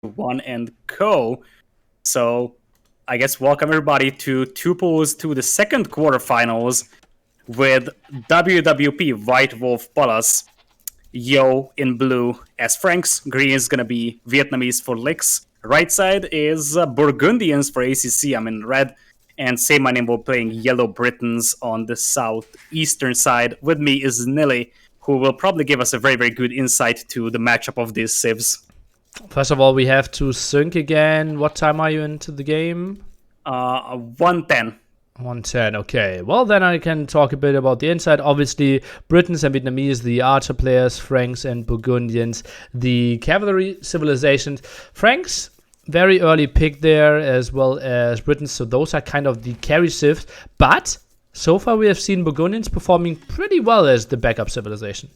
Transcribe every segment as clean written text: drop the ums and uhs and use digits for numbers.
One and Co. So I guess welcome everybody to Tuples to the second quarterfinals with WWP White Wolf Palace. Yo in blue as Franks, green is gonna be Vietnamese for Lyx. Right side is Burgundians for ACCM in red, and Saymyname will playing Yellow Britons on the southeastern side. With me is Nilly, who will probably give us a very good insight to the matchup of these civs. First of all, we have to sync again. What time are you into the game? 110. 1:10. Okay. Well, then I can talk a bit about the inside. Obviously, Britons and Vietnamese, the archer players, Franks and Burgundians, the cavalry civilizations. Franks, very early pick there, as well as Britons. So those are kind of the carry civs. But so far, we have seen Burgundians performing pretty well as the backup civilization.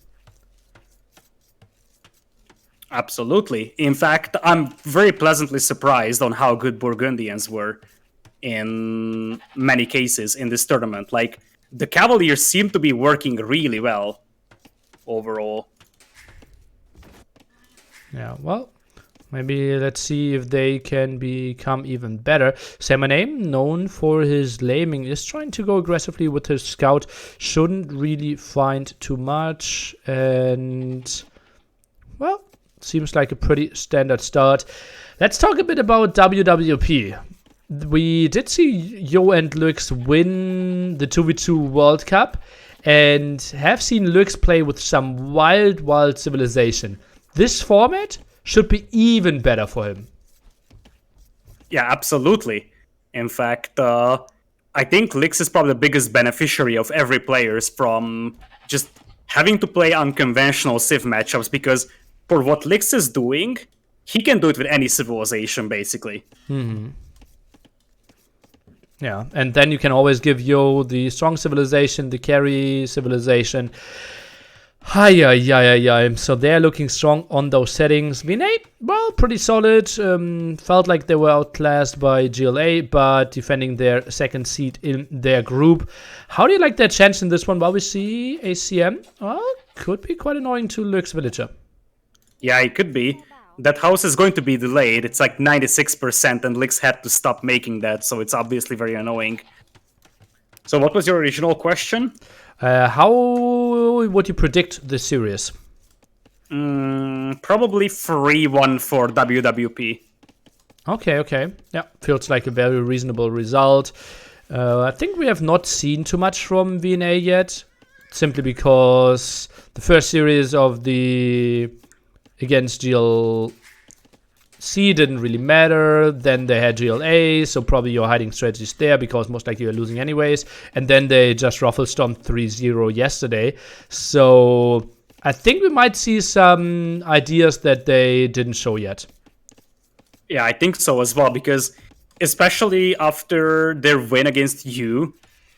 Absolutely. In fact, I'm very pleasantly surprised on how good Burgundians were in many cases in this tournament. Like, the Cavaliers seem to be working really well overall. Yeah, well, maybe let's see if they can become even better. Saymyname, known for his laming, is trying to go aggressively with his scout. Shouldn't really find too much. And, well, seems like a pretty standard start. Let's talk a bit about WWP. We did see Yo+Lyx win the 2v2 World Cup and have seen Lyx play with some wild civilization. This format should be even better for him. Yeah, absolutely. In fact, I think Lyx is probably the biggest beneficiary of every players from just having to play unconventional civ matchups, because for what Lyx is doing, he can do it with any civilization, basically. Yeah, and then you can always give Yo the strong civilization, the carry civilization. Hi. So they're looking strong on those settings. V8, well, pretty solid. Felt like they were outclassed by GLA, but defending their second seat in their group. How do you like their chance in this one? While we see ACM, well, could be quite annoying to Lyx Villager. Yeah, it could be. That house is going to be delayed. It's like 96%, and Lyx had to stop making that, so it's obviously very annoying. So what was your original question? How would you predict this series? Probably 3-1 for WWP. Okay. Yeah, feels like a very reasonable result. I think we have not seen too much from VNA yet, simply because the first series of the against GLC didn't really matter. Then they had GLA, so probably your hiding strategies there, because most likely you're losing anyways. And then they just ruffle stomped 3-0 yesterday. So I think we might see some ideas that they didn't show yet. Yeah, I think so as well, because especially after their win against you,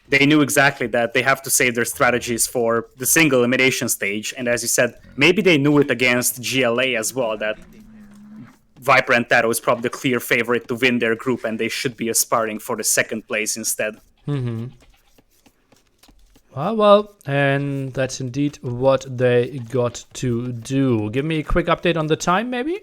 they knew exactly that they have to save their strategies for the single elimination stage. And as you said, maybe they knew it against GLA as well, that Viper and Taro is probably the clear favorite to win their group, and they should be aspiring for the second place instead. Well, and that's indeed what they got to do. Give me a quick update on the time, maybe?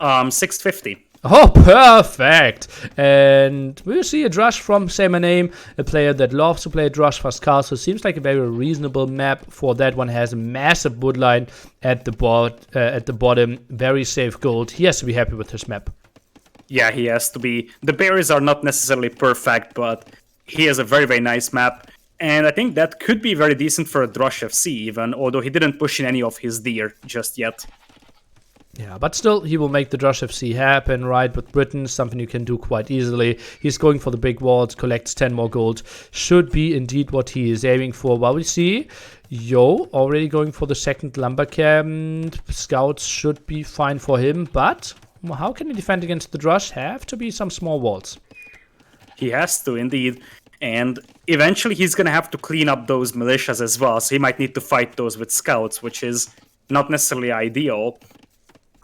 650. Oh, perfect! And we'll see a Drush from Saymyname, a player that loves to play Drush fast castle. Seems like a very reasonable map for that one. Has a massive woodline at the bottom. Very safe gold. He has to be happy with his map. Yeah, he has to be. The berries are not necessarily perfect, but he has a very nice map. And I think that could be very decent for a Drush FC even, although he didn't push in any of his deer just yet. Yeah, but still, he will make the Drush FC happen, right? With Britain, something you can do quite easily. He's going for the big walls, collects 10 more gold. Should be indeed what he is aiming for. While we see Yo already going for the second lumber camp. Scouts should be fine for him, but how can he defend against the Drush? Have to be some small walls. He has to, indeed. And eventually he's going to have to clean up those militias as well, so he might need to fight those with scouts, which is not necessarily ideal.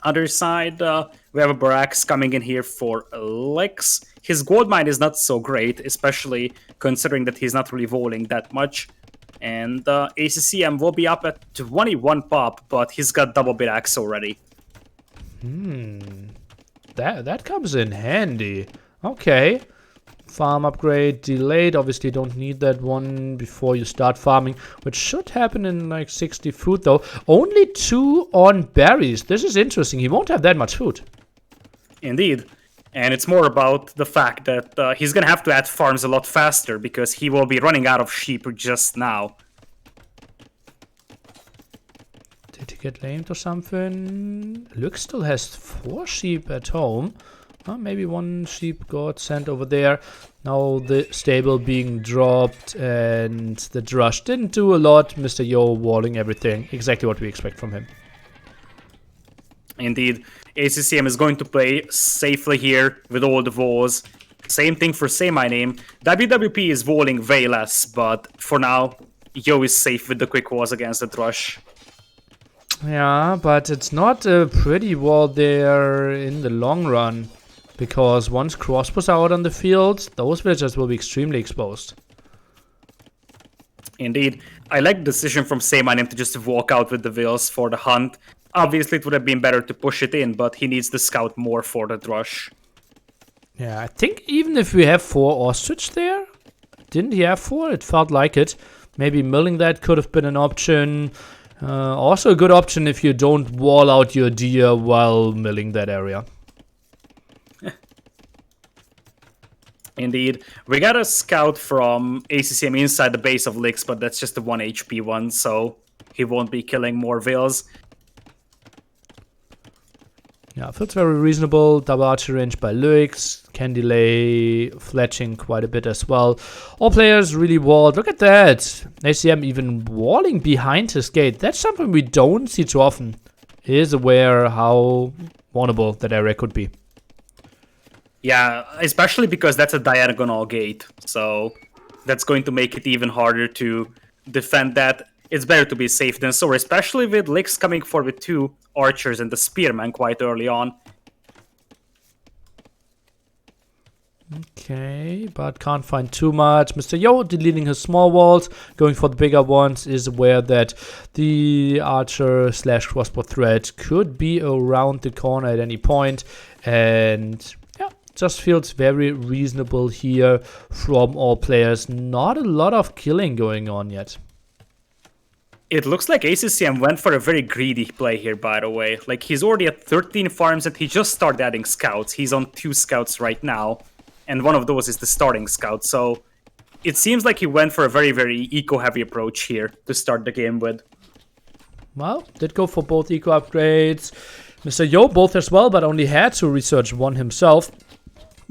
Other side, we have a Barax coming in here for Lyx. His gold mine is not so great, especially considering that he's not really rolling that much. And ACCM will be up at 21 pop, but he's got double bit axe already. that comes in handy. Okay. Farm upgrade delayed. Obviously, don't need that one before you start farming, which should happen in like 60 food though. Only 2 on berries. This is interesting. He won't have that much food. Indeed. And it's more about the fact that he's going to have to add farms a lot faster because he will be running out of sheep just now. Did he get lamed or something? Lyx still has 4 sheep at home. Maybe 1 sheep got sent over there. Now the stable being dropped and the drush didn't do a lot. Mr. Yo walling everything. Exactly what we expect from him. Indeed. ACCM is going to play safely here with all the walls. Same thing for SayMyName. WWP is walling way less, but for now, Yo is safe with the quick walls against the drush. Yeah, but it's not a pretty wall there in the long run. Because once crossbows are out on the field, those villagers will be extremely exposed. Indeed. I like the decision from SayMyName to just walk out with the vills for the hunt. Obviously, it would have been better to push it in, but he needs to scout more for the drush. Yeah, I think even if we have 4 ostrich there, didn't he have 4? It felt like it. Maybe milling that could have been an option. Also a good option if you don't wall out your deer while milling that area. Indeed. We got a scout from ACCM inside the base of LidaKor, but that's just a 1 HP one, so he won't be killing more vills. Yeah, feels very reasonable. Double archer range by LidaKor. Can delay fletching quite a bit as well. All players really walled. Look at that. ACM even walling behind his gate. That's something we don't see too often. He is aware how vulnerable that area could be. Yeah, especially because that's a diagonal gate, so that's going to make it even harder to defend that. It's better to be safe than sorry, especially with LidaKor coming forward with 2 archers and the spearman quite early on. Okay, but can't find too much. Mr. Yo deleting his small walls, going for the bigger ones, is aware that the archer / crossbow threat could be around the corner at any point, and just feels very reasonable here from all players. Not a lot of killing going on yet. It looks like ACCM went for a very greedy play here, by the way. Like, he's already at 13 farms and he just started adding scouts. He's on 2 scouts right now, and one of those is the starting scout. So it seems like he went for a very, very eco-heavy approach here to start the game with. Well, did go for both eco upgrades. Mr. Yo both as well, but only had to research 1 himself.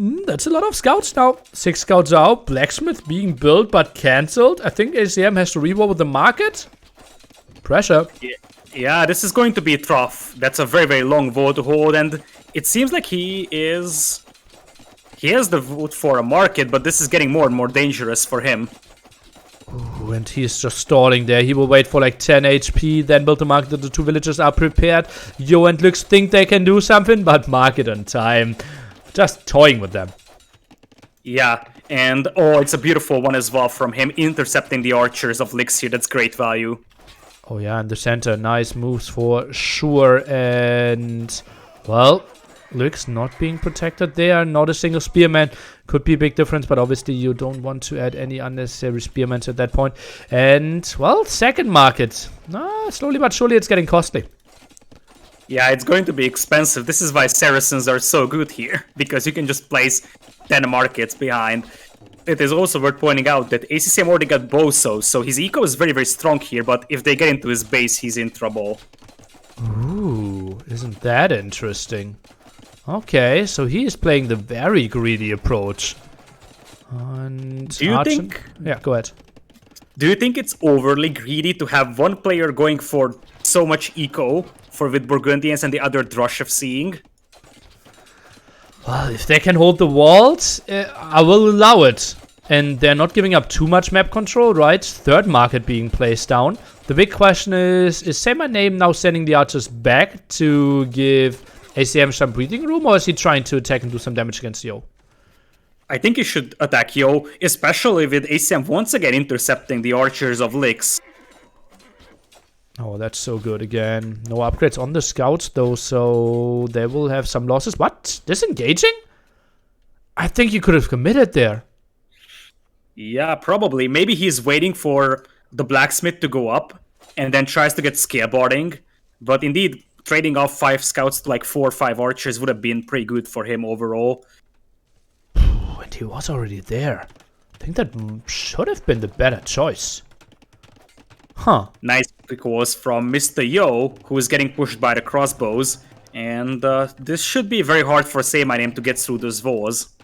That's a lot of scouts now. 6 scouts out. Blacksmith being built but cancelled. I think ACM has to reward with the market. Pressure. Yeah, this is going to be tough. That's a very, very long vote to hold, and it seems like he has the vote for a market, but this is getting more and more dangerous for him. Ooh, and he's just stalling there. He will wait for like 10 HP, then build the market. The 2 villagers are prepared. Yo and Lyx think they can do something, but market on time. Just toying with them. Yeah, and oh, it's a beautiful one as well from him, intercepting the archers of LidaKor here. That's great value. Oh yeah, in the center, nice moves for sure. And, well, LidaKor not being protected there. Not a single spearman. Could be a big difference, but obviously you don't want to add any unnecessary spearmen at that point. And, well, second market. Slowly but surely it's getting costly. Yeah, it's going to be expensive. This is why Saracens are so good here, because you can just place 10 markets behind. It is also worth pointing out that ACCM already got Boso, so his eco is very, very strong here, but if they get into his base, he's in trouble. Ooh, isn't that interesting? Okay, so he is playing the very greedy approach. And do you think... Yeah, go ahead. Do you think it's overly greedy to have one player going for so much eco for with Burgundians and the other drush of seeing? Well, if they can hold the walls, I will allow it. And they're not giving up too much map control, right? Third market being placed down. The big question is SayMyName now sending the archers back to give ACM some breathing room, or is he trying to attack and do some damage against Yo? I think he should attack Yo, especially with ACM once again intercepting the archers of LidaKor. Oh, that's so good again. No upgrades on the scouts, though, so they will have some losses. What? Disengaging? I think you could have committed there. Yeah, probably. Maybe he's waiting for the blacksmith to go up and then tries to get scareboarding. But indeed, trading off 5 scouts to like 4 or 5 archers would have been pretty good for him overall. And he was already there. I think that should have been the better choice. Huh. Nice because from Mr. Yo, who is getting pushed by the crossbows. And this should be very hard for SayMyName to get through those walls.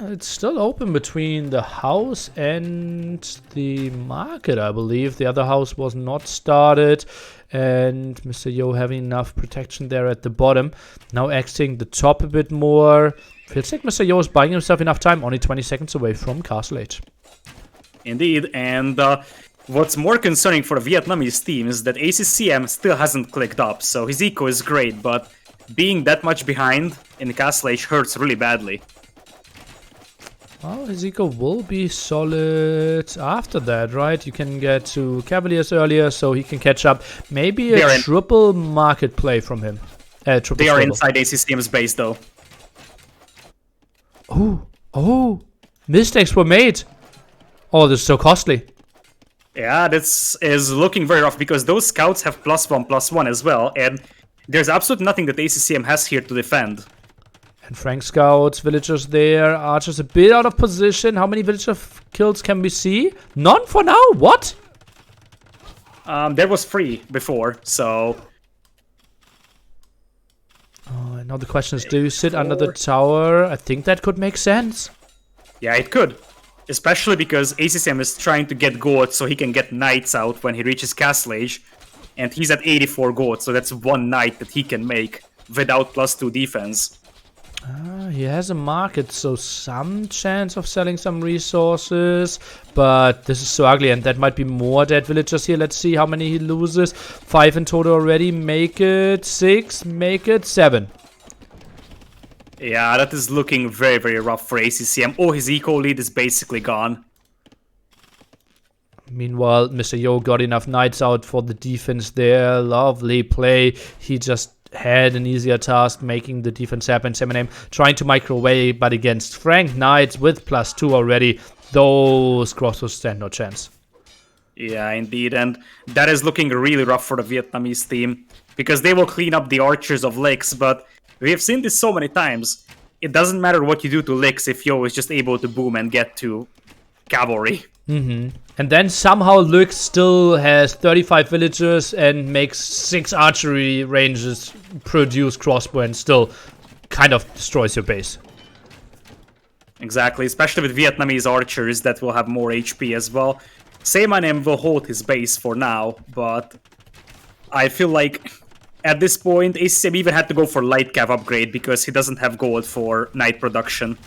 It's still open between the house and the market, I believe. The other house was not started. And Mr. Yo having enough protection there at the bottom. Now exiting the top a bit more. Feels like Mr. Yo is buying himself enough time. Only 20 seconds away from Castle Age. Indeed, and what's more concerning for the Vietnamese team is that ACCM still hasn't clicked up. So his eco is great, but being that much behind in Castle Age hurts really badly. Well, his eco will be solid after that, right? You can get to Cavaliers earlier, so he can catch up. Maybe a triple market play from him. They are inside ACCM's base, though. Oh, mistakes were made. Oh, this is so costly. Yeah, this is looking very rough because those scouts have +1/+1 as well, and there's absolutely nothing that ACCM has here to defend. And Frank scouts, villagers there, archers a bit out of position. How many villager kills can we see? None for now? What? There was 3 before, so... Oh, and now the question is, do you sit under the tower? I think that could make sense. Yeah, it could. Especially because ACCM is trying to get gold so he can get knights out when he reaches Castle Age. And he's at 84 gold, so that's 1 knight that he can make without +2 defense. He has a market, so some chance of selling some resources. But this is so ugly, and that might be more dead villagers here. Let's see how many he loses. 5 in total already. Make it 6, make it 7. Yeah, that is looking very, very rough for ACCM. Oh, his eco lead is basically gone. Meanwhile, Mr. Yo got enough knights out for the defense there. Lovely play. He just had an easier task making the defense happen. SayMyName trying to microwave, but against Frank Knights with +2 already, those crossbows stand no chance. Yeah, indeed, and that is looking really rough for the Vietnamese team because they will clean up the archers of Lyx, but we have seen this so many times. It doesn't matter what you do to Lyx if Yo is just able to boom and get to cavalry. And then somehow Lyx still has 35 villagers and makes 6 archery ranges produce crossbow and still kind of destroys your base. Exactly, especially with Vietnamese archers that will have more HP as well. SayMyName will hold his base for now, but I feel like at this point ACCM even had to go for light cav upgrade because he doesn't have gold for knight production.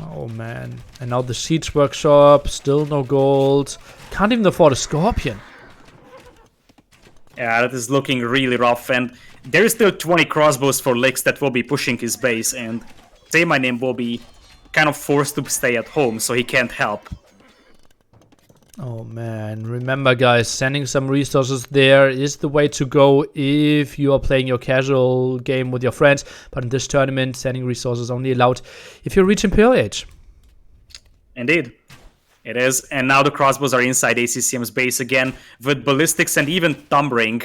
Oh man. And now the siege workshop, still no gold. Can't even afford a scorpion. Yeah, that is looking really rough, and there is still 20 crossbows for Lyx that will be pushing his base, and SayMyName will be kind of forced to stay at home, so he can't help. Oh man, remember guys, sending some resources there is the way to go if you are playing your casual game with your friends. But in this tournament, sending resources only allowed if you reach Imperial Age. Indeed, it is. And now the crossbows are inside ACCM's base again with ballistics and even thumbring.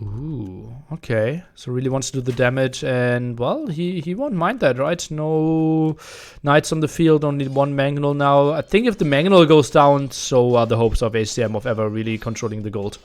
Ooh, okay. So really wants to do the damage, and well, he won't mind that, right? No knights on the field, only 1 mangonel now. I think if the mangonel goes down, so are the hopes of ACM of ever really controlling the gold.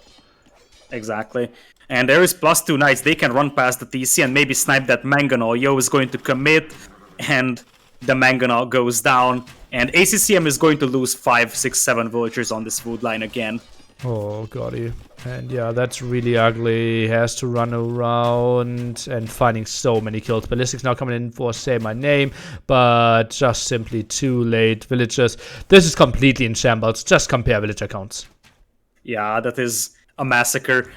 Exactly. And there is +2 knights. They can run past the TC and maybe snipe that mangonel. Yo is going to commit, and the mangonel goes down. And ACCM is going to lose 5, 6, 7 villagers on this wood line again. Oh, goddy. And yeah, that's really ugly. He has to run around and finding so many kills. Ballistics now coming in for SayMyName, but just simply too late. Villagers, this is completely in shambles. Just compare villager counts. Yeah, that is a massacre.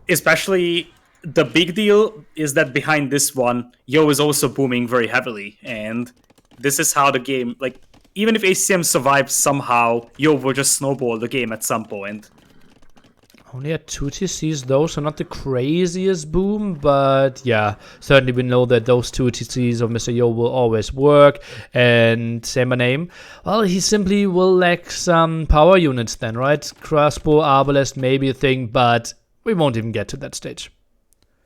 Especially, the big deal is that behind this one, Yo is also booming very heavily. And this is how the game, like, even if ACCM survives somehow, Yo will just snowball the game at some point. Only had 2 TCs though, so not the craziest boom, but yeah, certainly we know that those 2 TCs of Mr. Yo will always work. And saymyname, well, he simply will lack some power units then, right? Crossbow, Arbalest, maybe a thing, but we won't even get to that stage.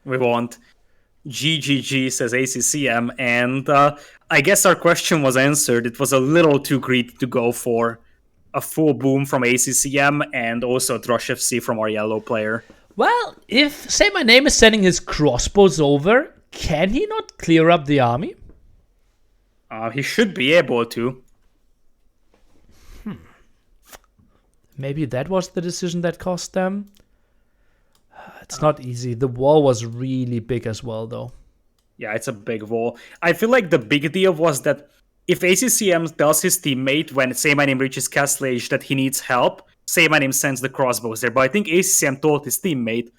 We won't. GGG, says ACCM, and I guess our question was answered. It was a little too greedy to go for a full boom from ACCM and also Drosh FC from our yellow player. Well, if saymyname is sending his crossbows over, can he not clear up the army? He should be able to. Maybe that was the decision that cost them. It's not easy. The wall was really big as well, though. Yeah, it's a big wall. I feel like the big deal was that if ACCM tells his teammate when saymyname reaches Castle Age that he needs help, saymyname sends the crossbows there. But I think ACCM told his teammate,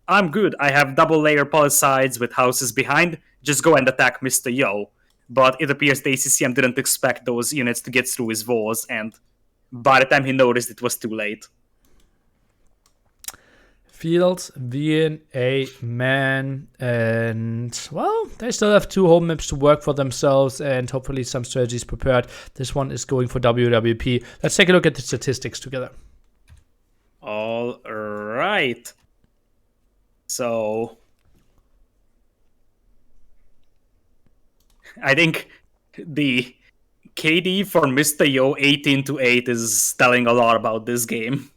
I'm good. I have double layer palisades with houses behind. Just go and attack Mr. Yo. But it appears the ACCM didn't expect those units to get through his walls, and by the time he noticed, it was too late. Fields, VNA, man, and well, they still have 2 home maps to work for themselves and hopefully some strategies prepared. This one is going for WWP. Let's take a look at the statistics together. All right. So I think the KD for Mr. Yo 18-8 is telling a lot about this game.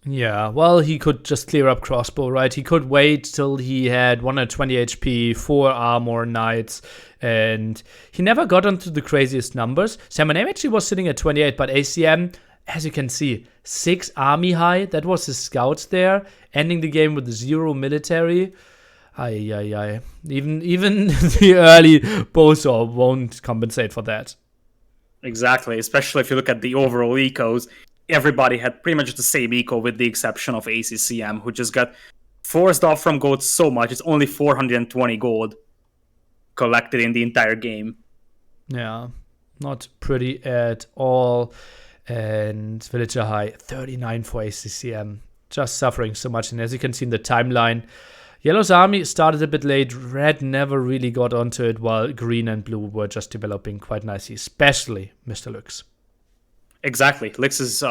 Yeah, well, he could just clear up crossbow, right? He could wait till he had 120 HP, 4 armor, knights, and he never got onto the craziest numbers. saymyname actually was sitting at 28, but ACM, as you can see, 6 army high. That was his scouts there, ending the game with 0 military. Ay. Even the early Bozo won't compensate for that. Exactly, especially if you look at the overall ecos. Everybody had pretty much the same eco with the exception of ACCM, who just got forced off from gold so much. It's only 420 gold collected in the entire game. Yeah, not pretty at all. And villager high, 39 for ACCM. Just suffering so much. And as you can see in the timeline, Yellow's army started a bit late. Red never really got onto it, while green and blue were just developing quite nicely, especially Mr. Lyx. Exactly. Lyx's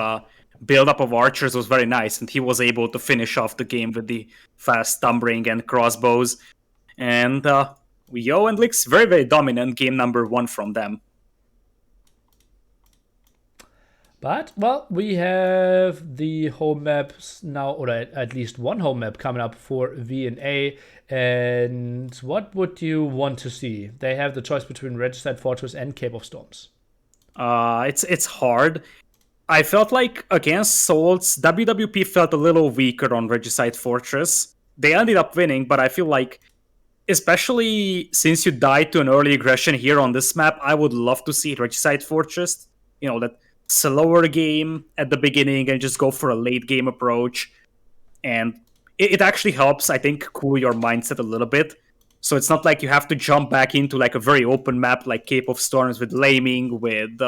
build-up of archers was very nice, and he was able to finish off the game with the fast stumbling and crossbows. And Yo and Lyx, very, very dominant. Game number 1 from them. But, well, we have the home maps now, or at least one home map coming up for VNA. And what would you want to see? They have the choice between Regicide Fortress and Cape of Storms. It's hard. I felt like against Souls, WWP felt a little weaker on Regicide Fortress. They ended up winning, but I feel like, especially since you died to an early aggression here on this map, I would love to see Regicide Fortress. You know, that slower game at the beginning and just go for a late game approach. And it actually helps, I think, cool your mindset a little bit. So it's not like you have to jump back into like a very open map like Cape of Storms with laming, with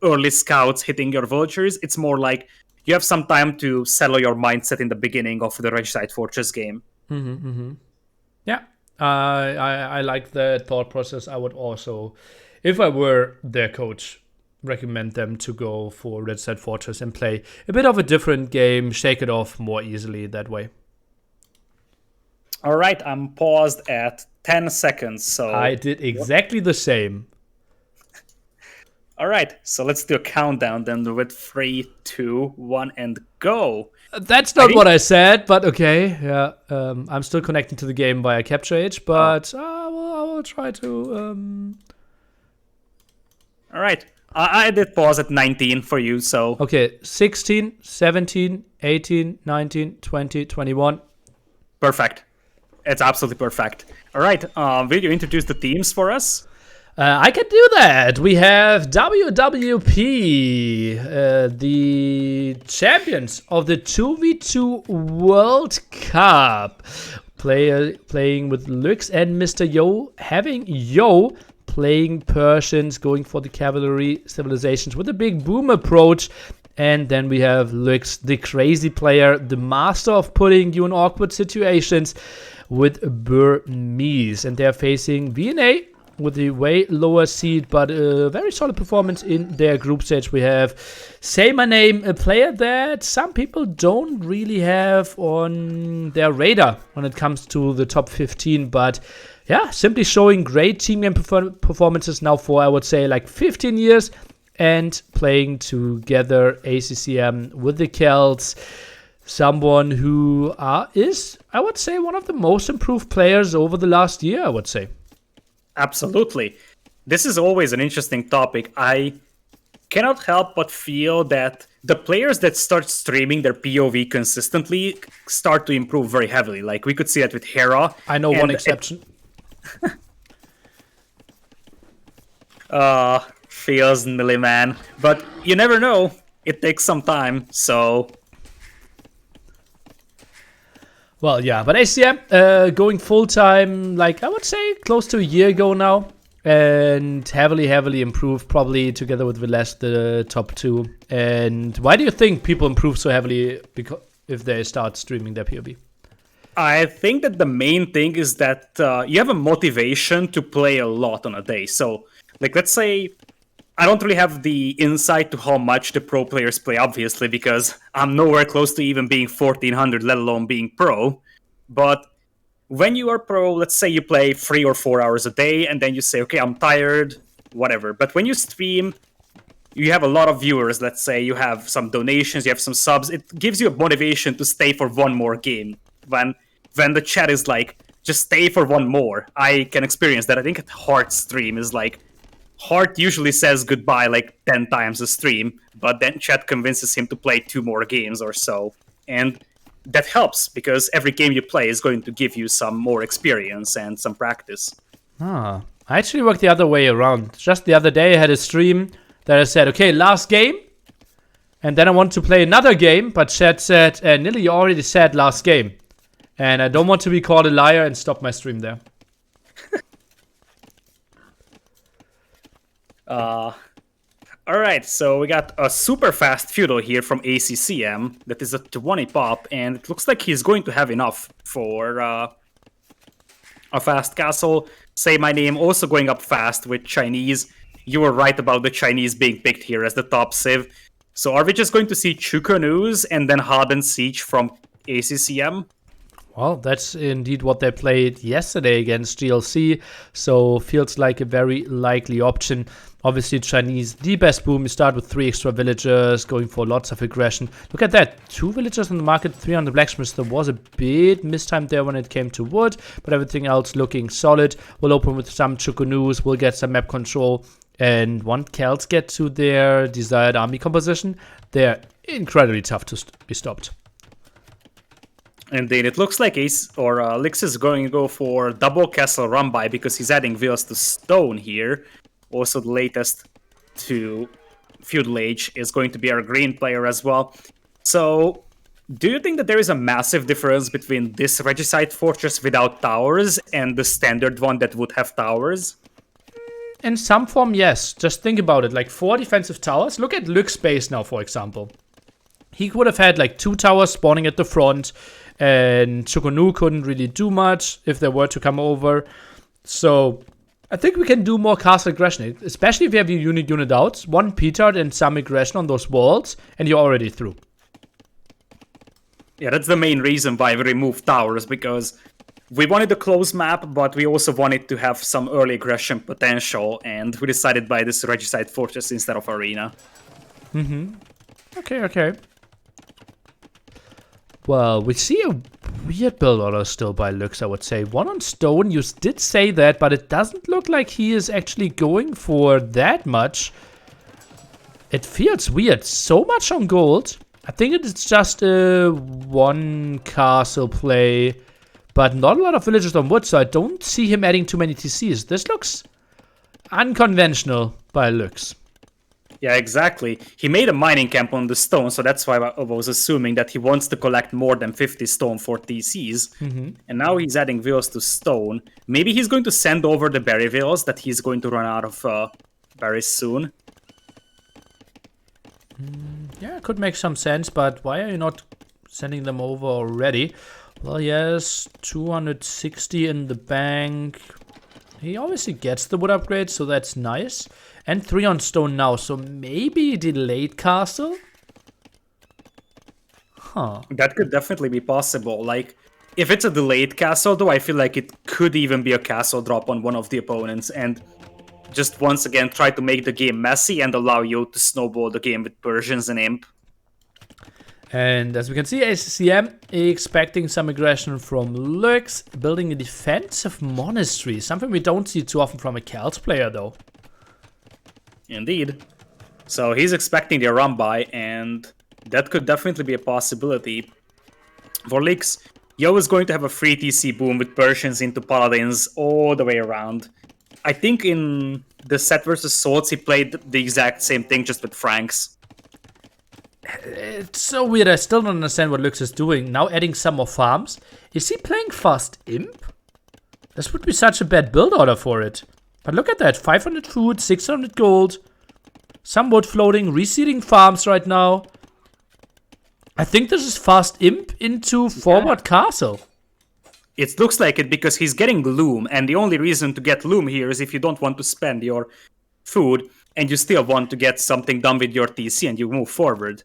early scouts hitting your villagers. It's more like you have some time to settle your mindset in the beginning of the Regicide Fortress game. Yeah, I like the thought process. I would also, if I were their coach, recommend them to go for Regicide Fortress and play a bit of a different game, shake it off more easily that way. All right, I'm paused at 10 seconds. So I did exactly the same. All right, so let's do a countdown then with 3, 2, 1, and go. That's not what I said, but okay. Yeah, I'm still connecting to the game via Capture Age, but I will try to. All right, I did pause at 19 for you, so. Okay, 16, 17, 18, 19, 20, 21. Perfect. It's absolutely perfect. All right, will you introduce the teams for us? I can do that. We have WWP, the champions of the 2v2 World Cup, playing with Lyx and Mr. Yo, having Yo playing Persians, going for the cavalry civilizations with a big boom approach. And then we have LidaKor, the crazy player, the master of putting you in awkward situations with Burmese. And they're facing VNA with a way lower seed, but a very solid performance in their group stage. We have SayMyName, a player that some people don't really have on their radar when it comes to the top 15, but yeah, simply showing great team game performances now for, I would say, like 15 years, and playing together ACCM with the Celts. Someone who is, I would say, one of the most improved players over the last year, I would say. Absolutely. This is always an interesting topic. I cannot help but feel that the players that start streaming their POV consistently start to improve very heavily. Like, we could see that with Hera. I know one exception. Feels nilly, man. But you never know. It takes some time, so... Well, yeah, but ACCM going full-time, like, I would say close to a year ago now. And heavily improved, probably together with Vilesh, the top 2. And why do you think people improve so heavily if they start streaming their POV? I think that the main thing is that you have a motivation to play a lot on a day. So, like, let's say I don't really have the insight to how much the pro players play, obviously, because I'm nowhere close to even being 1400, let alone being pro. But when you are pro, let's say you play 3 or 4 hours a day, and then you say, okay, I'm tired, whatever. But when you stream, you have a lot of viewers, let's say, you have some donations, you have some subs. It gives you a motivation to stay for one more game. When the chat is like, just stay for one more. I can experience that. I think at Heart stream is like, Heart usually says goodbye like 10 times a stream, but then chat convinces him to play 2 more games or so. And that helps, because every game you play is going to give you some more experience and some practice. I actually worked the other way around. Just the other day I had a stream that I said, okay, last game. And then I want to play another game, but chat said, Nilly, you already said last game. And I don't want to be called a liar and stop my stream there. Alright, so we got a super fast feudal here from ACCM that is a 20 pop, and it looks like he's going to have enough for a fast castle. SayMyName also going up fast with Chinese. You were right about the Chinese being picked here as the top civ. So are we just going to see Chukanus and then Harden Siege from ACCM? Well, that's indeed what they played yesterday against GLC, so feels like a very likely option. Obviously, Chinese, the best boom. You start with 3 extra villagers, going for lots of aggression. Look at that, 2 villagers on the market, 3 on the blacksmiths. There was a bit mistimed there when it came to wood, but everything else looking solid. We'll open with some Chukunus, we'll get some map control, and once Celts get to their desired army composition, they're incredibly tough to be stopped. Indeed, it looks like LidaKor is going to go for double castle run by because he's adding villas to stone here. Also, the latest to Feudal Age is going to be our green player as well. So, do you think that there is a massive difference between this Regicide Fortress without towers and the standard one that would have towers? In some form, yes. Just think about it. Like 4 defensive towers. Look at LidaKor's base now, for example. He would have had like 2 towers spawning at the front, and Chukunu couldn't really do much if they were to come over. So I think we can do more castle aggression, especially if you have your unit outs. 1 petard and some aggression on those walls, and you're already through. Yeah, that's the main reason why we removed towers, because we wanted a close map, but we also wanted to have some early aggression potential, and we decided by this Regicide Fortress instead of Arena. Okay. Well, we see a weird build order still by LidaKor, I would say. 1 on stone, you did say that, but it doesn't look like he is actually going for that much. It feels weird. So much on gold. I think it is just a 1 castle play, but not a lot of villagers on wood, so I don't see him adding too many TCs. This looks unconventional by LidaKor. Yeah, exactly. He made a mining camp on the stone, so that's why I was assuming that he wants to collect more than 50 stone for TCs. And now he's adding villas to stone. Maybe he's going to send over the berry villas that he's going to run out of berries soon. Yeah, could make some sense, but why are you not sending them over already? Well, yes, 260 in the bank. He obviously gets the wood upgrade, so that's nice. And 3 on stone now, so maybe delayed castle? Huh. That could definitely be possible. Like, if it's a delayed castle, though, I feel like it could even be a castle drop on one of the opponents, and just once again try to make the game messy and allow you to snowball the game with Persians and Imp. And as we can see, ACCM expecting some aggression from Lyx, building a defensive monastery. Something we don't see too often from a Celt player, though. Indeed. So he's expecting the Arambai, and that could definitely be a possibility. For Lyx, Yo is going to have a free TC boom with Persians into Paladins all the way around. I think in the set versus Swords, he played the exact same thing, just with Franks. It's so weird. I still don't understand what Lyx is doing. Now adding some more farms. Is he playing fast Imp? This would be such a bad build order for it. But look at that. 500 food, 600 gold. Some wood floating, reseeding farms right now. I think this is fast Imp into forward castle. It looks like it because he's getting Loom, and the only reason to get Loom here is if you don't want to spend your food and you still want to get something done with your TC and you move forward.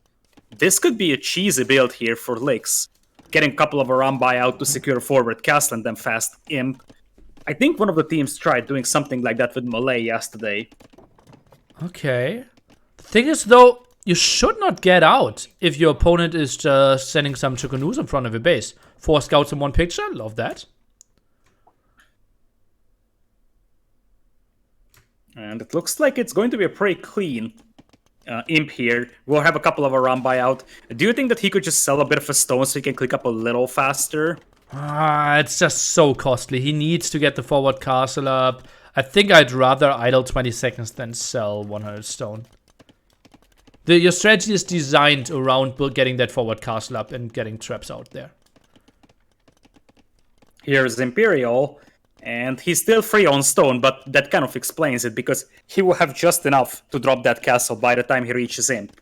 This could be a cheesy build here for Lyx. Getting a couple of Arambai out to secure forward castle and then fast Imp. I think one of the teams tried doing something like that with Malay yesterday. Okay. The thing is, though, you should not get out if your opponent is just sending some Chukunus in front of your base. 4 scouts in one picture, love that. And it looks like it's going to be a pretty clean Imp here. We'll have a couple of Arambai out. Do you think that he could just sell a bit of a stone so he can click up a little faster? It's just so costly. He needs to get the forward castle up. I think I'd rather idle 20 seconds than sell 100 stone. Your strategy is designed around getting that forward castle up and getting traps out there. Here's Imperial, and he's still free on stone, but that kind of explains it, because he will have just enough to drop that castle by the time he reaches Imp.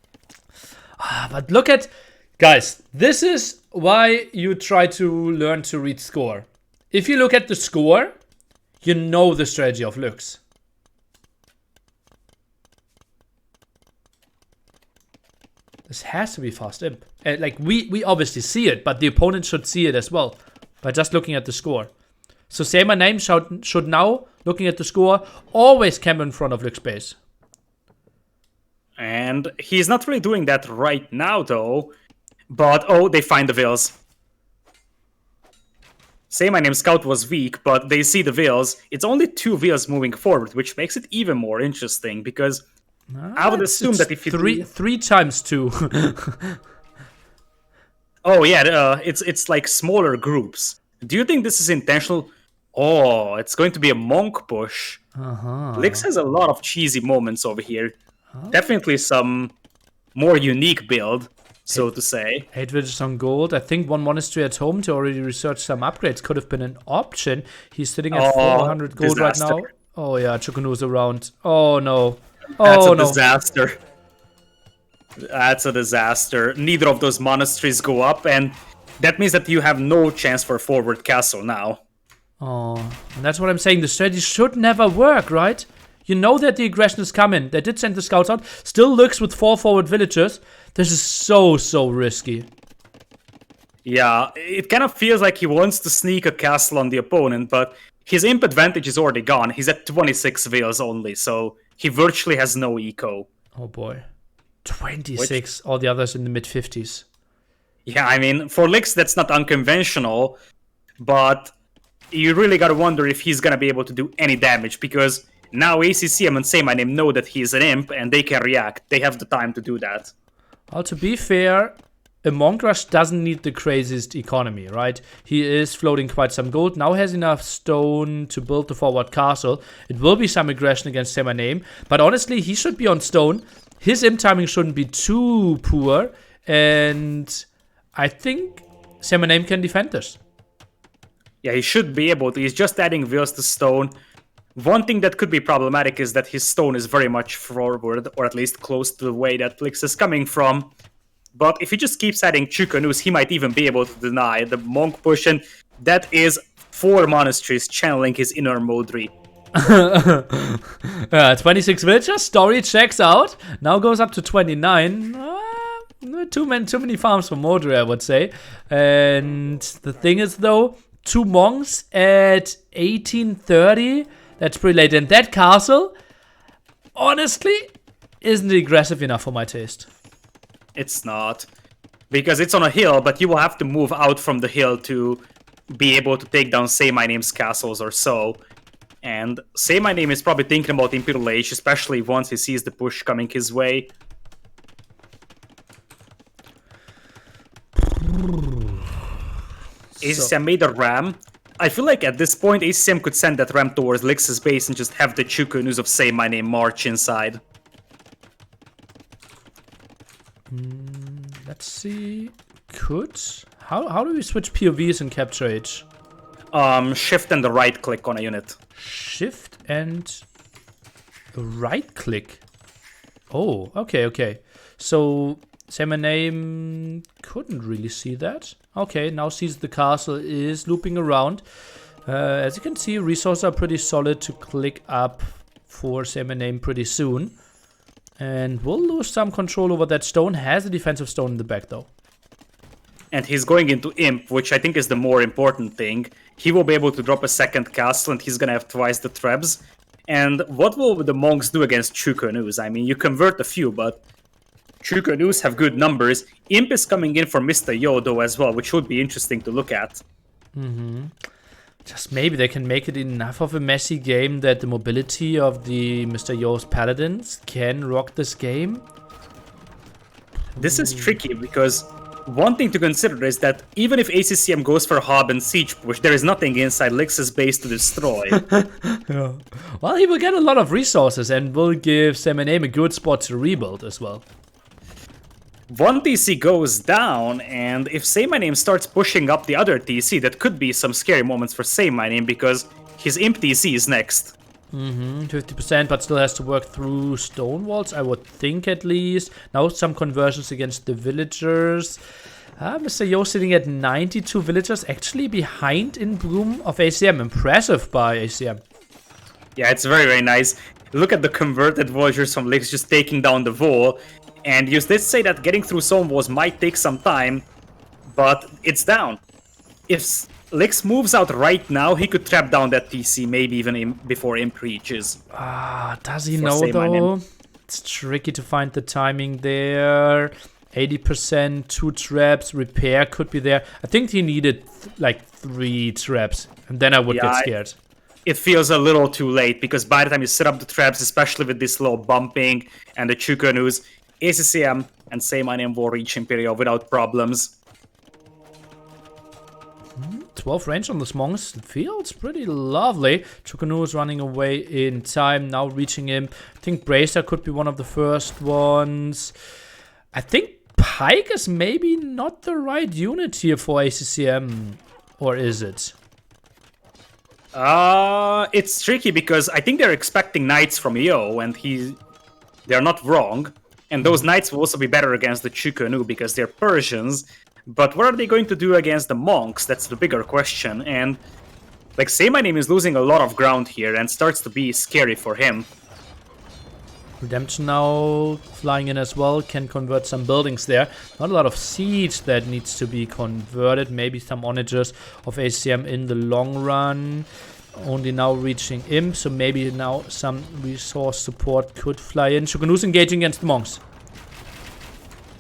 But look at... Guys, this is why you try to learn to read score. If you look at the score, you know the strategy of Lyx. This has to be fast Imp. Like, we obviously see it, but the opponent should see it as well by just looking at the score. So SaymynName should now, looking at the score, always camp in front of Lyx base. And he's not really doing that right now, though. But, oh, they find the Vills. SaymynName Scout was weak, but they see the Vills. It's only 2 Vills moving forward, which makes it even more interesting, because I would assume that if you... Three times 2. Oh, yeah, it's like smaller groups. Do you think this is intentional? Oh, it's going to be a monk push. Lyx has a lot of cheesy moments over here. Definitely some more unique build, so to say. 8 villages on gold. I think 1 monastery at home to already research some upgrades could have been an option. He's sitting at 400 gold disaster. right now. Oh yeah, Chukunu's around. Oh no. That's Oh a no. disaster. That's a disaster. Neither of those monasteries go up, and that means that you have no chance for a forward castle now. Oh, and that's what I'm saying. The strategy should never work, right? You know that the aggression is coming. They did send the scouts out. Still Lyx with 4 forward villagers. This is so risky. Yeah, it kind of feels like he wants to sneak a castle on the opponent, but his imp advantage is already gone. He's at 26 veils only, so he virtually has no eco. Oh boy. 26. All the others in the mid-50s. Yeah, I mean, for Lyx, that's not unconventional, but you really gotta wonder if he's gonna be able to do any damage, because now ACCM and SaymynName know that he's an imp, and they can react. They have the time to do that. Well, to be fair, a Monk Rush doesn't need the craziest economy, right? He is floating quite some gold. Now has enough stone to build the forward castle. It will be some aggression against SaymynName, but honestly, he should be on stone. His imp timing shouldn't be too poor, and I think SaymynName can defend this. Yeah, he should be able to. He's just adding veils to stone. One thing that could be problematic is that his stone is very much forward, or at least close to the way that Lyx is coming from. But if he just keeps adding Chukanus, he might even be able to deny the Monk push, and that is 4 monasteries channeling his inner Modri. 26 villagers, story checks out. Now goes up to 29. Too many farms for Modri, I would say. And the thing is, though, 2 monks at 1830. That's pretty late. And that castle, honestly, isn't aggressive enough for my taste. It's not. Because it's on a hill, but you will have to move out from the hill to be able to take down Say My Name's castles or so. And Say My Name is probably thinking about Imperial Age, especially once he sees the push coming his way. ACCM made a ram. I feel like at this point, ACCM could send that ram towards Lyx's base and just have the Chukunus of Say My Name march inside. Let's see. Could? How do we switch POVs in Capture Age? Shift and the right click on a unit. Shift and right click. Oh, okay. So Say My Name couldn't really see that. Okay, now sees the castle is looping around. As you can see, resources are pretty solid to click up for Say My Name pretty soon. And we'll lose some control over that stone. Has a defensive stone in the back, though. And he's going into Imp, which I think is the more important thing. He will be able to drop a second castle, and he's gonna have twice the trebs. And what will the monks do against Chukunus? I mean, you convert a few, but Chukunus have good numbers. Imp is coming in for Mr. Yodo as well, which would be interesting to look at. Just maybe they can make it enough of a messy game that the mobility of the Mr. Yo's paladins can rock this game. This is tricky because one thing to consider is that even if ACCM goes for Hob and Siege push, there is nothing inside Lyx's base to destroy. Yeah. Well, he will get a lot of resources and will give Say My Name a good spot to rebuild as well. One TC goes down, and if Say My Name starts pushing up the other TC, that could be some scary moments for Say My Name, because his Imp TC is next. 50%, but still has to work through stone walls, I would think at least. Now some conversions against the villagers. Mr. Yo sitting at 92 villagers, actually behind in Bloom of ACM. Impressive by ACM. Yeah, it's very, very nice. Look at the converted villagers from Lyx just taking down the wall. And you did say that getting through stone walls might take some time, but it's down. If Lyx moves out right now, he could trap down that TC, maybe even before Imp reaches. Does he know though? It's tricky to find the timing there. 80%, 2 traps, repair could be there. I think he needed like 3 traps, and then I would get scared. It feels a little too late, because by the time you set up the traps, especially with this low bumping and the Chukunus, ACCM and Say My Name will reach Imperial without problems. 12 range on the monks feels pretty lovely. Chukunu is running away in time, now reaching him. I think Bracer could be one of the first ones. I think Pike is maybe not the right unit here for ACCM, or is it? It's tricky because I think they're expecting knights from Yo, and they're not wrong. And those knights will also be better against the Chukunu because they're Persians. But what are they going to do against the monks? That's the bigger question. And like, Say My Name is losing a lot of ground here and starts to be scary for him. Redemption now flying in as well, can convert some buildings there. Not a lot of siege that needs to be converted. Maybe some onagers of ACM in the long run. Only now reaching Imp, so maybe now some resource support could fly in. Shukunu's engaging against the monks.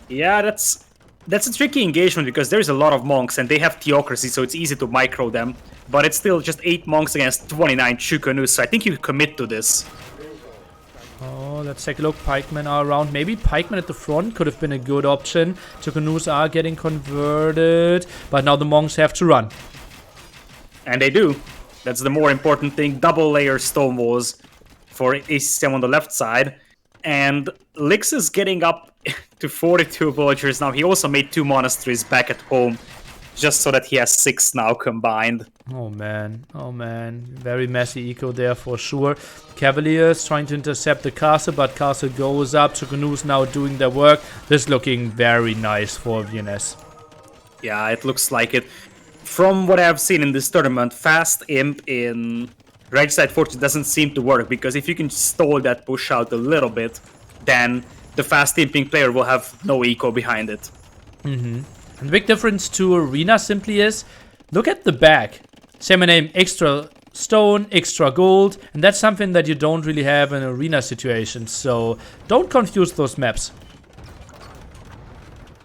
Yeah, that's a tricky engagement because there's a lot of monks and they have theocracy, so it's easy to micro them. But it's still just 8 monks against 29 Chukunus, so I think you commit to this. Oh, let's take a look. Pikemen are around. Maybe pikemen at the front could have been a good option. Chukunus are getting converted, but now the monks have to run. And they do. That's the more important thing. Double layer stone walls for ACCM on the left side. And Lyx is getting up to 42 villagers now. He also made 2 monasteries back at home. just so that he has 6 now combined. Oh man, very messy eco there for sure. Cavaliers trying to intercept the castle, but castle goes up. Chukunu's now doing their work. This looking very nice for VNS. Yeah, it looks like it. From what I've seen in this tournament, Fast Imp in Regicide Fortress doesn't seem to work, because if you can stall that push out a little bit, then the Fast Imping player will have no eco behind it. And the big difference to Arena simply is, look at the back. SaymynName, extra stone, extra gold, and that's something that you don't really have in Arena situations, so don't confuse those maps.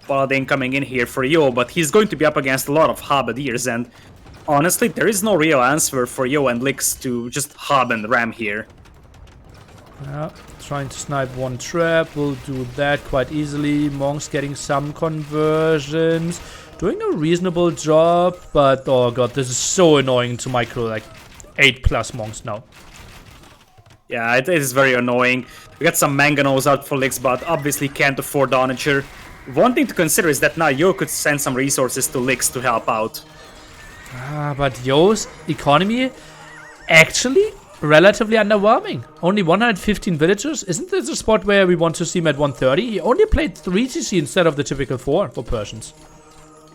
Paladin coming in here for Yo, but he's going to be up against a lot of Halberdiers, and honestly, there is no real answer for Yo and Lyx to just hub and ram here. Yeah, trying to snipe one trap, will do that quite easily. Monks getting some conversions, doing a reasonable job, but oh god, this is so annoying to micro like 8+ monks now. Yeah, it is very annoying. We got some manganos out for Lyx, but obviously can't afford Onager. One thing to consider is that now Yo could send some resources to Lyx to help out. But Yo's economy actually relatively underwhelming. Only 115 villagers. Isn't this a spot where we want to see him at 130? He only played 3 CC instead of the typical 4 for Persians.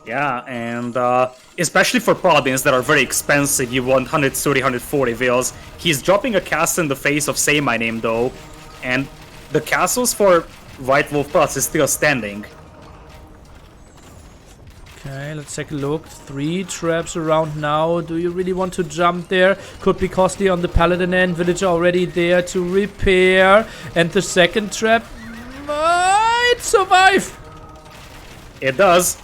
Yeah, and especially for Paladins that are very expensive, you want 130, 140 vills. He's dropping a castle in the face of SaymynName though, and the castles for White Wolf Plus is still standing. Okay, let's take a look. 3 traps around now. Do you really want to jump there? Could be costly on the Paladin end. Villager already there to repair. And the second trap might survive. It does.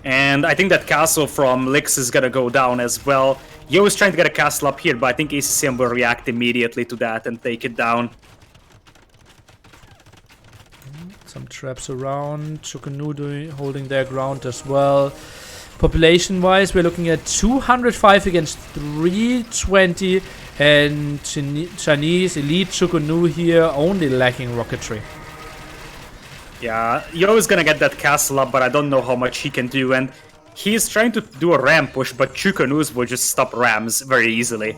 And I think that castle from Lyx is gonna go down as well. Yo is trying to get a castle up here, but I think ACCM will react immediately to that and take it down. Some traps around. Chukunu holding their ground as well. Population-wise, we're looking at 205 against 320. And Chinese elite Chukunu here only lacking rocketry. Yeah, Yo is gonna get that castle up, but I don't know how much he can do. And he's trying to do a ram push, but Chukunus will just stop rams very easily.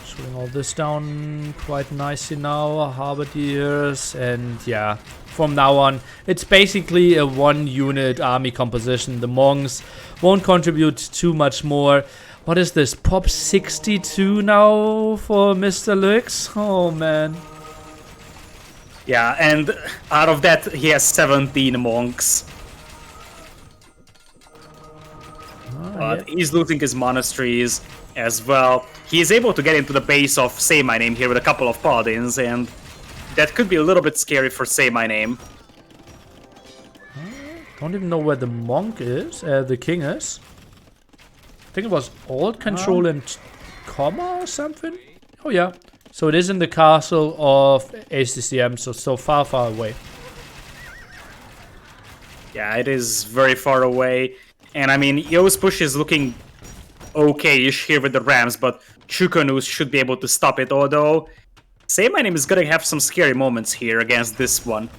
Shooting all this down quite nicely now. Halberdiers, and yeah, from now on, it's basically a 1-unit army composition. The monks won't contribute too much more. What is this? Pop 62 now for Mr. Lyx? Oh man. Yeah, and out of that, he has 17 monks. But he's losing his monasteries as well. He is able to get into the base of SaymynName here with a couple of paladins, and that could be a little bit scary for SaymynName. Don't even know where the monk is, the king is. I think it was Alt Control and comma or something. Oh yeah. So it is in the castle of ACCM, so far away. Yeah, it is very far away. And I mean, Yo's push is looking okay-ish here with the Rams, but Chukunus should be able to stop it, although SaymynName is gonna have some scary moments here against this one.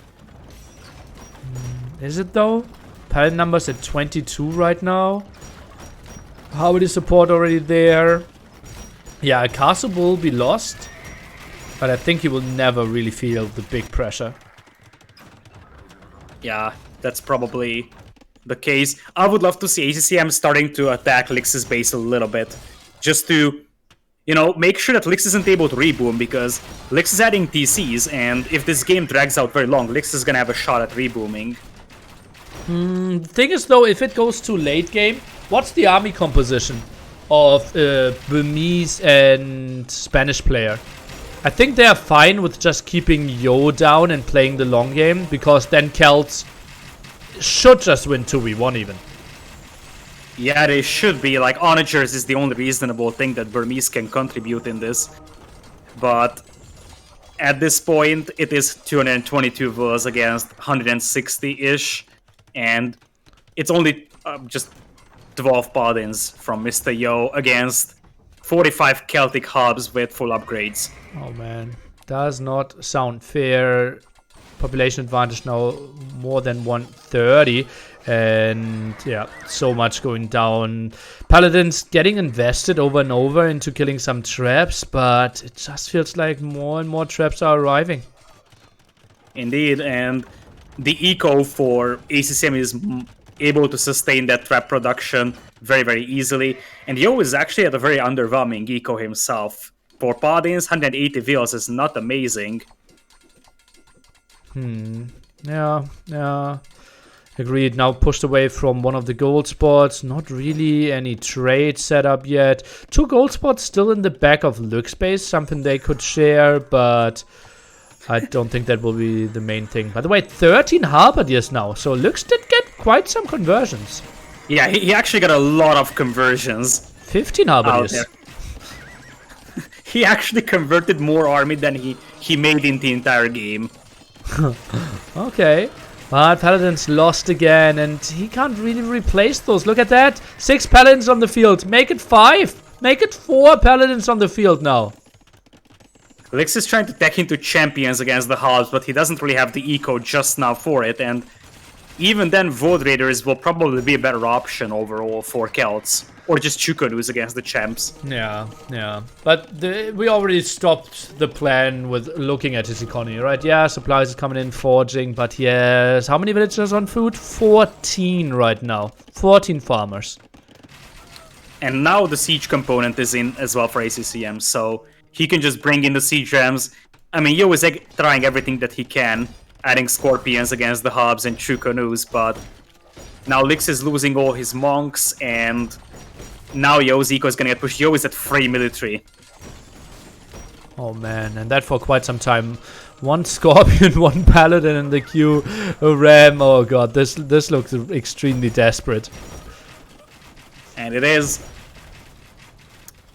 Is it though? Paladin numbers at 22 right now. How is support already there? Yeah, a castle will be lost, but I think he will never really feel the big pressure. Yeah, that's probably the case. I would love to see ACCM starting to attack Lyx's base a little bit, just to, you know, make sure that Lyx isn't able to reboom, because Lyx is adding TCs, and if this game drags out very long, Lyx is gonna have a shot at rebooming. The thing is though, if it goes to late game, what's the army composition of Burmese and Spanish player? I think they are fine with just keeping Yo down and playing the long game, because then Celts should just win 2v1 even. Yeah, they should be. Like, Onagers is the only reasonable thing that Burmese can contribute in this. But at this point, it is 222 villas against 160-ish. And it's only just 12 paladins from Mr. Yo against 45 Celtic hubs with full upgrades. Oh man, does not sound fair. population advantage now more than 130. And yeah, so much going down. Paladins getting invested over and over into killing some traps, but it just feels like more and more traps are arriving. Indeed, and the eco for ACCM is able to sustain that trap production very, very easily. And Yo is actually at a very underwhelming eco himself. For Paladins, 180 vills is not amazing. Yeah. Agreed. Now pushed away from one of the gold spots. Not really any trade set up yet. 2 gold spots still in the back of LidaKor base. Something they could share, but I don't think that will be the main thing. By the way, 13 halberdiers now. So LidaKor did get quite some conversions. Yeah, he actually got a lot of conversions. 15 halberdiers. He actually converted more army than he made in the entire game. Okay. But Paladins lost again, and he can't really replace those. Look at that. 6 Paladins on the field. Make it 5. Make it 4 Paladins on the field now. LidaKor is trying to tech into champions against the halves, but he doesn't really have the eco just now for it, and even then Void Raiders will probably be a better option overall for Celts. Or just Chukonus against the champs. Yeah. But we already stopped the plan with looking at his economy, right? Yeah, supplies is coming in, forging, but yes. How many villagers on food? 14 right now. 14 farmers. And now the siege component is in as well for ACCM, so he can just bring in the siege rams. I mean, Yo is trying everything that he can, adding scorpions against the hubs and Chukonus, but now LidaKor is losing all his monks, and now Yo's eco is gonna get pushed. Yo is at 3 military. Oh man, and that for quite some time. 1 scorpion, 1 paladin in the queue, a ram. Oh god, this looks extremely desperate. And it is.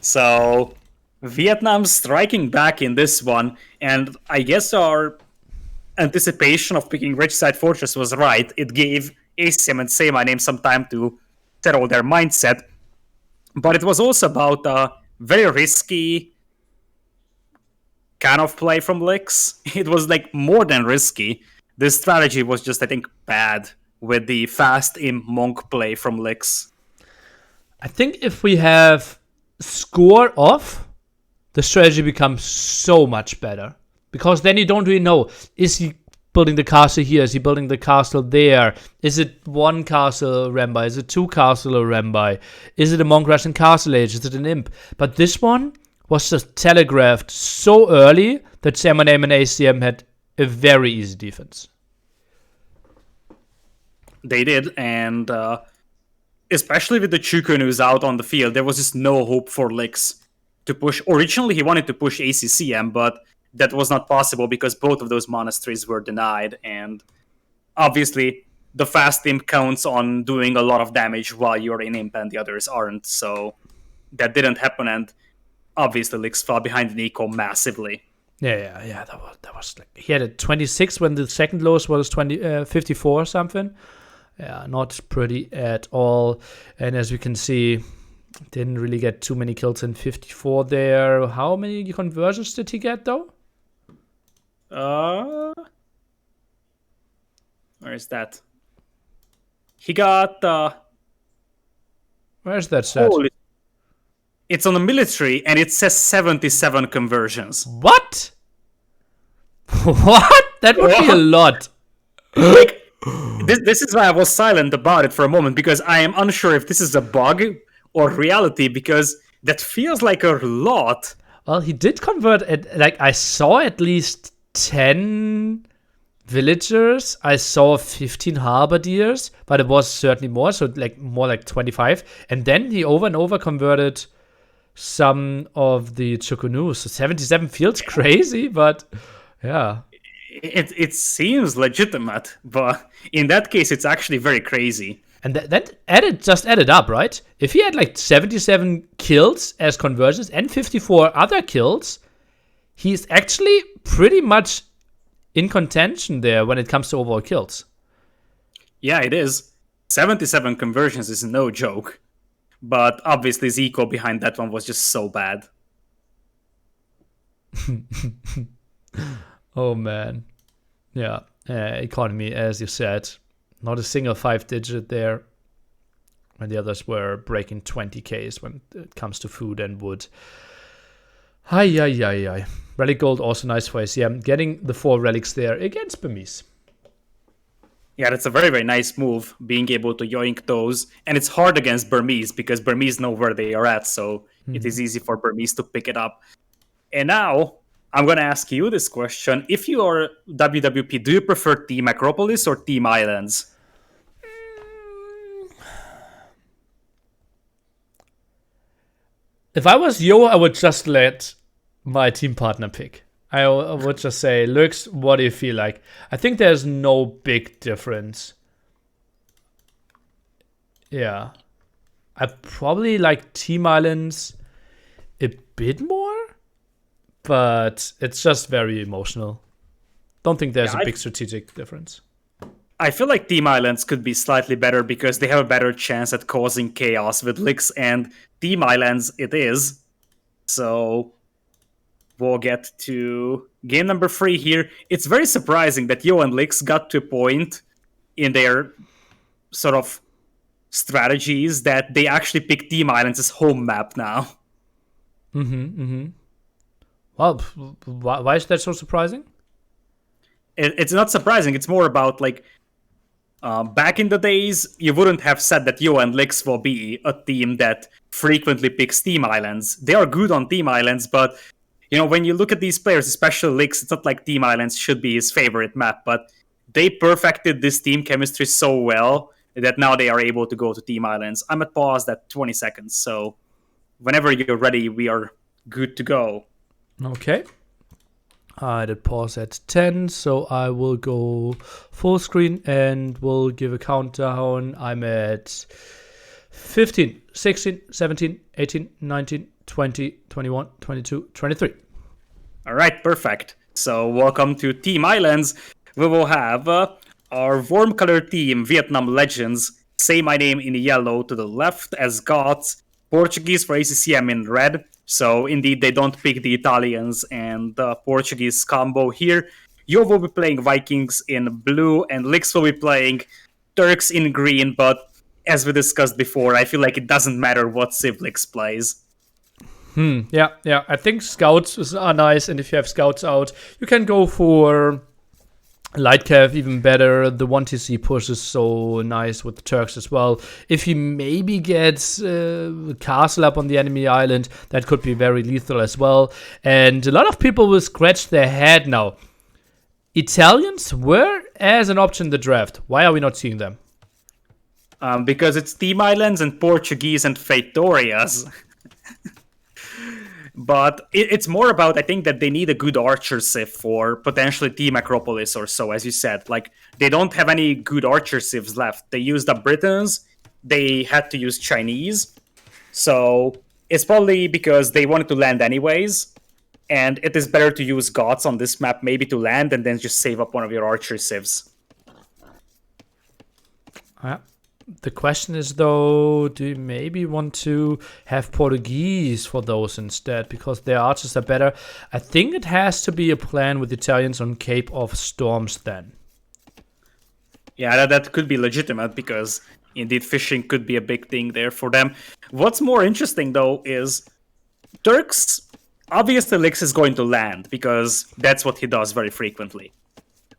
So Vietnam striking back in this one, and I guess our anticipation of picking Richside Fortress was right. It gave ACCM+saymyname some time to settle their mindset. But it was also about a very risky kind of play from LidaKor. It was like more than risky. The strategy was just, I think, bad with the fast imp monk play from LidaKor. I think if we have score off, the strategy becomes so much better. Because then you don't really know, is he building the castle here? Is he building the castle there? Is it 1 castle Rambai? Is it 2 castle Rambai? Is it a Monk Russian castle age? Is it an imp? But this one was just telegraphed so early that saymyname and ACM had a very easy defense. They did, and especially with the Chukonus out on the field, there was just no hope for LidaKor to push. Originally, he wanted to push ACCM, but that was not possible because both of those monasteries were denied, and obviously the fast imp counts on doing a lot of damage while you're in imp and the others aren't, so that didn't happen, and obviously LidaKor fell behind in eco massively. Yeah. That was like, he had a 26 when the second lowest was 54 or something. Yeah, not pretty at all. And as we can see, didn't really get too many kills in 54 there. How many conversions did he get though? Where is that? He got Where's that stat? It's on the military and it says 77 conversions. What? What? That would be a lot. Like, this is why I was silent about it for a moment, because I am unsure if this is a bug or reality, because that feels like a lot. Well, he did convert it. Like, I saw at least 10 villagers. I saw 15 halberdiers, but it was certainly more, so like more like 25. And then he over and over converted some of the Chukonus. So 77 feels crazy, but yeah. It seems legitimate, but in that case, it's actually very crazy. And that added up, right? If he had like 77 kills as conversions and 54 other kills, he's actually pretty much in contention there when it comes to overall kills. Yeah, it is. 77 conversions is no joke. But obviously, Zico behind that one was just so bad. Oh, man. Yeah. economy, as you said. Not a single 5-digit there. And the others were breaking 20Ks when it comes to food and wood. Hi. Relic gold, also nice for ACM. Getting the 4 relics there against Burmese. Yeah, that's a very, very nice move, being able to yoink those. And it's hard against Burmese, because Burmese know where they are at, so it is easy for Burmese to pick it up. And now, I'm going to ask you this question. If you are WWP, do you prefer Team Acropolis or Team Islands? If I was Yo, I would just let my team partner pick. I would just say, Lyx, what do you feel like? I think there's no big difference. Yeah. I probably like Team Islands a bit more, but it's just very emotional. Don't think there's a big strategic difference. I feel like Team Islands could be slightly better because they have a better chance at causing chaos with Lyx, and Team Islands it is. So we'll get to game number 3 here. It's very surprising that Yo and Lyx got to a point in their sort of strategies that they actually pick Team Islands as home map now. Well, why is that so surprising? It's not surprising. It's more about, like, back in the days, you wouldn't have said that Yo and Lyx will be a team that frequently picks Team Islands. They are good on Team Islands, but you know, when you look at these players, especially Lyx, it's not like Team Islands should be his favorite map, but they perfected this team chemistry so well that now they are able to go to Team Islands. I'm at pause at 20 seconds, so whenever you're ready, we are good to go. Okay. I did pause at 10, so I will go full screen and we'll give a countdown. I'm at 15, 16, 17, 18, 19, 20, 21, 22, 23. All right, perfect. So welcome to Team Islands. We will have our warm color team, Vietnam Legends, Say My Name in yellow to the left as gods, Portuguese for ACCM in red. So indeed, they don't pick the Italians and the Portuguese combo here. Yo will be playing Vikings in blue, and Lyx will be playing Turks in green, but as we discussed before, I feel like it doesn't matter what Civ Lyx plays. Yeah. I think scouts are nice, and if you have scouts out, you can go for Light Cav even better. The 1TC push is so nice with the Turks as well. If he maybe gets Castle up on the enemy island, that could be very lethal as well. And a lot of people will scratch their head now. Italians were as an option in the draft. Why are we not seeing them? Because it's Team Islands and Portuguese and Feitorias. But it's more about, I think, that they need a good archer civ for potentially Team Acropolis or so, as you said. Like, they don't have any good archer civs left. They used up Britons. They had to use Chinese. So it's probably because they wanted to land anyways. And it is better to use gods on this map maybe to land and then just save up one of your archer civs. The question is, though, do you maybe want to have Portuguese for those instead? Because their archers are better. I think it has to be a plan with Italians on Cape of Storms then. Yeah, that could be legitimate because indeed fishing could be a big thing there for them. What's more interesting, though, is Turks, obviously Lyx is going to land because that's what he does very frequently.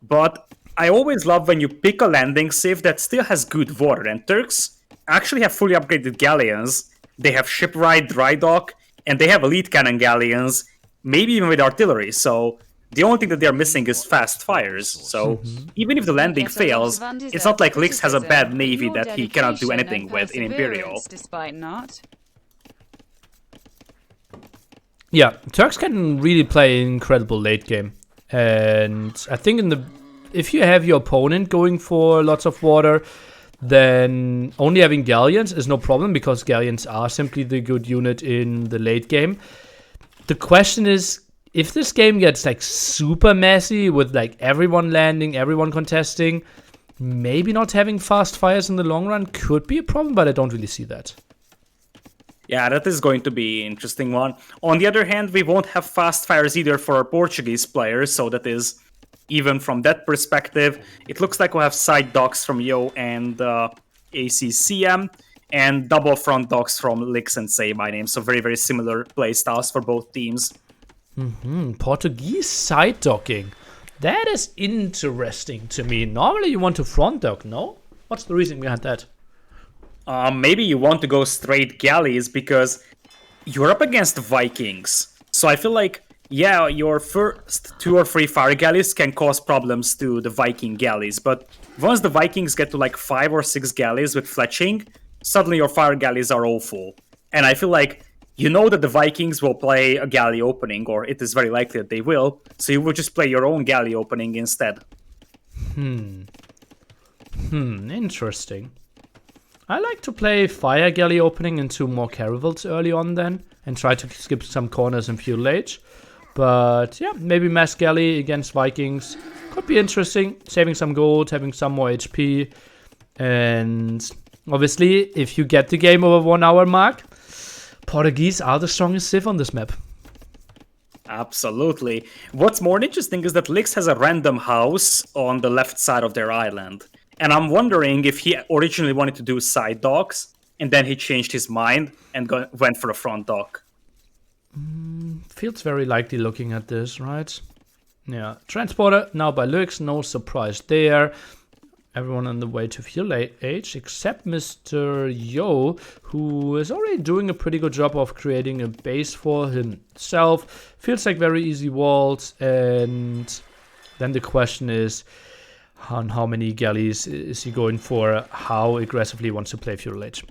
But I always love when you pick a landing civ that still has good water, and Turks actually have fully upgraded galleons. They have shipwright, dry dock, and they have elite cannon galleons, maybe even with artillery. So the only thing that they're missing is fast fires. So even if the landing fails, it's not like Lyx has a bad navy that he cannot do anything with in Imperial. Despite not. Yeah, Turks can really play an incredible late game. And I think if you have your opponent going for lots of water, then only having galleons is no problem because galleons are simply the good unit in the late game. The question is, if this game gets like super messy with like everyone landing, everyone contesting, maybe not having fast fires in the long run could be a problem, but I don't really see that. Yeah, that is going to be an interesting one. On the other hand, we won't have fast fires either for our Portuguese players, so that is even from that perspective. It looks like we'll have side docks from Yo and ACCM, and double front docks from LidaKor and SayMyName. So very, very similar playstyles for both teams. Portuguese side docking. That is interesting to me. Normally you want to front dock, no? What's the reason behind that? Maybe you want to go straight galleys because you're up against Vikings. So I feel like, yeah, your first 2 or 3 fire galleys can cause problems to the Viking galleys. But once the Vikings get to like 5 or 6 galleys with fletching, suddenly your fire galleys are all full. And I feel like you know that the Vikings will play a galley opening, or it is very likely that they will. So you will just play your own galley opening instead. Interesting. I like to play fire galley opening into more caravels early on then, and try to skip some corners and fuel age. But yeah, maybe mass galley against Vikings could be interesting. Saving some gold, having some more HP. And obviously, if you get the game over 1 hour mark, Portuguese are the strongest civ on this map. Absolutely. What's more interesting is that LidaKor has a random house on the left side of their island. And I'm wondering if he originally wanted to do side docks, and then he changed his mind and went for a front dock. Feels very likely looking at this, right? Yeah, transporter now by LidaKor, no surprise there. Everyone on the way to fuel age except Mr. Yo, who is already doing a pretty good job of creating a base for himself. Feels like very easy walls, and then the question is on how many galleys is he going for, how aggressively he wants to play fuel age.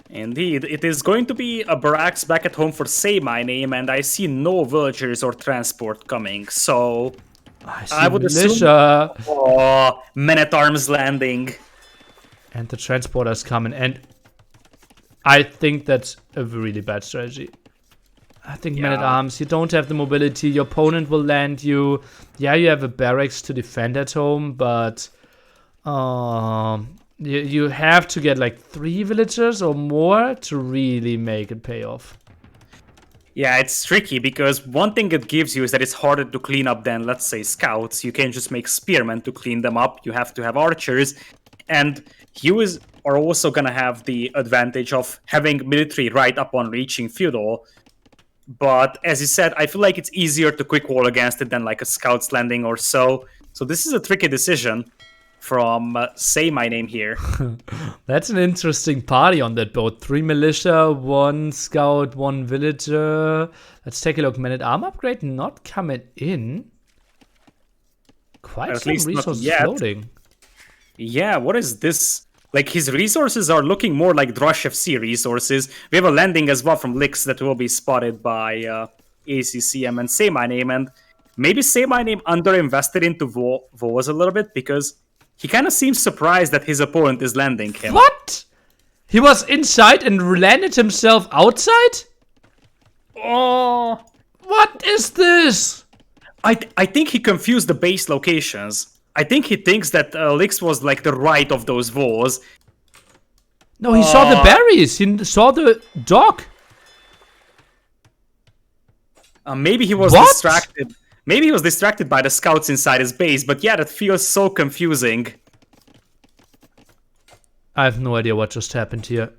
Indeed, it is going to be a barracks back at home for SayMyName, and I see no villagers or transport coming, so I would militia. assume... Oh, men-at-arms landing. And the transporter's coming, and I think that's a really bad strategy. I think men-at-arms, you don't have the mobility, your opponent will land you. Yeah, you have a barracks to defend at home, but you have to get like 3 villagers or more to really make it pay off. Yeah, it's tricky because one thing it gives you is that it's harder to clean up than, let's say, scouts. You can't just make spearmen to clean them up. You have to have archers. And you are also going to have the advantage of having military right upon reaching feudal. But as you said, I feel like it's easier to quick wall against it than like a scout's landing or so. So this is a tricky decision from SayMyName here. That's an interesting party on that boat. 3 militia, 1 scout, 1 villager. Let's take a look. Man-at-arm upgrade not coming in. Quite some resources floating. Yeah, what is this? Like, his resources are looking more like Drush FC resources. We have a landing as well from LidaKor that will be spotted by ACCM and SayMyName. And maybe SayMyName underinvested into Voz a little bit because he kind of seems surprised that his opponent is landing him. What? He was inside and landed himself outside? Oh, what is this? I think he confused the base locations. I think he thinks that LidaKor was like the right of those walls. No, he saw the berries. He saw the dock. Maybe he was distracted. Maybe he was distracted by the scouts inside his base, but yeah, that feels so confusing. I have no idea what just happened here.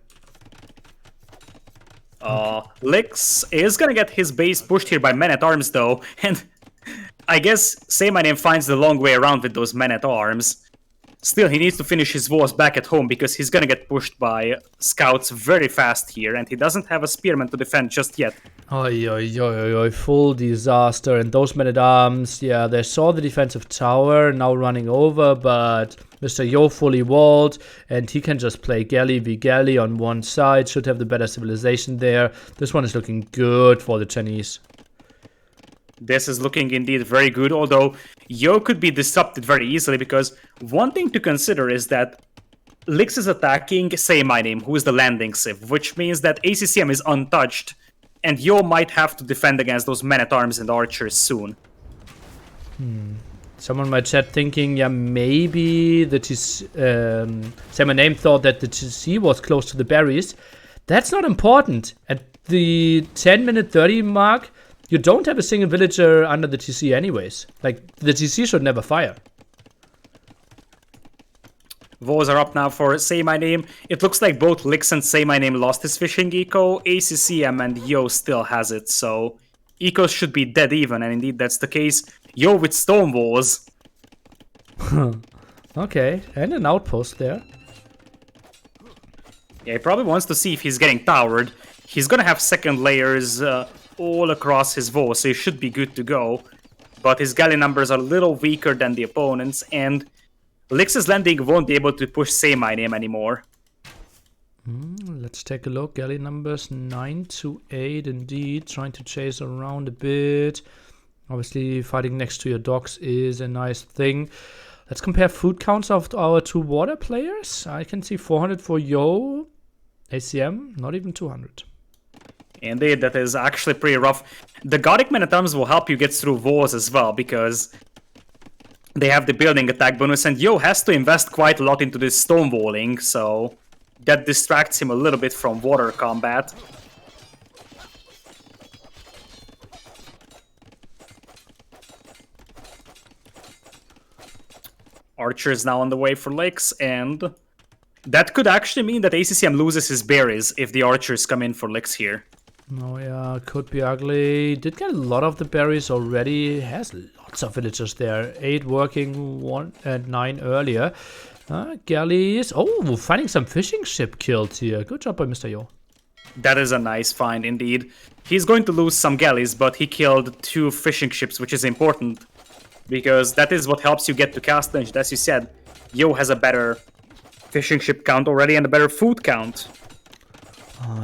LidaKor is gonna get his base pushed here by men-at-arms though, and I guess SayMyName finds the long way around with those men-at-arms. Still, he needs to finish his wars back at home because he's gonna get pushed by scouts very fast here, and he doesn't have a spearman to defend just yet. Oi, full disaster. And those men-at-arms, yeah, they saw the defensive tower now running over, but Mr. Yo fully walled, and he can just play galley v galley on one side, should have the better civilization there. This one is looking good for the Chinese. This is looking indeed very good, although Yo could be disrupted very easily because one thing to consider is that LidaKor is attacking SayMyName, who is the landing civ, which means that ACCM is untouched, and Yo might have to defend against those men-at-arms and archers soon. Someone in my chat thinking, yeah, maybe the SayMyName thought that the TC was close to the berries. That's not important. At the 10-minute 30 mark, you don't have a single villager under the TC anyways. Like, the TC should never fire. Vows are up now for Say My Name. It looks like both Lyx and Say My Name lost his fishing eco. ACCM and Yo still has it, so ecos should be dead even, and indeed that's the case. Yo with stone walls. Okay, and an outpost there. Yeah, he probably wants to see if he's getting towered. He's gonna have second layers all across his Vow, so he should be good to go. But his galley numbers are a little weaker than the opponents, and Lyx's landing won't be able to push Say My Name anymore. Let's take a look. Galley numbers 9 to 8 indeed. Trying to chase around a bit. Obviously, fighting next to your docks is a nice thing. Let's compare food counts of our two water players. I can see 400 for Yo. ACM, not even 200. Indeed, that is actually pretty rough. The Gothic Men at Arms will help you get through walls as well, because they have the building attack bonus, and Yo has to invest quite a lot into this stone walling, so that distracts him a little bit from water combat. Archer is now on the way for Lyx, and that could actually mean that ACCM loses his berries if the archers come in for Lyx here. Oh yeah, could be ugly. Did get a lot of the berries already. Has lots of villagers there. 8 working, 1 and 9 earlier. Galleys. Oh, finding some fishing ship killed here. Good job by Mr. Yo. That is a nice find indeed. He's going to lose some galleys, but he killed 2 fishing ships, which is important, because that is what helps you get to Castle Engine. As you said, Yo has a better fishing ship count already and a better food count.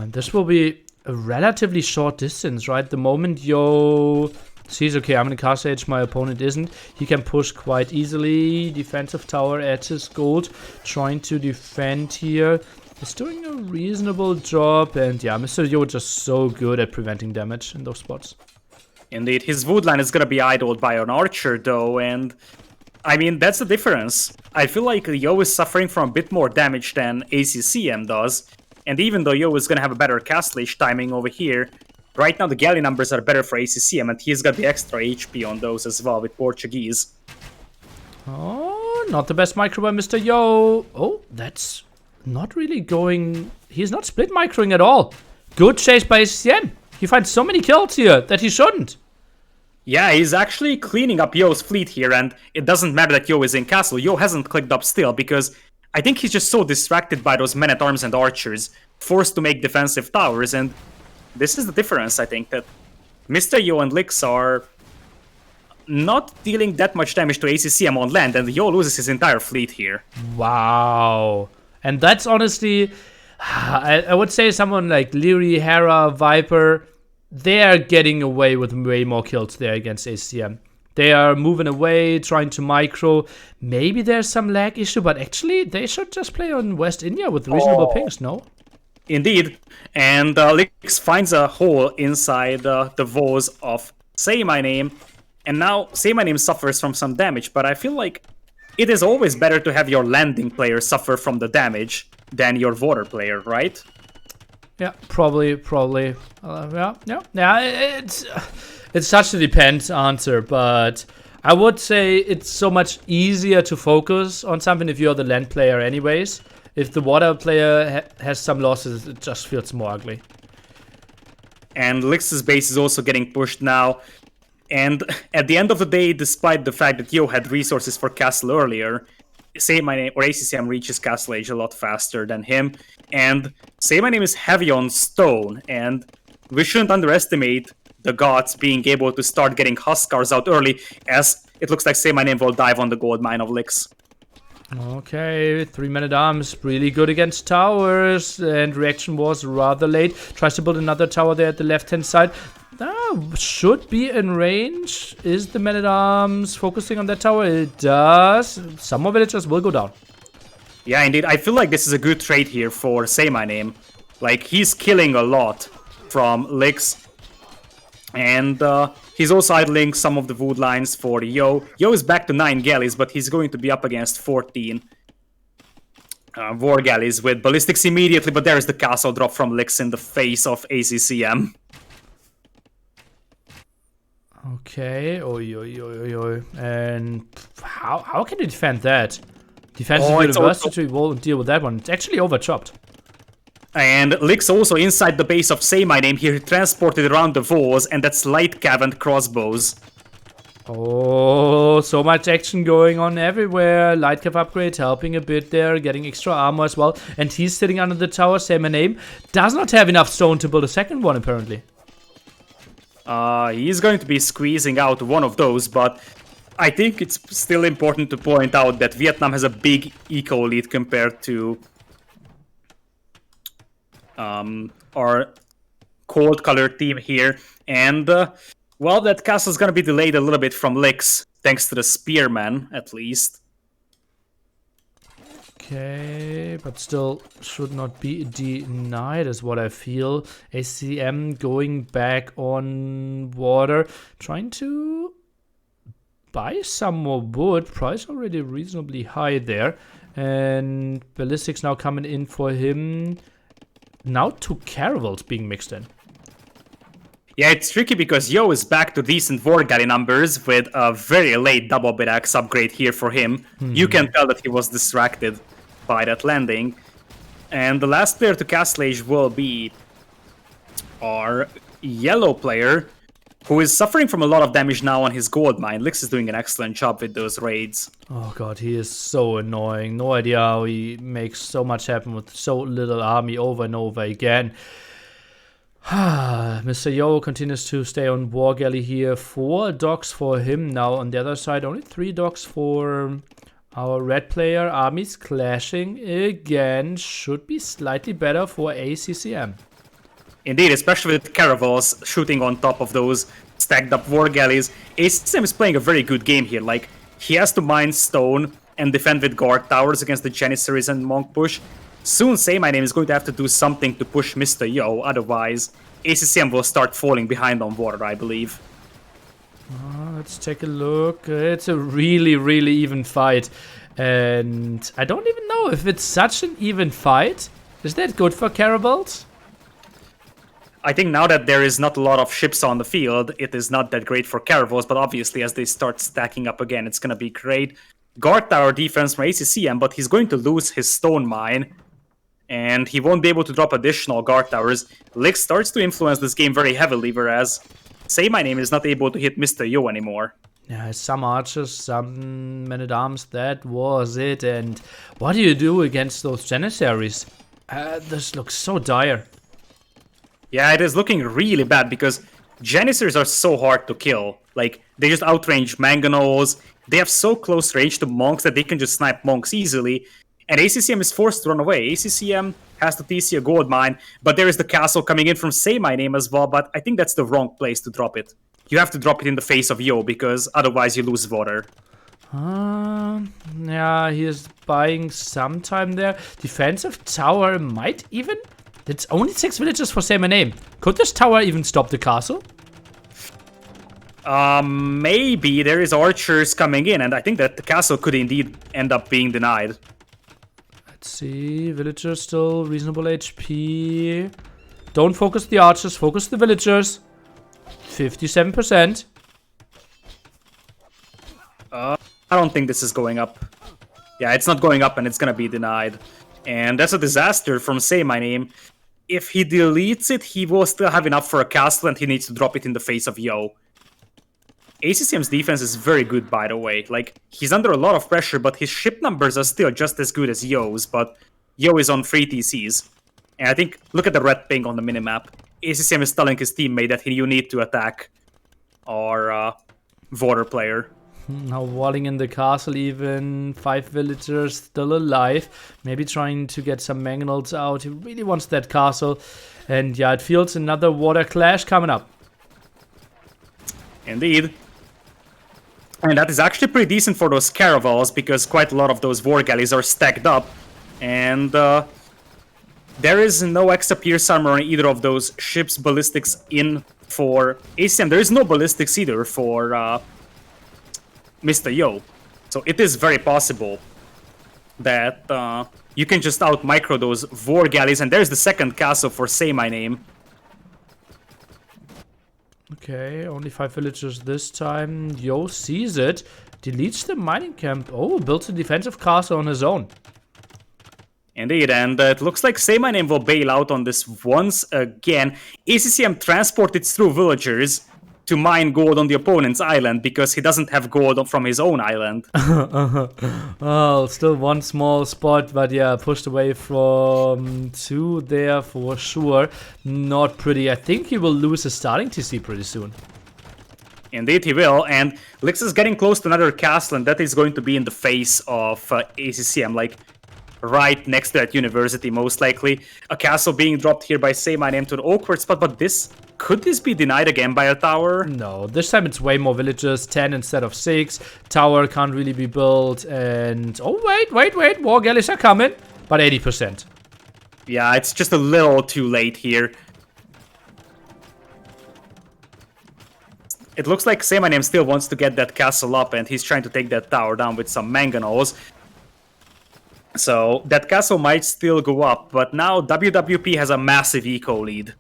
This will be a relatively short distance, right? The moment Yo sees, okay, I'm in Castle Age, my opponent isn't, he can push quite easily. Defensive tower at his gold, trying to defend here. He's doing a reasonable job, and yeah, Mr. Yo just so good at preventing damage in those spots. Indeed, his wood line is gonna be idled by an archer though, and I mean, that's the difference. I feel like Yo is suffering from a bit more damage than ACCM does, and even though Yo is gonna have a better Castle Age timing over here, right now the galley numbers are better for ACCM, and he's got the extra HP on those as well with Portuguese. Oh, not the best micro by Mr. Yo. Oh, that's not really going... He's not split microing at all. Good chase by ACCM. He finds so many kills here that he shouldn't. Yeah, he's actually cleaning up Yo's fleet here, and it doesn't matter that Yo is in castle. Yo hasn't clicked up still, because I think he's just so distracted by those men-at-arms and archers, forced to make defensive towers, and this is the difference, I think, that Mr. Yo and Lyx are not dealing that much damage to ACCM on land, and Yo loses his entire fleet here. Wow. And that's honestly... I would say someone like Leary, Hera, Viper... They are getting away with way more kills there against ACCM. They are moving away, trying to micro. Maybe there's some lag issue, but actually they should just play on West India with reasonable pings, no? Indeed. And Lyx finds a hole inside the vows of Say My Name. And now Say My Name suffers from some damage, but I feel like it is always better to have your landing player suffer from the damage than your water player, right? Yeah, probably. Yeah. It's such a depends answer, but I would say it's so much easier to focus on something if you're the land player, anyways. If the water player has some losses, it just feels more ugly. And Lyx's base is also getting pushed now. And at the end of the day, despite the fact that Yo had resources for castle earlier, Say My Name or ACCM reaches Castle Age a lot faster than him, and Say My Name is heavy on stone, and we shouldn't underestimate the gods being able to start getting Huskars out early, as it looks like Say My Name will dive on the gold mine of Lyx. Okay, 3 men-at-arms, really good against towers, and reaction was rather late. Tries to build another tower there at the left-hand side. Should be in range. Is the men-at-arms focusing on that tower? It does. Some more villagers will go down. Yeah, indeed. I feel like this is a good trade here for Say My Name. Like, he's killing a lot from Lyx. And he's also idling some of the wood lines for Yo. Yo is back to 9 galleys, but he's going to be up against 14 war galleys with ballistics immediately. But there's the castle drop from Lyx in the face of ACCM. Okay. Oi, oi, oi, oi, oi. And how can you defend that? Defensive University won't deal with that one. It's actually overchopped. And Lyx also inside the base of Say My Name here, transported around the walls, and that's light cav and crossbows. Oh, so much action going on everywhere. Lightcap upgrade helping a bit there, getting extra armor as well. And he's sitting under the tower, Say My Name. Does not have enough stone to build a second one, apparently. He's going to be squeezing out one of those, but I think it's still important to point out that Vietnam has a big eco lead compared to our cold color team here. And, well, that castle's gonna be delayed a little bit from Lyx, thanks to the Spearman, at least. Okay, but still should not be denied is what I feel. ACCM going back on water, trying to buy some more wood. Price already reasonably high there. And ballistics now coming in for him. Now 2 caravels being mixed in. Yeah, it's tricky because Yo is back to decent War Galley numbers with a very late double bit axe upgrade here for him. You can tell that he was distracted by that landing. And the last player to castle age will be our yellow player, who is suffering from a lot of damage now on his gold mine. Lyx is doing an excellent job with those raids. Oh god, he is so annoying. No idea how he makes so much happen with so little army over and over again. Mr. Yo continues to stay on War Galley here. 4 docks for him now. On the other side, only 3 docks for our red player. Armies clashing again. Should be slightly better for ACCM. Indeed, especially with caravels shooting on top of those stacked up War Galleys. ACCM is playing a very good game here. Like, he has to mine stone and defend with guard towers against the Janissaries and Monk push. Soon Say My Name is going to have to do something to push Mr. Yo, otherwise ACCM will start falling behind on water, I believe. Let's take a look. It's a really, really even fight. And I don't even know if it's such an even fight. Is that good for caravels? I think now that there is not a lot of ships on the field, it is not that great for caravels, but obviously as they start stacking up again, it's going to be great. Guard tower defense from ACCM, but he's going to lose his stone mine, and he won't be able to drop additional guard towers. Lyx starts to influence this game very heavily, whereas Say My Name is not able to hit Mr. Yo anymore. Yeah, some archers, some men-at-arms, that was it. And what do you do against those Janissaries? This looks so dire. Yeah, it is looking really bad because Janissaries are so hard to kill. Like, they just outrange Mangonels. They have so close range to Monks that they can just snipe Monks easily. And ACCM is forced to run away. ACCM has to TC a gold mine, but there is the castle coming in from Say My Name as well, but I think that's the wrong place to drop it. You have to drop it in the face of Yo, because otherwise you lose water. Yeah, he is buying some time there. Defensive tower might even... It's only 6 villages for Say My Name. Could this tower even stop the castle? Maybe there is archers coming in, and I think that the castle could indeed end up being denied. Let's see, villagers still reasonable HP. Don't focus the archers, focus the villagers. 57%. I don't think this is going up. Yeah, it's not going up and it's gonna be denied. And that's a disaster from Say My Name. If he deletes it, he will still have enough for a castle and he needs to drop it in the face of Yo. ACCM's defense is very good, by the way. Like, he's under a lot of pressure, but his ship numbers are still just as good as Yo's, but Yo is on 3 TCs. And I think, look at the red ping on the minimap. ACCM is telling his teammate that you need to attack our water player. Now walling in the castle even. 5 villagers still alive. Maybe trying to get some mangonels out. He really wants that castle. And yeah, it feels another water clash coming up. Indeed. And that is actually pretty decent for those caravels, because quite a lot of those war galleys are stacked up. And there is no extra pierce armor on either of those ships' ballistics in for ACM. There is no ballistics either for Mr. Yo. So it is very possible that you can just out-micro those war galleys. And there's the second castle for Say My Name. Okay, only 5 villagers this time. Yo sees it, deletes the mining camp. Oh, builds a defensive castle on his own. Indeed, and it looks like SayMyName will bail out on this once again. ACCM transported through villagers to mine gold on the opponent's island because he doesn't have gold from his own island. Well, still one small spot, but yeah, pushed away from 2 there for sure. Not pretty. I think he will lose his starting TC pretty soon. Indeed, he will, and Lyx is getting close to another castle, and that is going to be in the face of ACCM, like right next to that university, most likely. A castle being dropped here by SayMyName to an awkward spot, but could this be denied again by a tower? No, this time it's way more villages, 10 instead of 6. Tower can't really be built, and... Oh, wait, war galleys are coming, but 80%. Yeah, it's just a little too late here. It looks like SayMyName still wants to get that castle up, and he's trying to take that tower down with some mangonels. So that castle might still go up, but now WWP has a massive eco lead.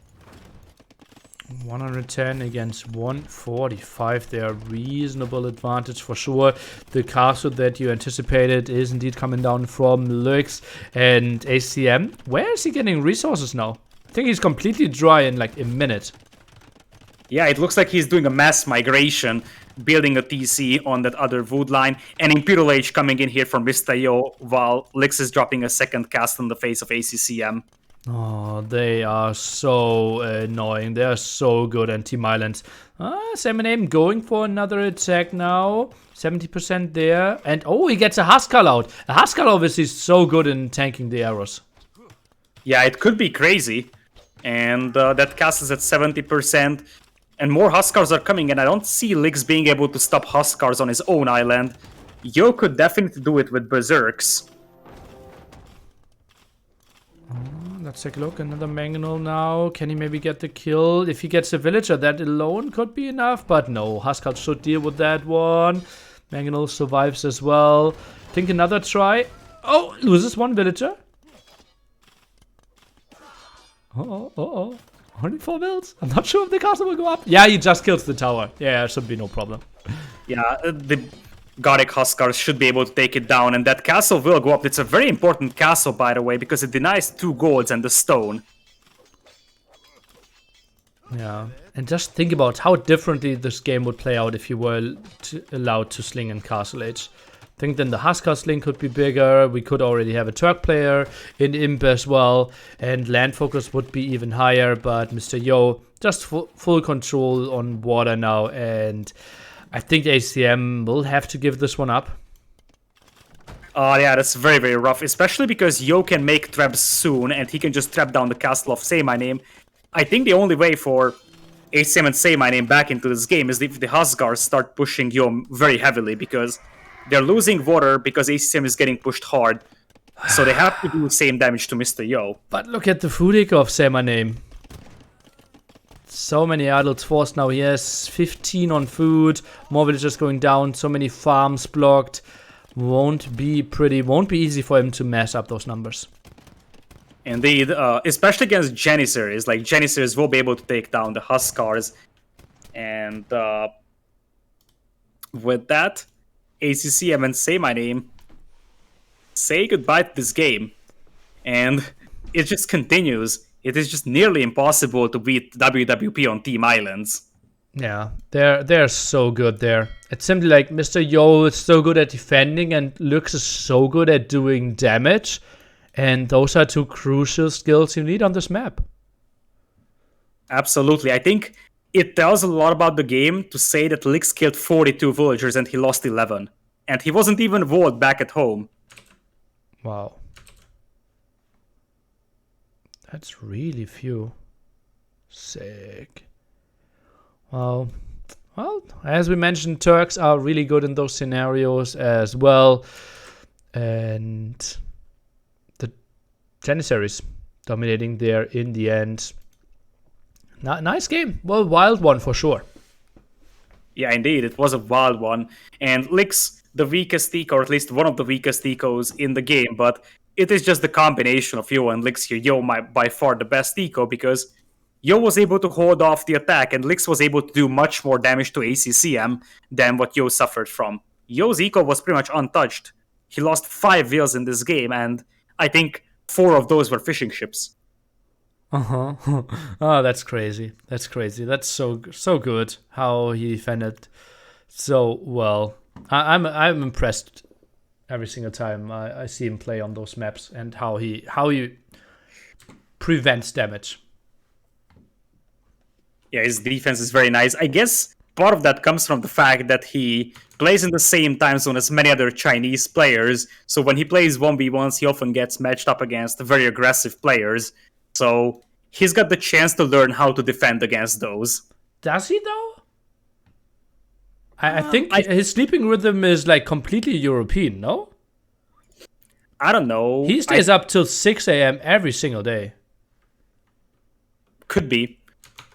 110 against 145. They are reasonable advantage for sure. The castle that you anticipated is indeed coming down from LidaKor and ACCM. Where is he getting resources now? I think he's completely dry in like a minute. Yeah, it looks like he's doing a mass migration, building a TC on that other wood line, and Imperial Age coming in here from Mr. Yo, while LidaKor is dropping a second cast in the face of ACCM. Oh, they are so annoying. They are so good on Team Island. SayMyName going for another attack now. 70% there. And oh, he gets a Huskal out. A Huskal obviously is so good in tanking the arrows. Yeah, it could be crazy. And that cast is at 70%. And more Huskars are coming, and I don't see LidaKor being able to stop Huskars on his own island. Yo could definitely do it with Berserks. Let's take a look. Another Mangonel now. Can he maybe get the kill? If he gets a villager, that alone could be enough. But no, Huskar should deal with that one. Mangonel survives as well. Think another try. Oh, loses one villager. Uh-oh. Only 4 builds. I'm not sure if the castle will go up. Yeah, he just kills the tower. Yeah, should be no problem. Yeah, the Gothic Huskars should be able to take it down, and that castle will go up. It's a very important castle, by the way, because it denies 2 golds and the stone. Yeah, and just think about how differently this game would play out if you were allowed to sling in Castle Age. I think then the Huskar sling could be bigger. We could already have a Turk player in Imp as well, and land focus would be even higher. But Mr. Yo just full control on water now, and I think ACCM will have to give this one up. Oh yeah, that's very, very rough, especially because Yo can make traps soon, and he can just trap down the castle of SayMyName. I think the only way for ACCM and SayMyName back into this game is if the Huskars start pushing Yo very heavily, because they're losing water because ACCM is getting pushed hard. So they have to do the same damage to Mr. Yo. But look at the food eco of SayMyName. So many adults forced now. He has 15 on food. More villagers going down. So many farms blocked. Won't be easy for him to mess up those numbers. Indeed, especially against Janissaries. Like, Janissaries will be able to take down the Huskars. And with that, ACCM and SayMyName say goodbye to this game. And it just continues. It is just nearly impossible to beat WWP on Team Islands. Yeah, they're so good there. It's simply like Mr. Yo is so good at defending and LidaKor is so good at doing damage. And those are 2 crucial skills you need on this map. Absolutely. I think it tells a lot about the game to say that LidaKor killed 42 villagers and he lost 11. And he wasn't even walled back at home. Wow. That's really few. Sick. Well, as we mentioned, Turks are really good in those scenarios as well. And the Janissaries dominating there in the end. Nice game. Well, wild one for sure. Yeah, indeed. It was a wild one. And LidaKor, the weakest eco, or at least one of the weakest ecos in the game. But it is just the combination of Yo and LidaKor here. Yo, by far the best eco, because Yo was able to hold off the attack, and Lyx was able to do much more damage to ACCM than what Yo suffered from. Yo's eco was pretty much untouched. He lost 5 wheels in this game, and I think 4 of those were fishing ships. Uh-huh. Oh, that's crazy. That's crazy. That's so good how he defended so well. I'm impressed every single time I see him play on those maps, and how he prevents damage. Yeah, his defense is very nice. I guess part of that comes from the fact that he plays in the same time zone as many other Chinese players. So when he plays 1v1s, he often gets matched up against very aggressive players. So he's got the chance to learn how to defend against those. Does he though? I think his sleeping rhythm is like completely European, no? I don't know. He stays up till 6 a.m. every single day. Could be.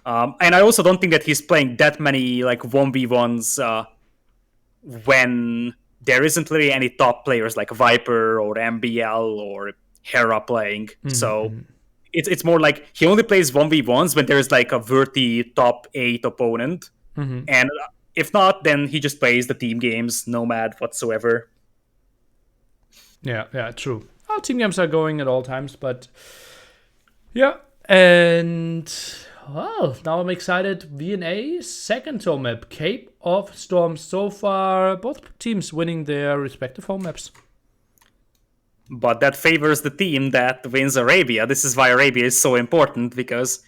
And I also don't think that he's playing that many like 1v1s when there isn't really any top players like Viper or MBL or Hera playing. So it's more like he only plays 1v1s when there's like a worthy top 8 opponent. And if not, then he just plays the team games, nomad whatsoever. Yeah, true. Well, team games are going at all times, but yeah. And well, now I'm excited. VNA second home map, Cape of Storms. So far, both teams winning their respective home maps. But that favors the team that wins Arabia. This is why Arabia is so important, because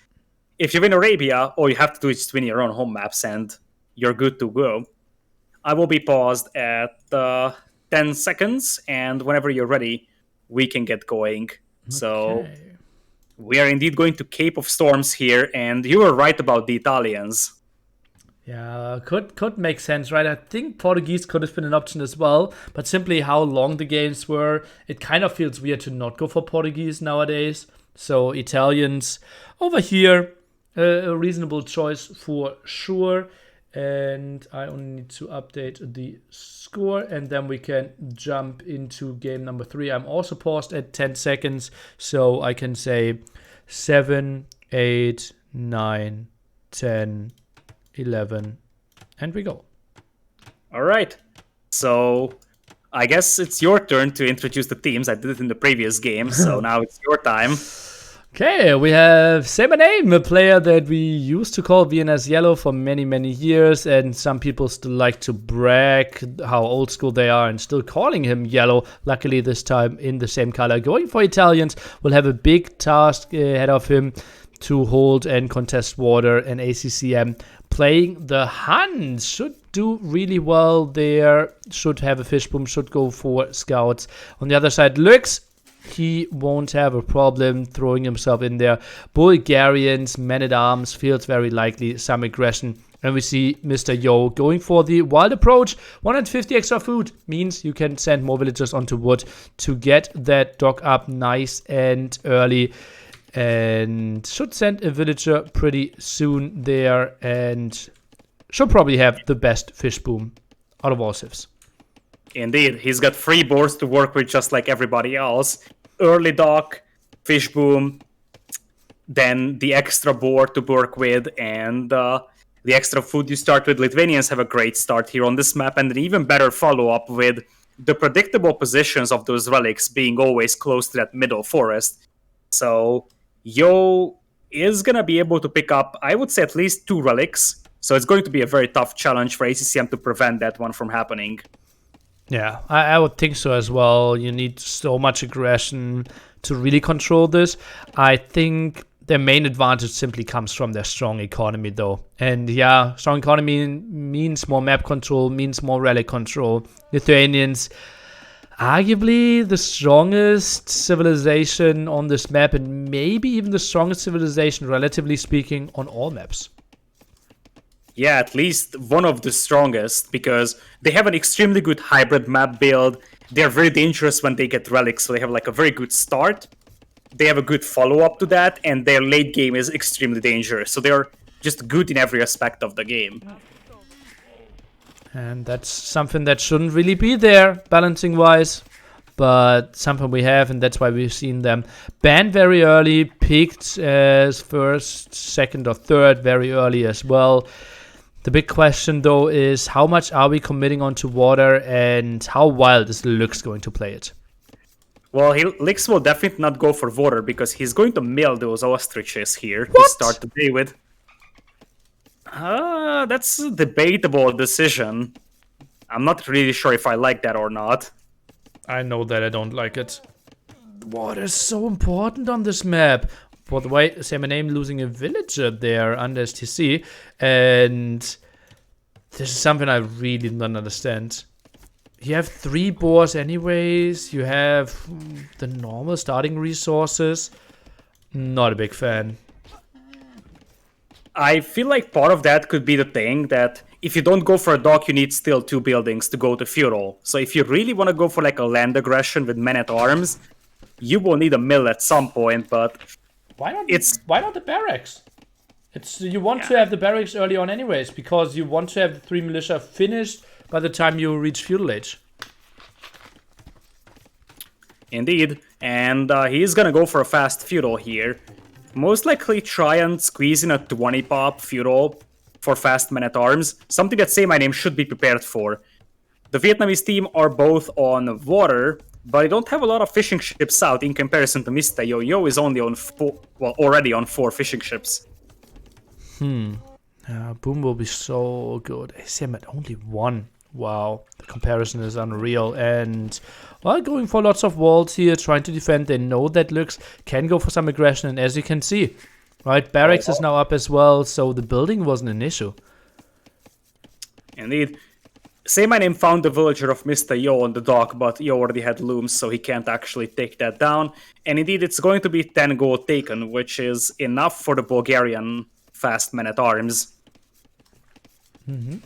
if you win Arabia, all you have to do is just win your own home maps and you're good to go. I will be paused at 10 seconds, and whenever you're ready, we can get going. So we are indeed going to Cape of Storms here, and you were right about the Italians. Yeah, could make sense, right? I think Portuguese could have been an option as well, but simply how long the games were, it kind of feels weird to not go for Portuguese nowadays. So Italians over here, a reasonable choice for sure. And I only need to update the score, and then we can jump into game number 3. I'm also paused at 10 seconds, so I can say 7, 8, 9, 10, 11, and we go. All right. So I guess it's your turn to introduce the teams. I did it in the previous game, so now it's your time. Okay, we have SaymynName, a player that we used to call VNS Yellow for many, many years, and some people still like to brag how old school they are and still calling him Yellow. Luckily, this time in the same color. Going for Italians will have a big task ahead of him to hold and contest water, and ACCM playing the Huns should do really well there, should have a fish boom, should go for scouts. On the other side, Lyx, he won't have a problem throwing himself in there. Bulgarians, men-at-arms, feels very likely some aggression. And we see Mr. Yo going for the wild approach. 150 extra food means you can send more villagers onto wood to get that dock up nice and early. And should send a villager pretty soon there. And should probably have the best fish boom out of all civs. Indeed, he's got 3 boards to work with just like everybody else. Early dock, fish boom, then the extra board to work with, and the extra food you start with. Lithuanians have a great start here on this map, and an even better follow-up with the predictable positions of those relics being always close to that middle forest. So Yo is going to be able to pick up, I would say, at least 2 relics. So it's going to be a very tough challenge for ACCM to prevent that one from happening. Yeah, I would think so as well. You need so much aggression to really control this. I think their main advantage simply comes from their strong economy, though. And yeah, strong economy means more map control, means more relic control. Lithuanians, arguably the strongest civilization on this map, and maybe even the strongest civilization, relatively speaking, on all maps. Yeah, at least one of the strongest, because they have an extremely good hybrid map build. They're very dangerous when they get relics, so they have like a very good start. They have a good follow-up to that, and their late game is extremely dangerous. So they're just good in every aspect of the game. And that's something that shouldn't really be there, balancing-wise. but something we have, and that's why we've seen them banned very early, picked as first, second, or third very early as well. The big question, though, is how much are we committing onto water, and how wild is LidaKor going to play it? Well, LidaKor will definitely not go for water because he's going to mill those ostriches here What? to start the day with. That's a debatable decision. I'm not really sure if I like that or not. I know that I don't like it. Water is so important on this map. By the way, saymyname losing a villager there under STC, and this is something I really don't understand. You have 3 boars anyways, you have the normal starting resources. Not a big fan. I feel like part of that could be the thing that if you don't go for a dock, you need still 2 buildings to go to feudal. So if you really want to go for like a land aggression with men-at-arms, you will need a mill at some point, but why not the barracks? You want to have the barracks early on anyways, because you want to have the 3 militia finished by the time you reach feudal age. Indeed, and he's gonna go for a fast feudal here. Most likely try and squeeze in a 20 pop feudal for fast men-at-arms, something that saymyname should be prepared for. The Vietnamese team are both on water, but they don't have a lot of fishing ships out in comparison to Mr. Yo. Yo is only on already on 4 fishing ships. Boom will be so good. ACM at only 1. Wow, the comparison is unreal. And well, going for lots of walls here, trying to defend. They know that LidaKor can go for some aggression, and as you can see, right, barracks is now up as well, so the building wasn't an issue. Indeed. saymyname found the villager of Mr. Yo on the dock, but Yo already had looms, so he can't actually take that down. And indeed, it's going to be 10 gold taken, which is enough for the Bulgarian fast men-at-arms.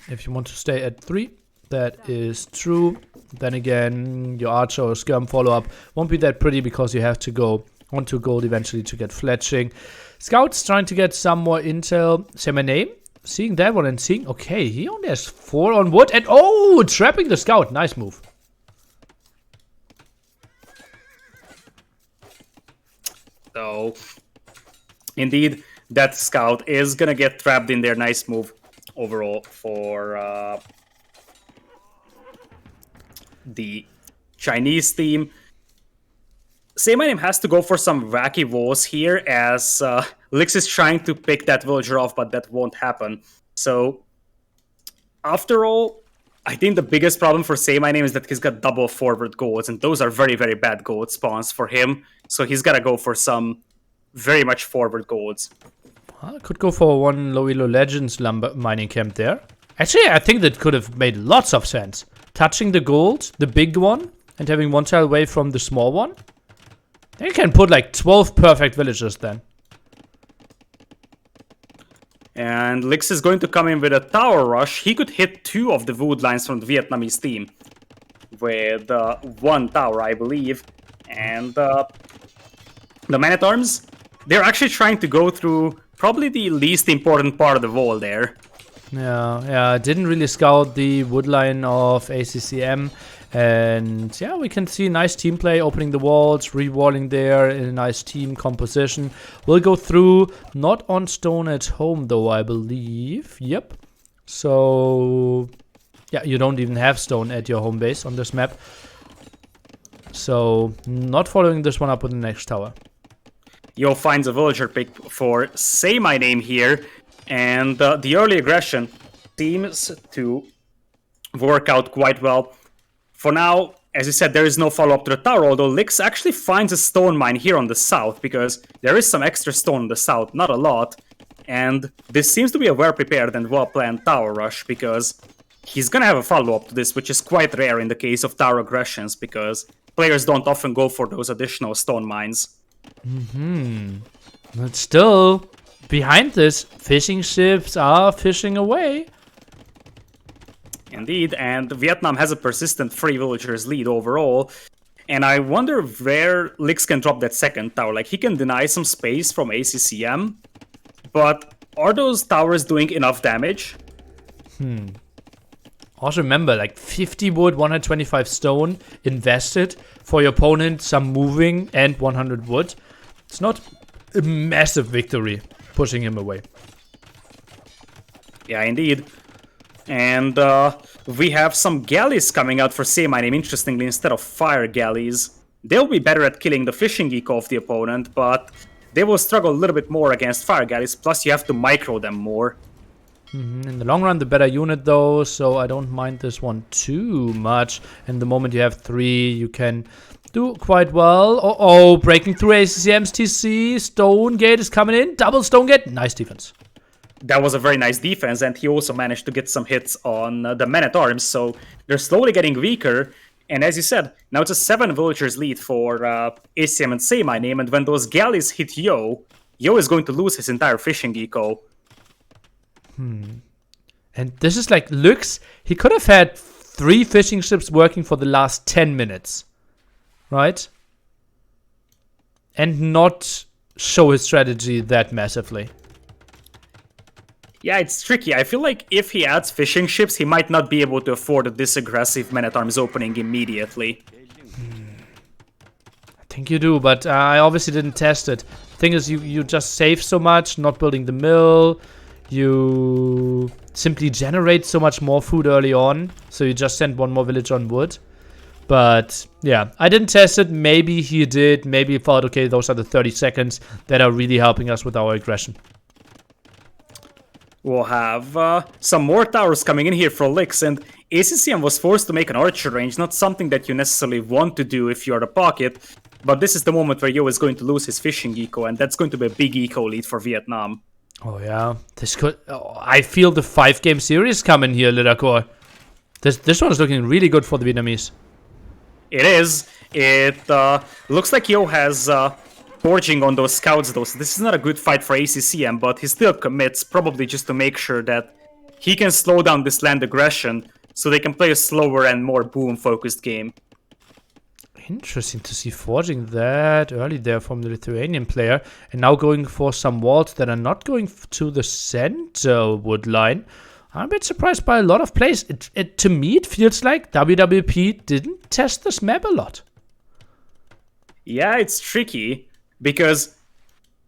If you want to stay at 3, that is true. Then again, your archer or skirm follow-up won't be that pretty because you have to go on to gold eventually to get fletching. Scouts trying to get some more intel. saymyname seeing that one and seeing, okay, he only has 4 on wood, and oh, trapping the scout. Nice move. So, indeed, that scout is gonna get trapped in there. Nice move overall for the Chinese team. saymyname has to go for some wacky walls here as LidaKor is trying to pick that villager off, but that won't happen. So, after all, I think the biggest problem for saymyname is that he's got double forward golds, and those are very, very bad gold spawns for him. So he's got to go for some very much forward golds. I could go for one low elo legends lumber mining camp there. Actually, I think that could have made lots of sense. Touching the gold, the big one, and having one tile away from the small one. You can put like 12 perfect villagers then. And LidaKor is going to come in with a tower rush. He could hit 2 of the wood lines from the Vietnamese team with 1 tower, I believe. And the men-at-arms, they're actually trying to go through probably the least important part of the wall there. Yeah, didn't really scout the wood line of ACCM. And yeah, we can see nice team play, opening the walls, re-walling there in a nice team composition. We'll go through, not on stone at home though, I believe. Yep. So yeah, you don't even have stone at your home base on this map. So not following this one up with the next tower. Yo finds a villager pick for saymyname here. And the early aggression seems to work out quite well. For now, as you said, there is no follow-up to the tower, although LidaKor actually finds a stone mine here on the south, because there is some extra stone on the south, not a lot. And this seems to be a well-prepared and well-planned tower rush, because he's gonna have a follow-up to this, which is quite rare in the case of tower aggressions, because players don't often go for those additional stone mines. But still, behind this, fishing ships are fishing away. Indeed, and Vietnam has a persistent 3 villagers lead overall. And I wonder where LidaKor can drop that second tower. Like, he can deny some space from ACCM, but are those towers doing enough damage? Also remember, like 50 wood, 125 stone invested for your opponent, some moving and 100 wood. It's not a massive victory pushing him away. Yeah, indeed. And we have some galleys coming out for saymyname, interestingly, instead of fire galleys. They'll be better at killing the fishing eco of the opponent, but they will struggle a little bit more against fire galleys, plus you have to micro them more. In the long run, the better unit though, so I don't mind this one too much. And the moment you have 3, you can do quite well. Oh, breaking through ACCM's TC. Stone Gate is coming in. Double Stone Gate. Nice defense. That was a very nice defense, and he also managed to get some hits on the men-at-arms, so they're slowly getting weaker. And as you said, now it's a 7 villagers lead for ACCM and saymyname, and when those galleys hit Yo is going to lose his entire fishing eco. And this is like Lyx. He could have had 3 fishing ships working for the last 10 minutes. Right? And not show his strategy that massively. Yeah, it's tricky. I feel like if he adds fishing ships, he might not be able to afford this aggressive men-at-arms opening immediately. I think you do, but I obviously didn't test it. Thing is, you just save so much, not building the mill. You simply generate so much more food early on, so you just send 1 more village on wood. But yeah, I didn't test it. Maybe he did. Maybe he thought, okay, those are the 30 seconds that are really helping us with our aggression. We'll have some more towers coming in here for Lyx, and ACCM was forced to make an archer range, not something that you necessarily want to do if you're the pocket, but this is the moment where Yo is going to lose his fishing eco, and that's going to be a big eco lead for Vietnam. Oh yeah, this could... Oh, I feel the 5-game series coming here, LidaKor. This one is looking really good for the Vietnamese. It is. It looks like Yo has forging on those scouts though, so this is not a good fight for ACCM, but he still commits, probably just to make sure that he can slow down this land aggression so they can play a slower and more boom-focused game. Interesting to see forging that early there from the Lithuanian player, and now going for some walls that are not going to the center wood line. I'm a bit surprised by a lot of plays. To me, it feels like WWP didn't test this map a lot. Yeah, it's tricky, because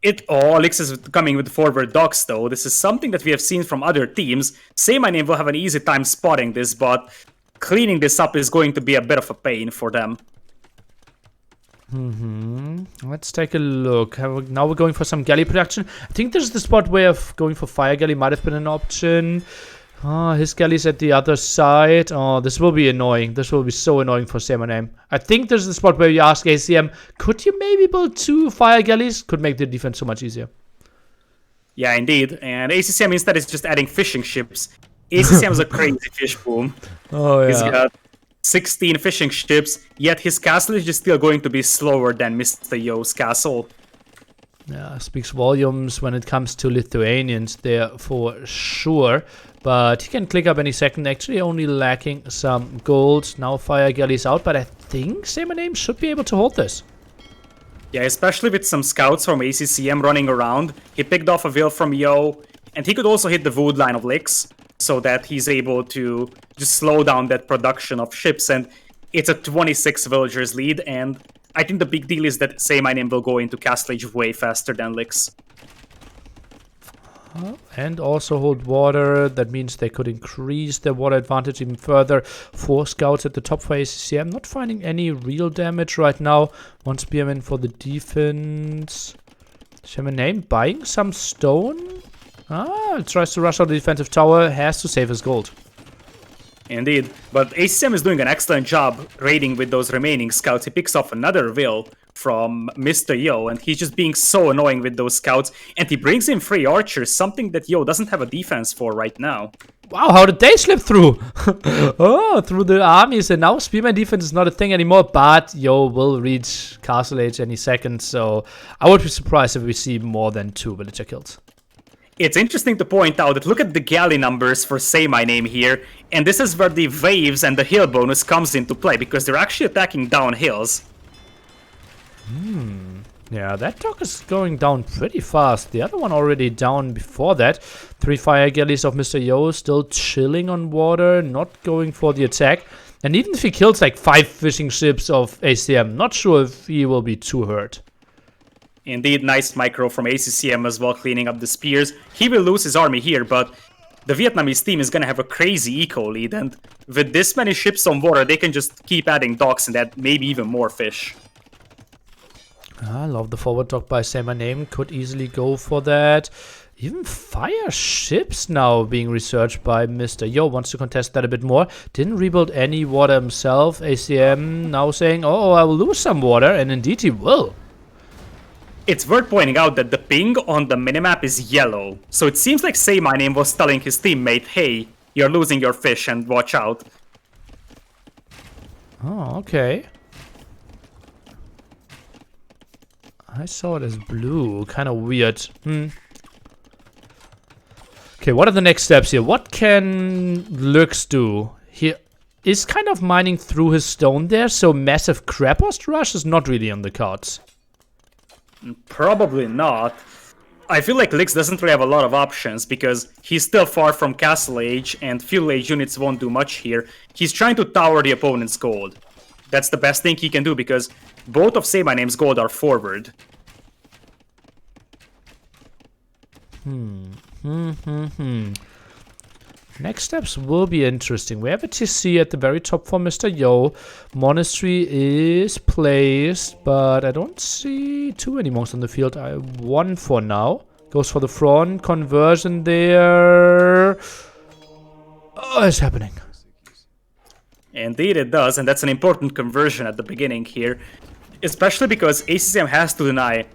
Lyx is coming with forward docks though. This is something that we have seen from other teams. saymyname will have an easy time spotting this, but cleaning this up is going to be a bit of a pain for them. Let's take a look. Now we're going for some galley production. I think this is the spot where going for fire galley might have been an option. His galley's at the other side. Oh, this will be annoying. This will be so annoying for saymyname. I think this is the spot where you ask ACM, could you maybe build 2 fire galleys? Could make the defense so much easier. Yeah, indeed. And ACCM instead is just adding fishing ships. ACCM is a crazy fish boom. Oh, yeah. He's got 16 fishing ships, yet his castle is just still going to be slower than Mr. Yo's castle. Yeah, speaks volumes when it comes to Lithuanians there for sure. But he can click up any second, actually only lacking some gold. Now fire galleys out, but I think saymyname should be able to hold this. Yeah, especially with some scouts from ACCM running around. He picked off a will from Yo, and he could also hit the wood line of Lyx, so that he's able to just slow down that production of ships, and it's a 26 villagers lead, and I think the big deal is that saymyname will go into Castle Age way faster than Lyx. And also hold water. That means they could increase their water advantage even further. 4 scouts at the top for ACCM. Not finding any real damage right now. 1 spearman for the defense. saymyname buying some stone. Tries to rush out the defensive tower. Has to save his gold. Indeed, but ACCM is doing an excellent job raiding with those remaining scouts. He picks off another will from Mr. Yo, and he's just being so annoying with those scouts, and he brings in 3 archers, something that Yo doesn't have a defense for right now. Wow, how did they slip through? Oh, through the armies, and now spearman defense is not a thing anymore, but Yo will reach Castle Age any second, so I would be surprised if we see more than 2 villager kills. It's interesting to point out that look at the galley numbers for saymyname here, and this is where the waves and the hill bonus comes into play, because they're actually attacking down hills. Yeah, that dog is going down pretty fast. The other one already down before that. 3 fire galleys of Mr. Yo still chilling on water, not going for the attack. And even if he kills like 5 fishing ships of ACM, not sure if he will be too hurt. Indeed, nice micro from ACCM as well, cleaning up the spears. He will lose his army here, but the Vietnamese team is gonna have a crazy eco lead, and with this many ships on water, they can just keep adding docks and add maybe even more fish. I love the forward dock by SaymynName. Could easily go for that. Even fire ships now being researched by Mr. Yo. Wants to contest that a bit more. Didn't rebuild any water himself. ACM now saying, oh, I will lose some water. And indeed he will. It's worth pointing out that the ping on the minimap is yellow. So it seems like SaymynName was telling his teammate, hey, you're losing your fish and watch out. Oh, okay. I saw it as blue. Kind of weird. Okay, what are the next steps here? What can LidaKor do? He is kind of mining through his stone there, so massive Crappost rush is not really on the cards. Probably not. I feel like LidaKor doesn't really have a lot of options because he's still far from Castle Age and Fuel Age units won't do much here. He's trying to tower the opponent's gold. That's the best thing he can do because both of SaymynName's gold are forward. Next steps will be interesting. We have a TC at the very top for Mr. Yo. Monastery is placed, but I don't see too many monks on the field. One for now. Goes for the front. Conversion there. Oh, it's happening. Indeed it does, and that's an important conversion at the beginning here. Especially because ACCM has to deny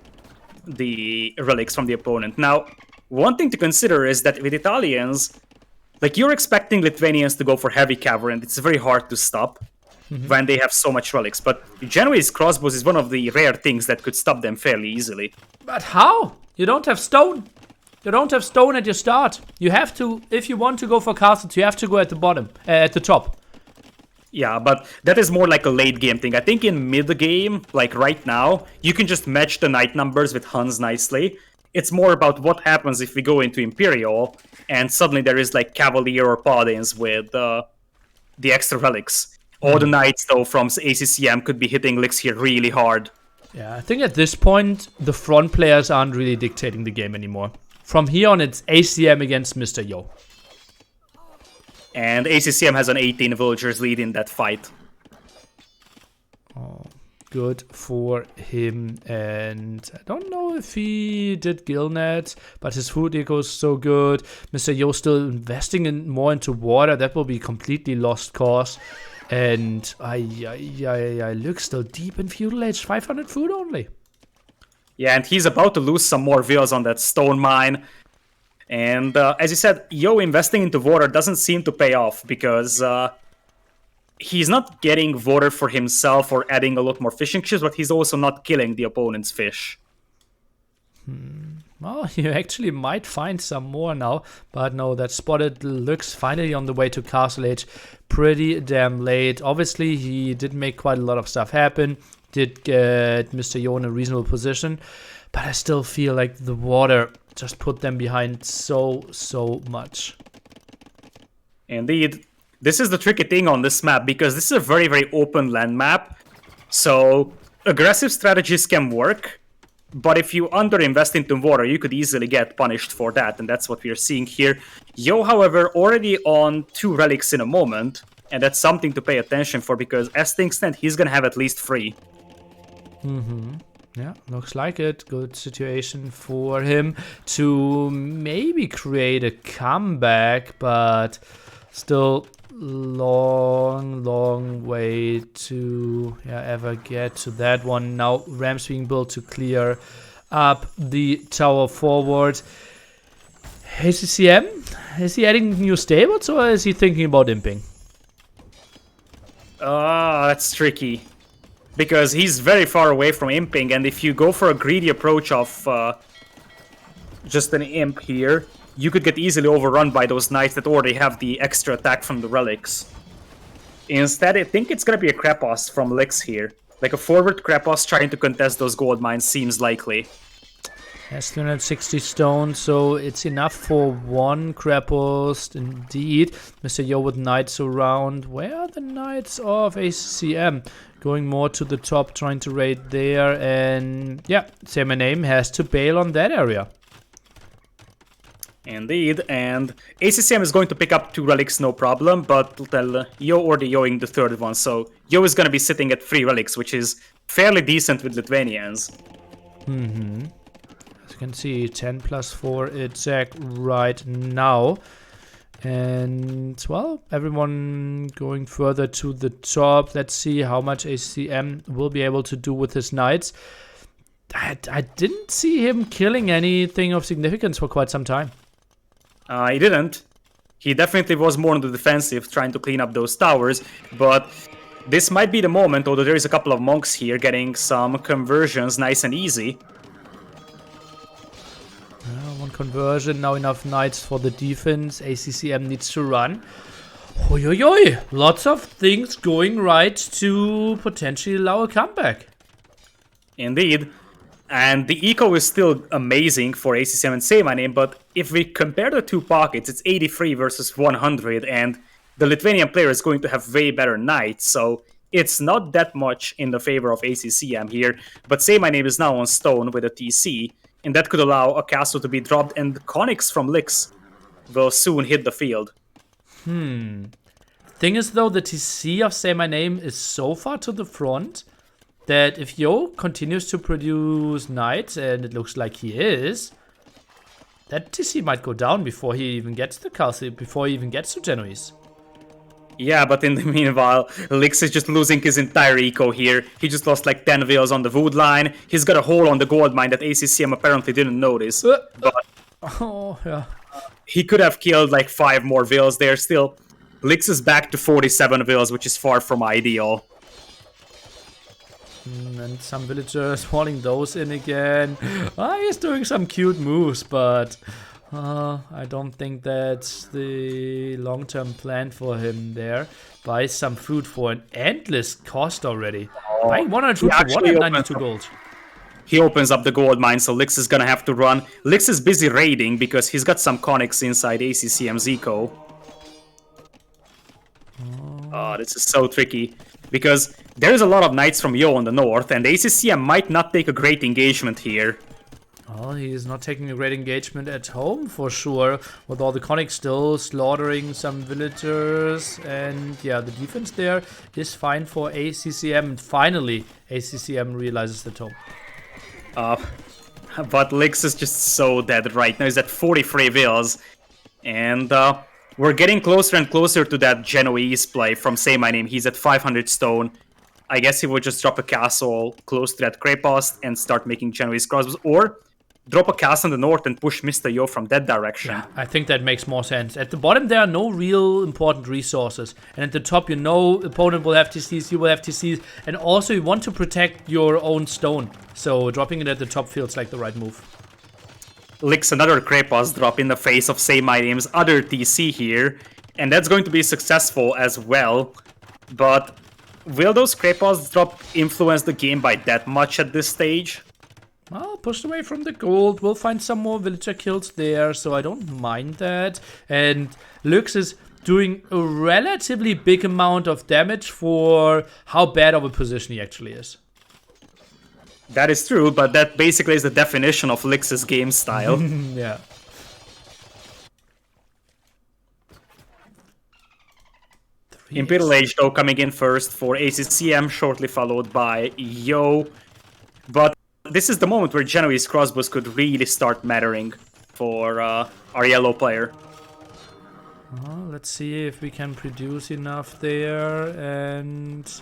the relics from the opponent. Now, one thing to consider is that with Italians, like, you're expecting Lithuanians to go for heavy cavalry, and it's very hard to stop when they have so much relics. But Genoese crossbows is one of the rare things that could stop them fairly easily. But how? You don't have stone. You don't have stone at your start. You have to, if you want to go for castles, you have to go at the bottom, at the top. Yeah, but that is more like a late game thing. I think in mid game, like right now, you can just match the knight numbers with Huns nicely. It's more about what happens if we go into Imperial and suddenly there is like Cavalier or Paladins with the extra relics. All the knights, though, from ACCM could be hitting LidaKor here really hard. Yeah, I think at this point, the front players aren't really dictating the game anymore. From here on, it's ACM against Mr. Yo. And ACCM has an 18 villagers lead in that fight. Oh, good for him. And I don't know if he did Gillnet, but his food eco is so good. Mr. Yo still investing more into water. That will be completely lost cause. And LidaKor still deep in feudal age. 500 food only. Yeah, and he's about to lose some more villas on that stone mine. And as you said, Yo investing into water doesn't seem to pay off because he's not getting water for himself or adding a lot more fishing ships, but he's also not killing the opponent's fish. Well, you actually might find some more now, but no, that spotted LidaKor finally on the way to Castle Age pretty damn late. Obviously, he did make quite a lot of stuff happen, did get Mr. Yo in a reasonable position, but I still feel like the water just put them behind so much. Indeed. This is the tricky thing on this map, because this is a very, very open land map. So aggressive strategies can work, but if you underinvest into water, you could easily get punished for that, and that's what we are seeing here. Yo, however, already on 2 relics in a moment, and that's something to pay attention for, because as things stand, he's gonna have at least 3. Yeah, looks like it. Good situation for him to maybe create a comeback, but still long way to ever get to that one. Now ramps being built to clear up the tower forward. ACCM, is he adding new stables or is he thinking about imping? That's tricky. Because he's very far away from imping, and if you go for a greedy approach of just an imp here, you could get easily overrun by those knights that already have the extra attack from the relics. Instead, I think it's gonna be a Krapos from LidaKor here. Like a forward Krepos trying to contest those gold mines seems likely. Has 360 stone, so it's enough for one Krepos indeed. Mr. Yo with knights around. Where are the knights of ACCM? Going more to the top, trying to raid there, and yeah, Saymyname has to bail on that area. Indeed, and ACCM is going to pick up 2 relics, no problem, but Yo or the Yoing the third one, so Yo is going to be sitting at 3 relics, which is fairly decent with Lithuanians. As you can see, 10 plus 4 exact right now. And, well, everyone going further to the top. Let's see how much ACCM will be able to do with his knights. I didn't see him killing anything of significance for quite some time. He didn't. He definitely was more on the defensive, trying to clean up those towers, but this might be the moment, although there is a couple of monks here getting some conversions nice and easy. One conversion, now enough knights for the defense. ACCM needs to run. Oi, oi, oi. Lots of things going right to potentially allow a comeback. Indeed. And the eco is still amazing for ACCM and SayMyName, but if we compare the 2 pockets, it's 83 versus 100, and the Lithuanian player is going to have way better knights, so it's not that much in the favor of ACCM here. But SayMyName is now on stone with a TC, and that could allow a castle to be dropped, and Conics from LidaKor will soon hit the field. Thing is, though, the TC of SayMyName is so far to the front that if Yo continues to produce knights, and it looks like he is, that TC might go down before he even gets the castle, before he even gets to Genoese. Yeah, but in the meanwhile, LidaKor is just losing his entire eco here. He just lost like 10 wheels on the wood line. He's got a hole on the gold mine that ACCM apparently didn't notice. But oh, yeah. He could have killed like 5 more wheels there still. LidaKor is back to 47 wheels, which is far from ideal. And some villagers falling those in again. He's doing some cute moves, but I don't think that's the long-term plan for him there. Buy some food for an endless cost already. Buying 100 food for 192 gold. He opens up the gold mine, so LidaKor is gonna have to run. LidaKor is busy raiding because he's got some conics inside ACCM's eco. Oh, this is so tricky. Because there's a lot of knights from Yo on the north, and ACCM might not take a great engagement here. Well, he's not taking a great engagement at home for sure, with all the conics still slaughtering some villagers. And yeah, the defense there is fine for ACCM. And finally, ACCM realizes the tome. But LidaKor is just so dead right now. He's at 43 wills. And we're getting closer and closer to that Genoese play from SayMyName. He's at 500 stone. I guess he would just drop a castle close to that Krepos and start making Genoese crossbows. Or drop a castle in the north and push Mr. Yo from that direction. Yeah, I think that makes more sense. At the bottom, there are no real important resources. And at the top, you know, opponent will have TCs, you will have TCs. And also, you want to protect your own stone. So dropping it at the top feels like the right move. LidaKor another Krepos drop in the face of SayMyName's other TC here. And that's going to be successful as well. But will those Krepos drop influence the game by that much at this stage? Well, pushed away from the gold. We'll find some more villager kills there, so I don't mind that. And LidaKor is doing a relatively big amount of damage for how bad of a position he actually is. That is true, but that basically is the definition of LidaKor's game style. Yeah. Imperial Age, though, coming in first for ACCM, shortly followed by Yo. But this is the moment where Genoese crossbows could really start mattering for our yellow player. Well, let's see if we can produce enough there and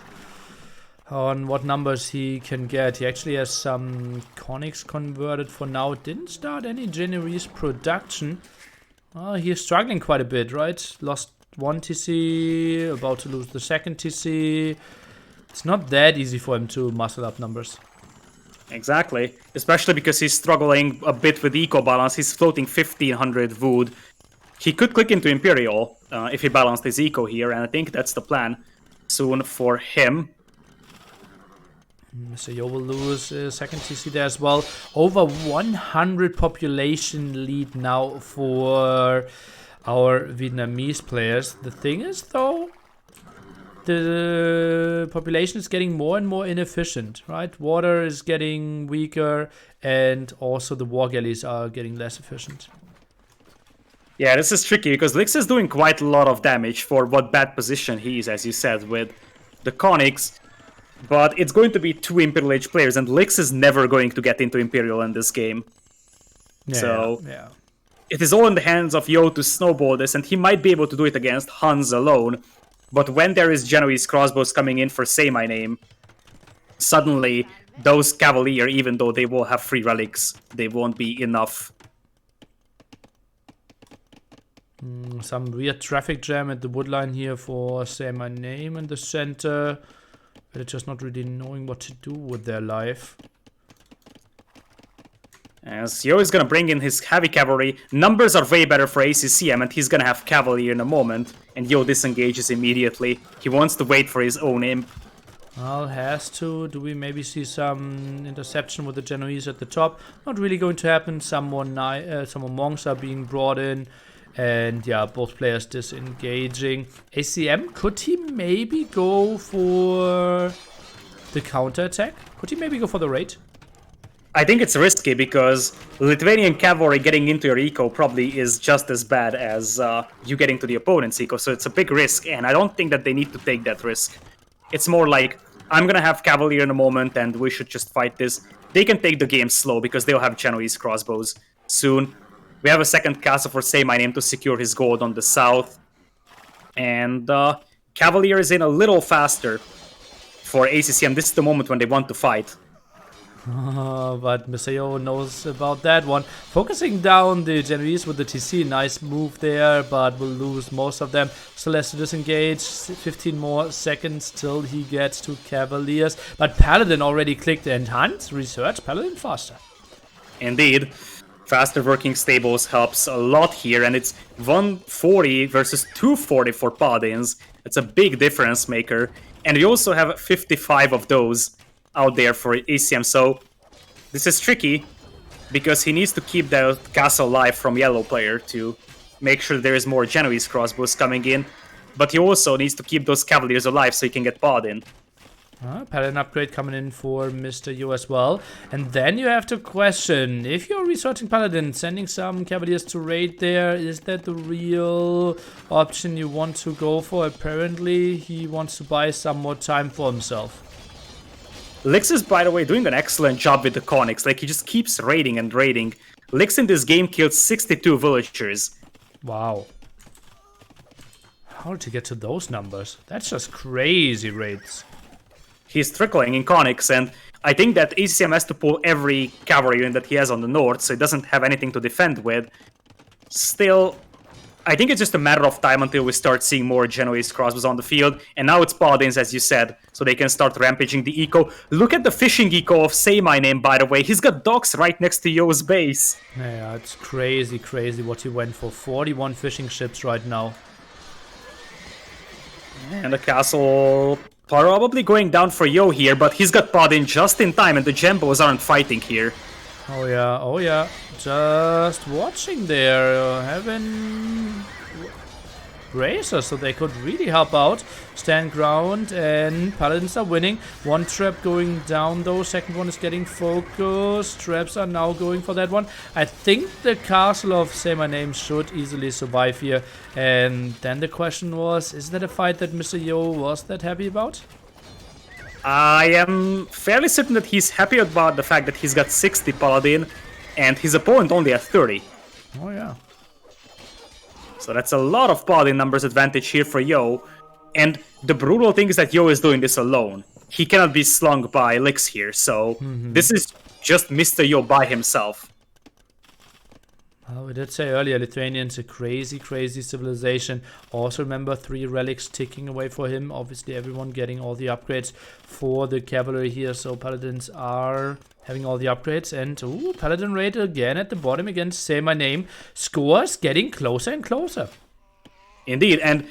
on what numbers he can get. He actually has some conics converted for now. Didn't start any Genoese production. He's struggling quite a bit, right? Lost one TC, about to lose the second TC. It's not that easy for him to muscle up numbers. Exactly, especially because he's struggling a bit with eco balance. He's floating 1500 wood. He could click into Imperial if he balanced his eco here, and I think that's the plan soon for him. Mr. Yo will lose a second TC there as well. Over 100 population lead now for our Vietnamese players. The thing is, though, the population is getting more and more inefficient, right? Water is getting weaker, and also the war galleys are getting less efficient. Yeah, this is tricky because LidaKor is doing quite a lot of damage for what bad position he is, as you said, with the Conics. But it's going to be two Imperial Age players, and LidaKor is never going to get into Imperial in this game. Yeah. It is all in the hands of Yo to snowball this, and he might be able to do it against Hans alone. But when there is Genoese crossbows coming in for Say My Name, suddenly those Cavalier, even though they will have free relics, they won't be enough. Some weird traffic jam at the woodline here for Say My Name in the center. They're just not really knowing what to do with their life. As Yo is going to bring in his heavy cavalry. Numbers are way better for ACCM, and he's going to have cavalry in a moment. And Yo disengages immediately. He wants to wait for his own imp. Well, has to. Do we maybe see some interception with the Genoese at the top? Not really going to happen. Some monks are being brought in. And yeah, both players disengaging. ACM, could he maybe go for the counterattack? Could he maybe go for the raid? I think it's risky because Lithuanian cavalry getting into your eco probably is just as bad as you getting to the opponent's eco, so it's a big risk, and I don't think that they need to take that risk. It's more like, I'm gonna have cavalry in a moment and we should just fight this. They can take the game slow because they'll have Genoese crossbows soon. We have a second castle for Say My Name to secure his gold on the south. And Cavalier is in a little faster for ACCM. This is the moment when they want to fight. But Mr. Yo knows about that one. Focusing down the Genoese with the TC. Nice move there, but will lose most of them. Still has to disengage. 15 more seconds till he gets to Cavaliers. But Paladin already clicked, and Hunt research Paladin faster. Indeed. Faster working stables helps a lot here, and it's 140 versus 240 for Paladins. It's a big difference maker. And we also have 55 of those out there for ACM, so this is tricky because he needs to keep the castle alive from yellow player to make sure there is more Genoese crossbows coming in, but he also needs to keep those Cavaliers alive so he can get Paladin. Paladin upgrade coming in for Mr. Yo as well. And then you have to question, if you're researching Paladin, sending some Cavaliers to raid there, is that the real option you want to go for? Apparently, he wants to buy some more time for himself. LidaKor is, by the way, doing an excellent job with the Conics. Like, he just keeps raiding and raiding. LidaKor in this game killed 62 villagers. Wow. How did he get to those numbers? That's just crazy raids. He's trickling in Conics, and I think that ACCM has to pull every cavalry unit that he has on the north, so he doesn't have anything to defend with. Still, I think it's just a matter of time until we start seeing more Genoese crossbows on the field, and now it's Paladins, as you said, so they can start rampaging the eco. Look at the fishing eco of Say My Name, by the way. He's got docks right next to Yo's base. Yeah, it's crazy what he went for. 41 fishing ships right now. And the castle probably going down for Yo here, but he's got Paladin just in time, and the Jambos aren't fighting here. Oh yeah. Just watching there, having Razor, so they could really help out. Stand ground, and Paladins are winning. One trap going down though, second one is getting focused. Traps are now going for that one. I think the castle of Say My Name should easily survive here. And then the question was, is that a fight that Mr. Yo was that happy about? I am fairly certain that he's happy about the fact that he's got 60 Paladin, and his opponent only at 30. Oh yeah. So that's a lot of Paladin numbers advantage here for Yo. And the brutal thing is that Yo is doing this alone. He cannot be slung by LidaKor here, so this is just Mr. Yo by himself. Well, we did say earlier, Lithuanians a crazy civilization. Also remember 3 relics ticking away for him. Obviously everyone getting all the upgrades for the cavalry here. So Paladins are having all the upgrades. And Paladin raid again at the bottom against Say My Name. Scores getting closer and closer. Indeed, and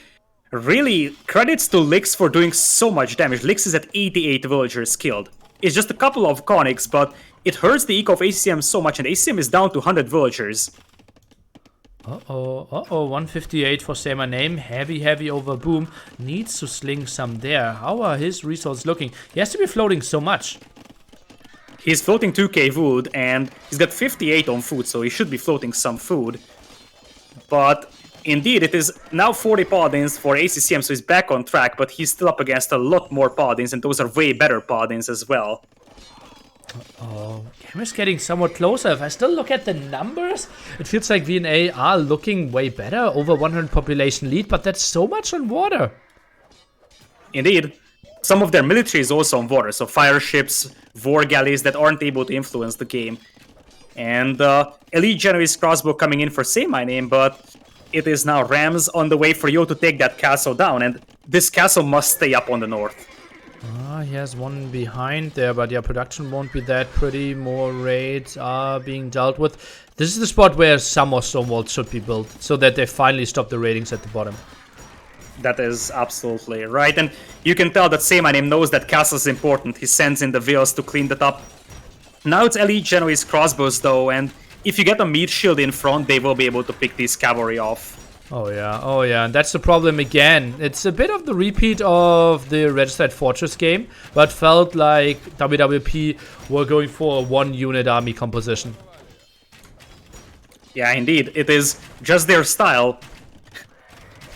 really credits to LidaKor for doing so much damage. LidaKor is at 88 villagers killed. It's just a couple of conics, but it hurts the eco of ACCM so much, and ACCM is down to 100 villagers. Uh-oh, 158 for SaymynName. Heavy over Boom. Needs to sling some there. How are his resources looking? He has to be floating so much. He's floating 2k wood, and he's got 58 on food, so he should be floating some food. But indeed, it is now 40 paladins for ACCM, so he's back on track, but he's still up against a lot more paladins, and those are way better paladins as well. Oh, Gamer's getting somewhat closer. If I still look at the numbers, it feels like VNA are looking way better. Over 100 population lead, but that's so much on water. Indeed. Some of their military is also on water, so fire ships, war galleys that aren't able to influence the game. And Elite Genoese crossbow coming in for SaymynName, but it is now Rams on the way for Yo to take that castle down, and this castle must stay up on the north. He has one behind there, but yeah, production won't be that pretty. More raids are being dealt with. This is the spot where some more stone walls should be built, so that they finally stop the raidings at the bottom. That is absolutely right, and you can tell that SaymynName knows that castle is important. He sends in the Veils to clean that up. Now it's Elite Genoese crossbows though, and if you get a meat shield in front, they will be able to pick these cavalry off. Oh yeah, and that's the problem again. It's a bit of the repeat of the Registered Fortress game, but felt like WWP were going for a one-unit army composition. Yeah, indeed, it is just their style.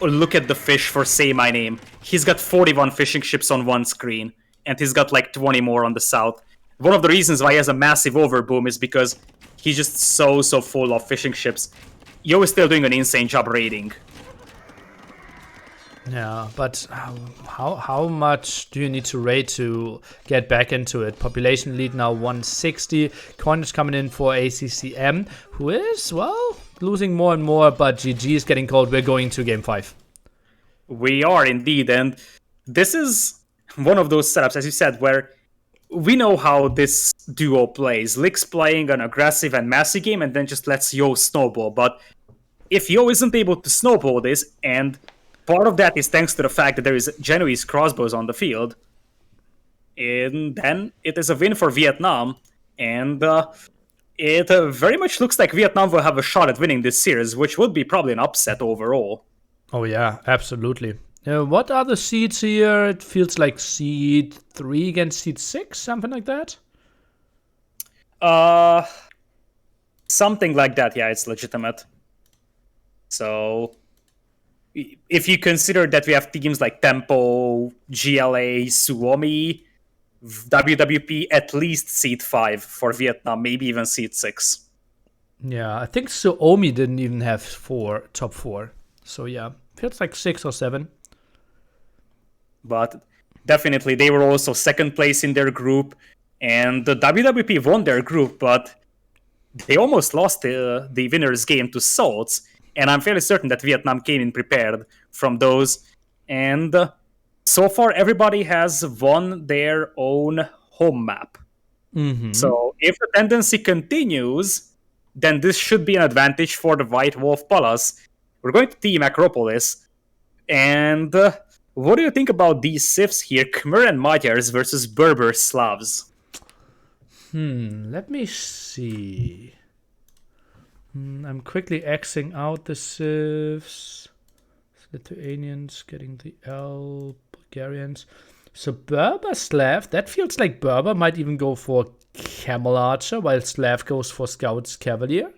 Look at the fish for SaymynName. He's got 41 fishing ships on one screen, and he's got like 20 more on the south. One of the reasons why he has a massive overboom is because he's just so full of fishing ships. Yo is still doing an insane job raiding. Yeah, but how much do you need to raid to get back into it? Population lead now 160. Coin is coming in for ACCM, who is, well, losing more and more, but GG is getting called. We're going to game 5. We are indeed, and this is one of those setups, as you said, where we know how this duo plays. LidaKor playing an aggressive and messy game and then just lets Yo snowball. But if Yo isn't able to snowball this, and part of that is thanks to the fact that there is Genoese crossbows on the field, and then it is a win for Vietnam. And it very much looks like Vietnam will have a shot at winning this series, which would be probably an upset overall. Oh yeah, absolutely. What are the seeds here? It feels like seed 3 against seed 6, something like that? Something like that, yeah, it's legitimate. So, if you consider that we have teams like Tempo, GLA, Suomi, WWP at least seed 5 for Vietnam, maybe even seed 6. Yeah, I think Suomi didn't even have top 4. So yeah, feels like 6 or 7. But definitely they were also second place in their group, and the WWP won their group, but they almost lost the winner's game to Salts, and I'm fairly certain that Vietnam came in prepared from those, and so far everybody has won their own home map. Mm-hmm. So if the tendency continues, then this should be an advantage for the White Wolf Palace. We're going to Team Acropolis, and what do you think about these sifs here? Khmer and Magyars versus Berber Slavs. Let me see. I'm quickly Xing out the sifs. Lithuanians getting the L, Bulgarians. So Berber Slav, that feels like Berber might even go for Camel Archer, while Slav goes for Scouts Cavalier.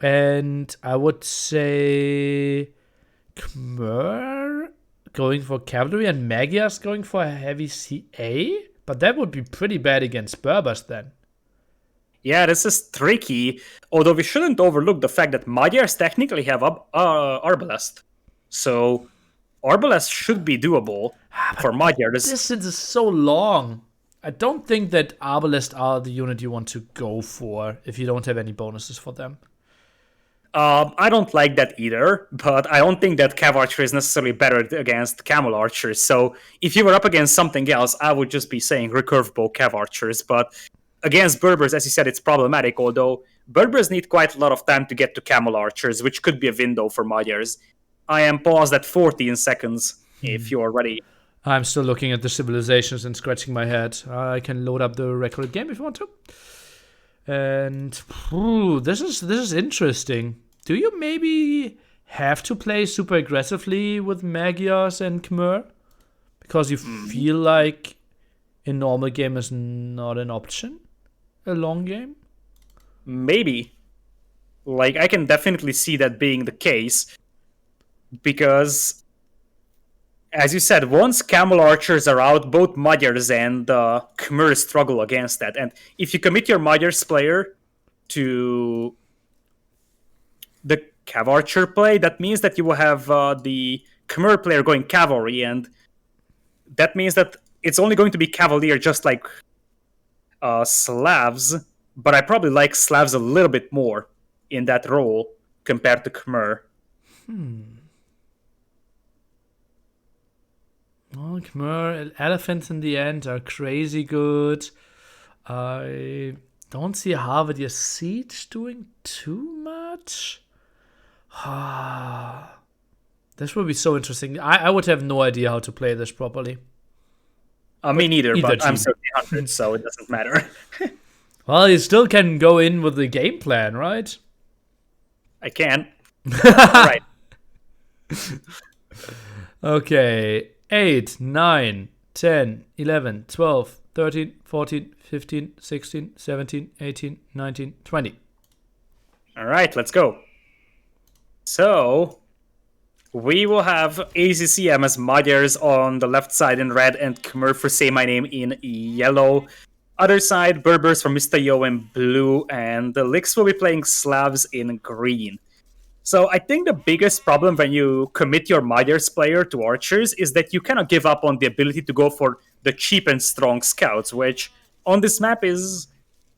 And I would say Khmer going for Cavalry and Magyars going for Heavy CA. But that would be pretty bad against Berbers then. Yeah, this is tricky. Although we shouldn't overlook the fact that Magyars technically have Arbalest. So Arbalest should be doable for Magyars. The distance is so long. I don't think that Arbalest are the unit you want to go for if you don't have any bonuses for them. I don't like that either, but I don't think that Cav Archer is necessarily better against Camel Archers. So if you were up against something else, I would just be saying recurve bow Cav Archers. But against Berbers, as you said, it's problematic, although Berbers need quite a lot of time to get to Camel Archers, which could be a window for Magyars. I am paused at 14 seconds if you are ready. I'm still looking at the civilizations and scratching my head. I can load up the record game if you want to. And this is interesting. Do you maybe have to play super aggressively with Magyars and Khmer? Because you feel like a normal game is not an option? A long game? Maybe. Like, I can definitely see that being the case. Because, as you said, once camel archers are out, both Magyars and Khmer struggle against that. And if you commit your Magyars player to the Cav archer play, that means that you will have the Khmer player going cavalry, and that means that it's only going to be cavalier, just like Slavs. But I probably like Slavs a little bit more in that role compared to Khmer. Well, Khmer elephants in the end are crazy good. I don't see Harvard Siege doing too much. This would be so interesting. I would have no idea how to play this properly. Me neither, Either but team. I'm 100, so it doesn't matter. Well, you still can go in with the game plan, right? I can. Alright. Okay. 8, 9, 10, 11, 12, 13, 14, 15, 16, 17, 18, 19, 20. Alright, let's go. So, we will have ACCM as Magyars on the left side in red and Khmer for Say My Name in yellow. Other side, Berbers for Mr. Yo in blue, and the Lyx will be playing Slavs in green. So I think the biggest problem when you commit your Magyars player to archers is that you cannot give up on the ability to go for the cheap and strong scouts, which on this map is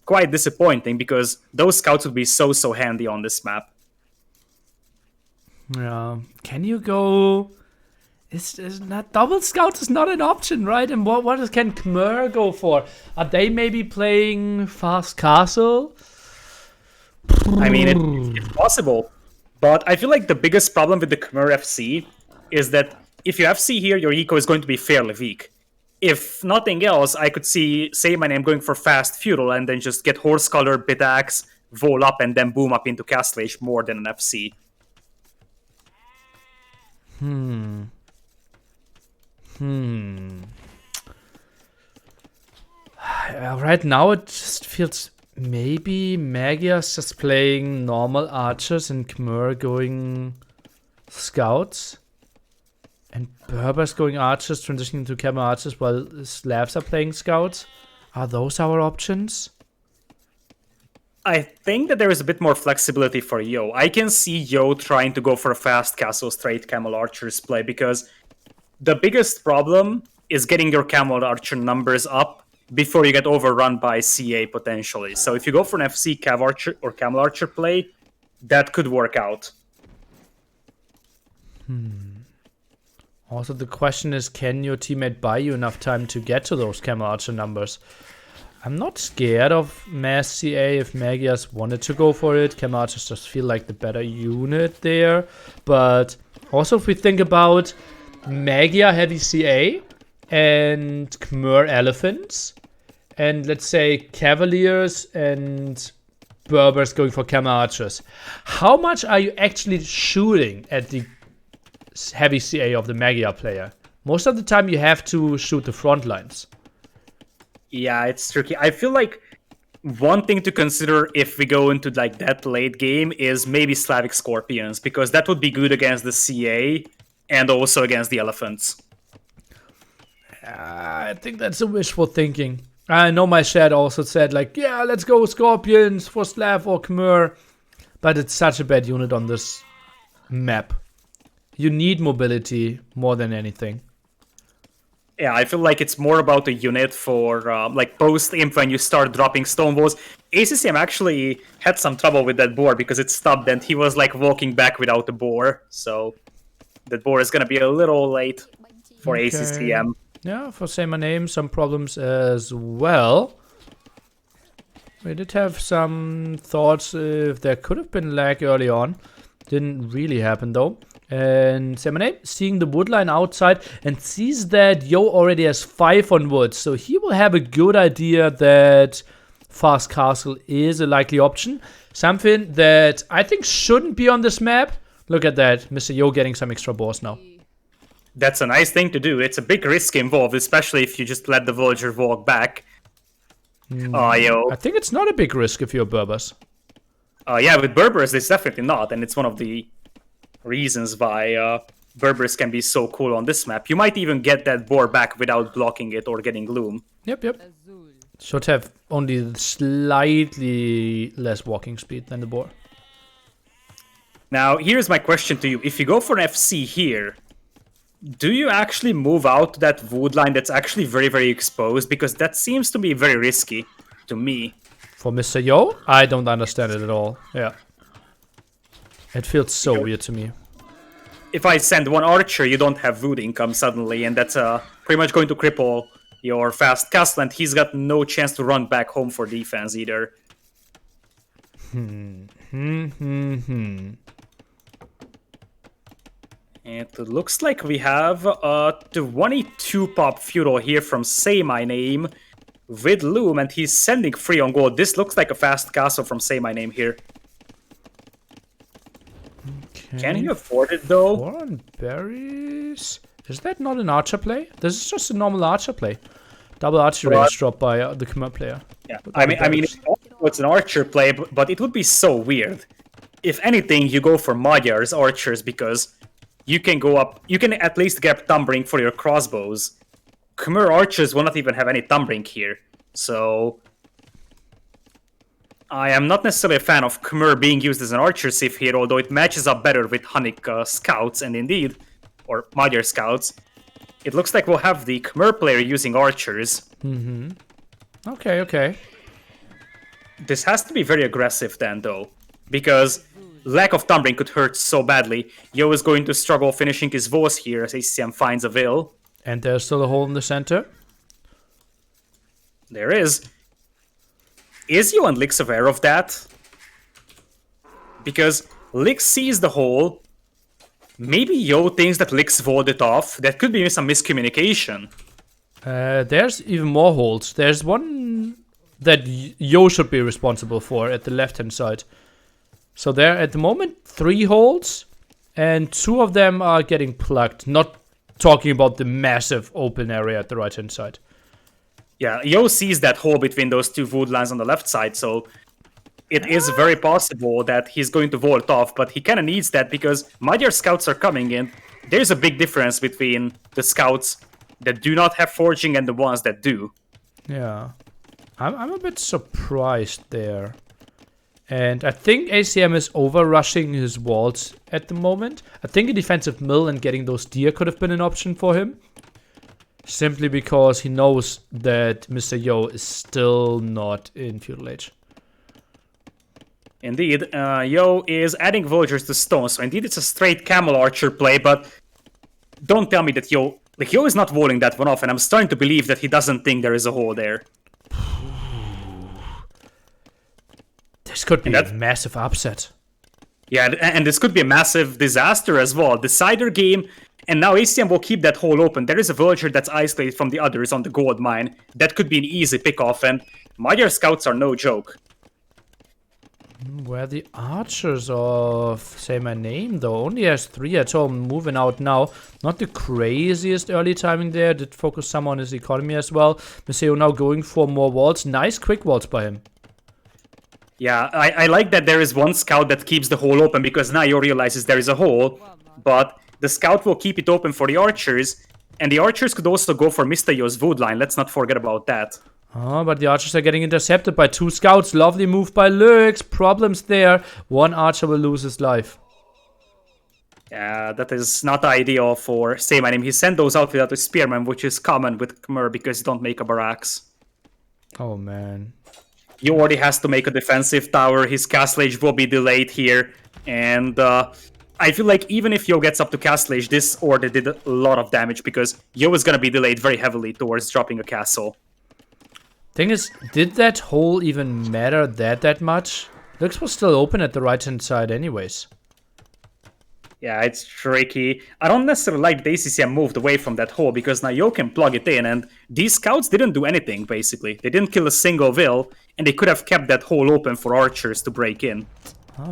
quite disappointing because those scouts would be so handy on this map. Yeah. Can you go... Is not double scout is not an option, right? And what can Khmer go for? Are they maybe playing fast castle? I mean, it's possible. But I feel like the biggest problem with the Khmer FC is that if you FC here, your eco is going to be fairly weak. If nothing else, I could see Say My Name going for fast feudal and then just get horse color, bit axe, vol up, and then boom up into Castle Age more than an FC. Right now it just feels maybe Magyars just playing normal archers and Khmer going scouts. And Berbers going archers, transitioning to camel archers while Slavs are playing scouts. Are those our options? I think that there is a bit more flexibility for Yo. I can see Yo trying to go for a fast castle straight camel archers play because the biggest problem is getting your camel archer numbers up before you get overrun by CA potentially. So if you go for an FC cav archer or camel archer play, that could work out. Also, the question is, can your teammate buy you enough time to get to those camel archer numbers? I'm not scared of mass CA if Magyars wanted to go for it. Camel archers just feel like the better unit there. But also, if we think about Magyar heavy CA and Khmer elephants, and let's say Cavaliers and Berbers going for camel archers, how much are you actually shooting at the heavy CA of the Magyar player? Most of the time you have to shoot the front lines. Yeah, it's tricky. I feel like one thing to consider if we go into like that late game is maybe Slavic Scorpions, because that would be good against the CA and also against the elephants. I think that's a wishful thinking. I know my chat also said like, yeah, let's go Scorpions for Slav or Khmer, but it's such a bad unit on this map. You need mobility more than anything. Yeah, I feel like it's more about a unit for like post-imp when you start dropping stone walls. ACCM actually had some trouble with that boar because it stopped and he was like walking back without the boar. So that boar is going to be a little late for ACCM. Yeah, for Say My Name, some problems as well. We did have some thoughts if there could have been lag early on. Didn't really happen though. And saymyname seeing the wood line outside and sees that Yo already has 5 on wood. So he will have a good idea that fast castle is a likely option. Something that I think shouldn't be on this map. Look at that. Mr. Yo getting some extra boars now. That's a nice thing to do. It's a big risk involved, especially if you just let the villager walk back. Yo. I think it's not a big risk if you're Berbers. Yeah, with Berbers, it's definitely not. And it's one of the reasons why Berbers can be so cool on this map. You might even get that boar back without blocking it or getting gloom. Yep. Should have only slightly less walking speed than the boar. Now, here's my question to you. If you go for an FC here, do you actually move out to that wood line that's actually very, very exposed? Because that seems to be very risky to me. For Mr. Yo, I don't understand it at all. Yeah. It feels so weird to me. If I send one archer, you don't have wood income suddenly, and that's pretty much going to cripple your fast castle, and he's got no chance to run back home for defense either. It looks like we have a 22 pop feudal here from saymyname with loom, and he's sending 3 on gold. This looks like a fast castle from saymyname here. Okay. Can he afford it though? 4 on berries. Is that not an archer play? This is just a normal archer play. Double archer range drop by the Khmer player. Yeah, I mean, it's an archer play, but it would be so weird. If anything, you go for Magyar's archers because you can go up. You can at least get thumbring for your crossbows. Khmer archers will not even have any thumbring here, so I am not necessarily a fan of Khmer being used as an archer sieve here, although it matches up better with Hunnic scouts, and indeed, or Magyar scouts. It looks like we'll have the Khmer player using archers. Okay. This has to be very aggressive then, though, because lack of thumbring could hurt so badly. Yo is going to struggle finishing his Vos here as ACCM finds a Vil. And there's still a hole in the center. There is. Is Yo+Lyx aware of that? Because Lyx sees the hole. Maybe Yo thinks that Lyx walled it off. That could be some miscommunication. There's even more holes. There's one that Yo should be responsible for at the left-hand side. So there, at the moment, 3 holes, and 2 of them are getting plugged. Not talking about the massive open area at the right-hand side. Yeah, Yo sees that hole between those 2 wood lines on the left side, so it is very possible that he's going to wall it off, but he kind of needs that because Magyar scouts are coming in. There's a big difference between the scouts that do not have forging and the ones that do. Yeah. I'm a bit surprised there. And I think ACM is over-rushing his walls at the moment. I think a defensive mill and getting those deer could have been an option for him. Simply because he knows that Mr. Yo is still not in Feudal Age. Indeed, Yo is adding villagers to stone, so indeed it's a straight camel archer play, but don't tell me that Yo is not walling that one off, and I'm starting to believe that he doesn't think there is a hole there. This could be a massive upset. Yeah, and this could be a massive disaster as well. Decider game, and now ACM will keep that hole open. There is a villager that's isolated from the others on the gold mine. That could be an easy pick-off, and Magyar scouts are no joke. Where the archers of saymyname though? Only has 3 at home, moving out now. Not the craziest early timing there. Did focus some on his economy as well. Miseo now going for more walls. Nice quick walls by him. Yeah, I like that there is one scout that keeps the hole open because now Yo realizes there is a hole, but the scout will keep it open for the archers, and the archers could also go for Mr. Yo's wood line. Let's not forget about that. Oh, but the archers are getting intercepted by 2 scouts. Lovely move by LidaKor. Problems there. 1 archer will lose his life. Yeah, that is not ideal for saymyname. He sent those out without a spearman, which is common with Khmer because you don't make a barracks. Oh, man. He already has to make a defensive tower. His castle age will be delayed here. And I feel like even if Yo gets up to castle age, this order did a lot of damage because Yo is going to be delayed very heavily towards dropping a castle. Thing is, did that hole even matter that much? LidaKor was still open at the right-hand side anyways. Yeah, it's tricky. I don't necessarily like the ACCM moved away from that hole because now Yo can plug it in, and these scouts didn't do anything, basically. They didn't kill a single Vil, and they could have kept that hole open for archers to break in.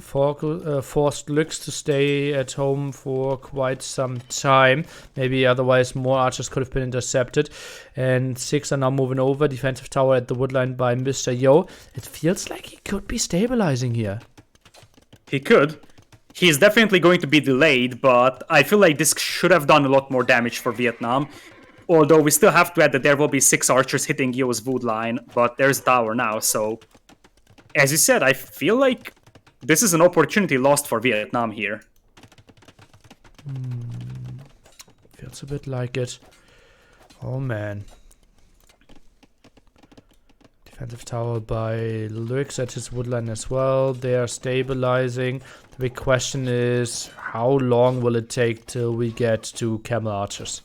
Forced Lyx to stay at home for quite some time. Maybe otherwise more archers could have been intercepted. And 6 are now moving over. Defensive tower at the woodline by Mr. Yo. It feels like he could be stabilizing here. He could. He's definitely going to be delayed, but I feel like this should have done a lot more damage for Vietnam. Although we still have to add that there will be 6 archers hitting Yo's wood line, but there's a tower now, so... As you said, I feel like this is an opportunity lost for Vietnam here. Feels a bit like it. Oh man. Defensive tower by Lyx at his woodline as well. They are stabilizing. The big question is, how long will it take till we get to camel archers?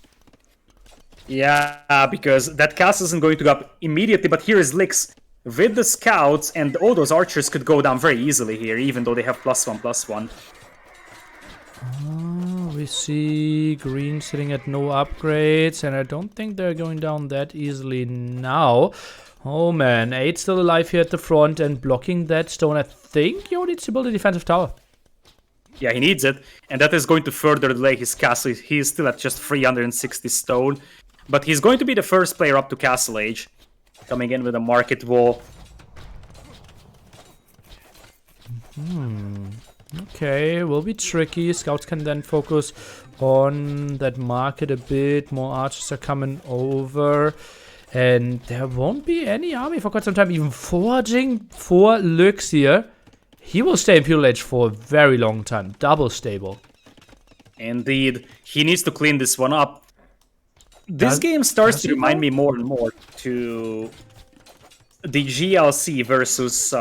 Yeah, because that castle isn't going to go up immediately, but here is Lyx with the scouts, and all those archers could go down very easily here, even though they have +1/+1. We see green sitting at no upgrades, and I don't think they're going down that easily now. Oh man, 8 still alive here at the front and blocking that stone. I think Yo needs to build a defensive tower. Yeah, he needs it, and that is going to further delay his castle. He is still at just 360 stone, but he's going to be the first player up to Castle Age, coming in with a market wall. Okay, will be tricky. Scouts can then focus on that market a bit. More archers are coming over. And there won't be any army for quite some time. Even foraging for Lyx here. He will stay in Feudal Age for a very long time. Double stable. Indeed. He needs to clean this one up. This game starts to remind me more and more to the GLC versus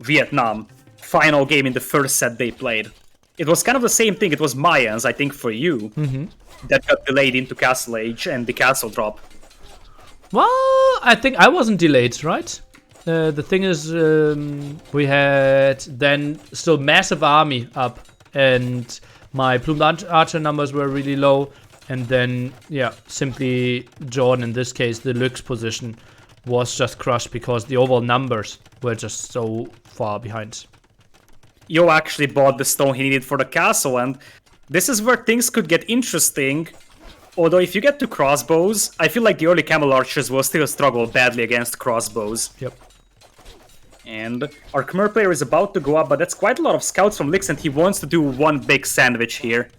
Vietnam final game in the first set they played. It was kind of the same thing. It was Mayans, I think, for you, that got delayed into Castle Age and the castle drop. Well, I think I wasn't delayed, right? The thing is, we had then still massive army up, and my plumed archer numbers were really low. And then, yeah, simply Jordan, in this case, the Lyx position was just crushed because the overall numbers were just so far behind. Yo actually bought the stone he needed for the castle, and this is where things could get interesting. Although if you get to crossbows, I feel like the early camel archers will still struggle badly against crossbows. Yep. And our Khmer player is about to go up, but that's quite a lot of scouts from Lyx, and he wants to do one big sandwich here.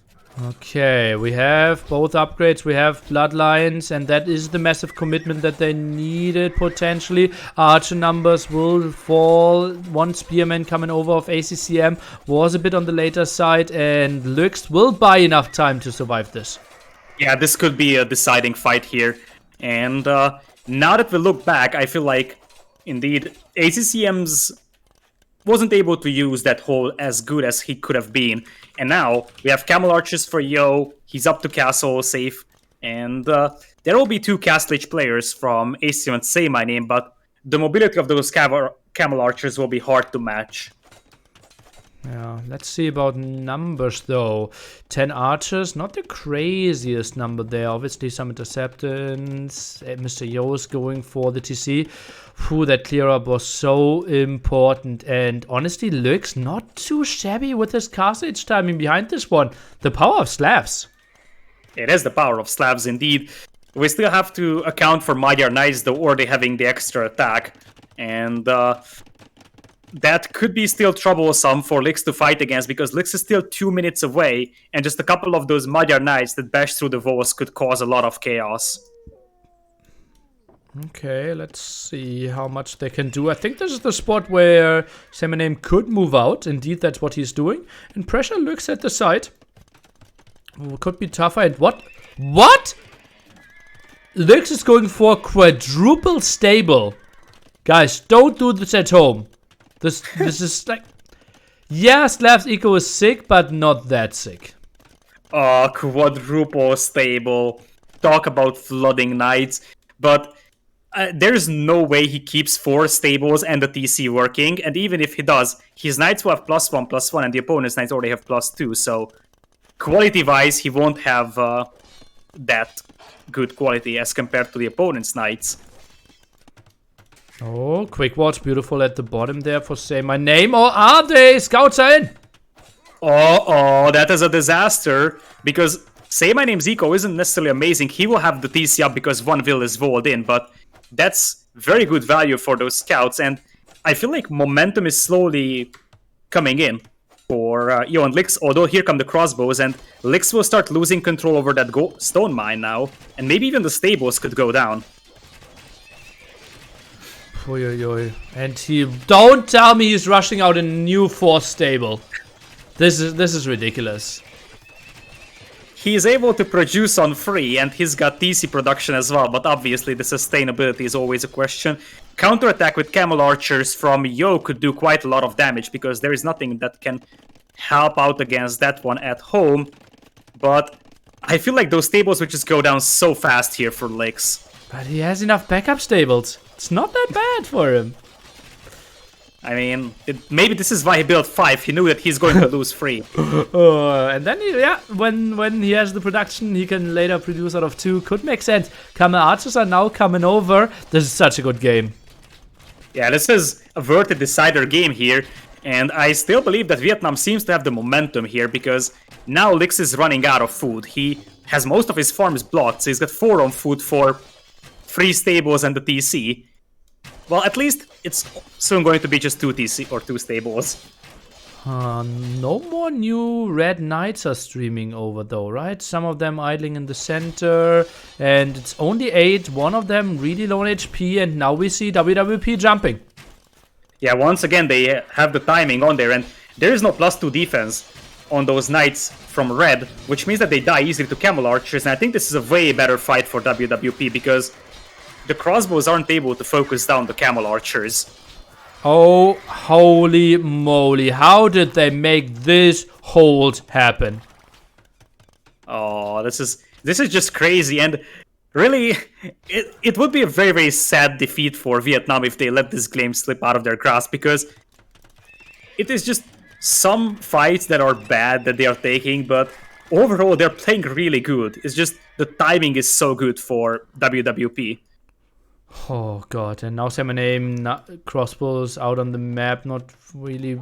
Okay, we have both upgrades, we have bloodlines, and that is the massive commitment that they needed potentially. Archer numbers will fall. One spearman coming over of ACCM was a bit on the later side, and Lyx will buy enough time to survive this. Yeah, this could be a deciding fight here. And now that we look back, I feel like, indeed, ACCM's wasn't able to use that hole as good as he could have been. And now we have Camel Archers for Yo. He's up to Castle safe. And there will be 2 Castle Age players from ACCM+saymyname, but the mobility of those Camel Archers will be hard to match. Yeah, let's see about numbers though. 10 archers, not the craziest number there. Obviously some interceptance. Mr. Yo is going for the TC. Phew, that clear up was so important. And honestly, Lyx not too shabby with his castle age timing behind this one. The power of Slavs. It is the power of Slavs indeed. We still have to account for Magyar Knights though, or they having the extra attack. And that could be still troublesome for Lyx to fight against, because Lyx is still 2 minutes away, and just a couple of those Magyar Knights that bash through the walls could cause a lot of chaos. Okay, let's see how much they can do. I think this is the spot where saymyname could move out. Indeed, that's what he's doing. And pressure Lyx at the side. Ooh, could be tougher. And what? What? Lyx is going for quadruple stable. Guys, don't do this at home. This is like... Yeah, Slav's eco is sick, but not that sick. Quadruple stable. Talk about flooding knights. But there's no way he keeps 4 stables and the TC working. And even if he does, his knights will have +1/+1, and the opponent's knights already have +2. So quality-wise, he won't have that good quality as compared to the opponent's knights. Oh, quick watch, beautiful at the bottom there for Say My Name. Or are they? Scouts are in. Oh, that is a disaster, because Say My Name's eco isn't necessarily amazing. He will have the TC up because one will is walled in, but that's very good value for those scouts, and I feel like momentum is slowly coming in for Yo+Lyx, although here come the crossbows, and Lyx will start losing control over that stone mine now, and maybe even the stables could go down. Oi, oi, oi. And he... Don't tell me he's rushing out a new 4th stable. This is ridiculous. He is able to produce on free, and he's got TC production as well, but obviously the sustainability is always a question. Counterattack with Camel Archers from Yo could do quite a lot of damage, because there is nothing that can help out against that one at home. But I feel like those stables would just go down so fast here for Lyx. But he has enough backup stables. It's not that bad for him. I mean, maybe this is why he built 5. He knew that he's going to lose 3. And then, when he has the production, he can later produce out of 2. Could make sense. Camel Archers are now coming over. This is such a good game. Yeah, this is a verted decider game here. And I still believe that Vietnam seems to have the momentum here, because now Lyx is running out of food. He has most of his farms blocked, so he's got 4 on food for 3 stables and the TC. Well, at least it's soon going to be just 2 TC or 2 stables. No more new red knights are streaming over though, right? Some of them idling in the center, and it's only 8. One of them really low on HP, and now we see WWP jumping. Yeah, once again they have the timing on there, and there is no +2 defense on those knights from red, which means that they die easily to Camel Archers, and I think this is a way better fight for WWP, because the crossbows aren't able to focus down the Camel Archers. Oh, holy moly. How did they make this hold happen? Oh, this is just crazy, and really, it would be a very, very sad defeat for Vietnam if they let this game slip out of their grasp, because it is just some fights that are bad that they are taking, but overall they're playing really good. It's just the timing is so good for WWP. Oh god, and now Say My Name, crossbows out on the map, not really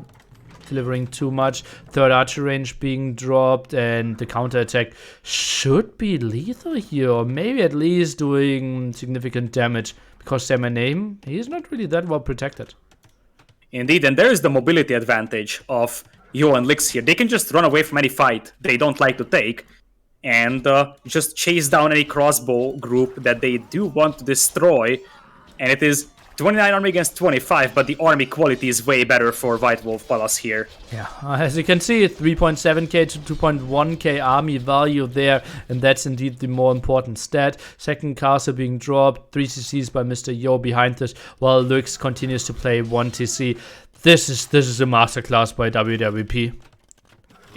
delivering too much. 3rd archer range being dropped, and the counterattack should be lethal here, or maybe at least doing significant damage, because Say My Name, he's not really that well protected. Indeed, and there is the mobility advantage of Yo+Lyx here. They can just run away from any fight they don't like to take, and just chase down any crossbow group that they do want to destroy. And it is 29 army against 25, but the army quality is way better for White Wolf Palace here. Yeah, as you can see, 3.7k to 2.1k army value there, and that's indeed the more important stat. 2nd castle being dropped, 3 CCs by Mr. Yo behind this, while Lyx continues to play 1 TC. This is a masterclass by WWP.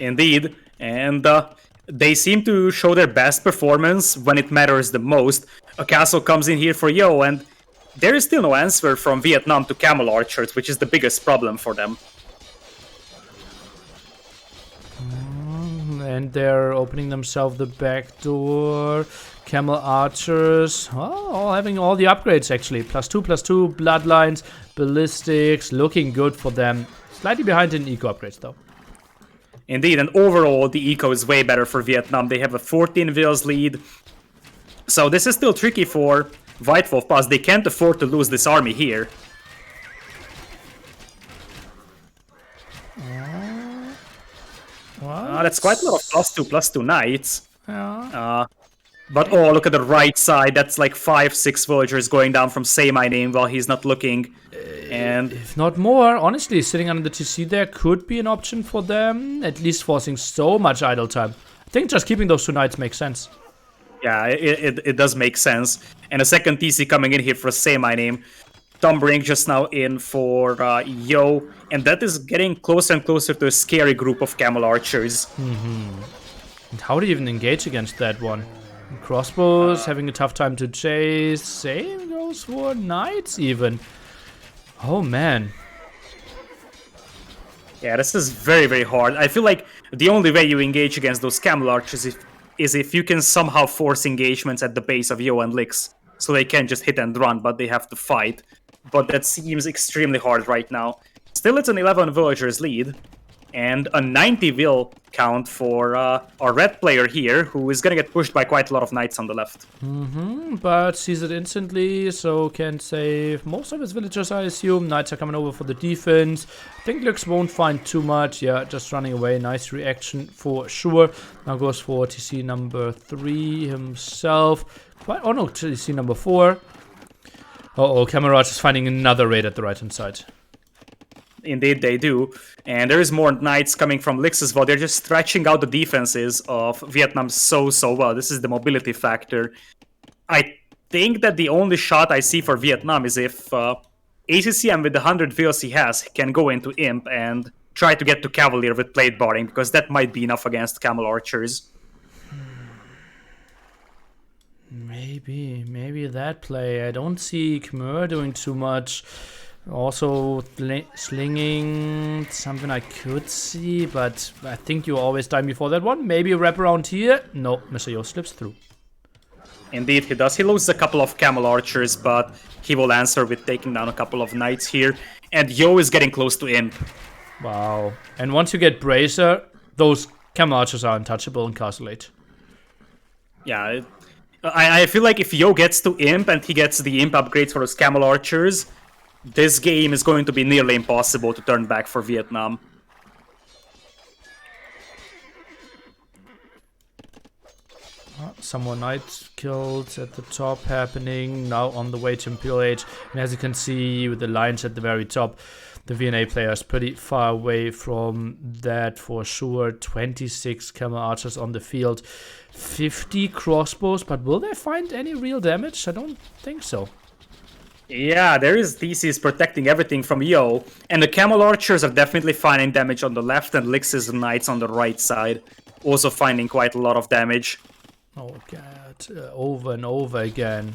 Indeed, and they seem to show their best performance when it matters the most. A castle comes in here for Yo, and there is still no answer from Vietnam to Camel Archers, which is the biggest problem for them. And they're opening themselves the back door. Camel Archers, all having all the upgrades actually. +2/+2, Bloodlines, Ballistics, looking good for them. Slightly behind in eco upgrades though. Indeed, and overall the eco is way better for Vietnam. They have a 14 Wills lead. So this is still tricky for White Wolf Pass. They can't afford to lose this army here. That's quite a lot of +2/+2 knights. Yeah. But oh, look at the right side. That's like 5-6 villagers going down from Say My Name while he's not looking. And if not more, honestly, sitting under the TC there could be an option for them. At least forcing so much idle time. I think just keeping those 2 knights makes sense. Yeah, it does make sense. And a 2nd TC coming in here for Say My Name. Tombrink just now in for Yo. And that is getting closer and closer to a scary group of Camel Archers. And how do you even engage against that one? Crossbows having a tough time to chase. Same goes for knights even. Oh man. Yeah, this is very, very hard. I feel like the only way you engage against those camel archers is if you can somehow force engagements at the base of Yo+Lyx, so they can just hit and run, but they have to fight. But that seems extremely hard right now. Still, it's an 11 villagers lead, and a 90 will count for our red player here, who is going to get pushed by quite a lot of knights on the left. But sees it instantly, so can save most of his villagers, I assume. Knights are coming over for the defense. I think Lyx won't find too much. Yeah, just running away. Nice reaction for sure. Now goes for TC number 3 himself. Oh no, TC number 4. Uh-oh, Camarade is finding another raid at the right-hand side. Indeed, they do. And there is more knights coming from Lyx as well. They're just stretching out the defenses of Vietnam so well. This is the mobility factor. I think that the only shot I see for Vietnam is if ACCM with the 100 vills he has can go into Imp and try to get to Cavalier with plate barring, because that might be enough against Camel Archers. Maybe that play. I don't see Khmer doing too much. Also, slinging, something I could see, but I think you always die before that one. Maybe a wrap around here. No, Mr. Yo slips through. Indeed, he does. He loses a couple of Camel Archers, but he will answer with taking down a couple of Knights here. And Yo is getting close to Imp. Wow. And once you get Bracer, those Camel Archers are untouchable in Castle 8. Yeah, I feel like if Yo gets to Imp and he gets the Imp upgrades for his Camel Archers, this game is going to be nearly impossible to turn back for Vietnam. Some more knight kills at the top happening, now on the way to Imperial Age. And as you can see with the lines at the very top, the VNA player is pretty far away from that for sure. 26 Camel Archers on the field, 50 crossbows, but will they find any real damage? I don't think so. Yeah, there is thesis protecting everything from Yo, and the Camel Archers are definitely finding damage on the left, and Lyx's Knights on the right side also finding quite a lot of damage. Oh god, over and over again.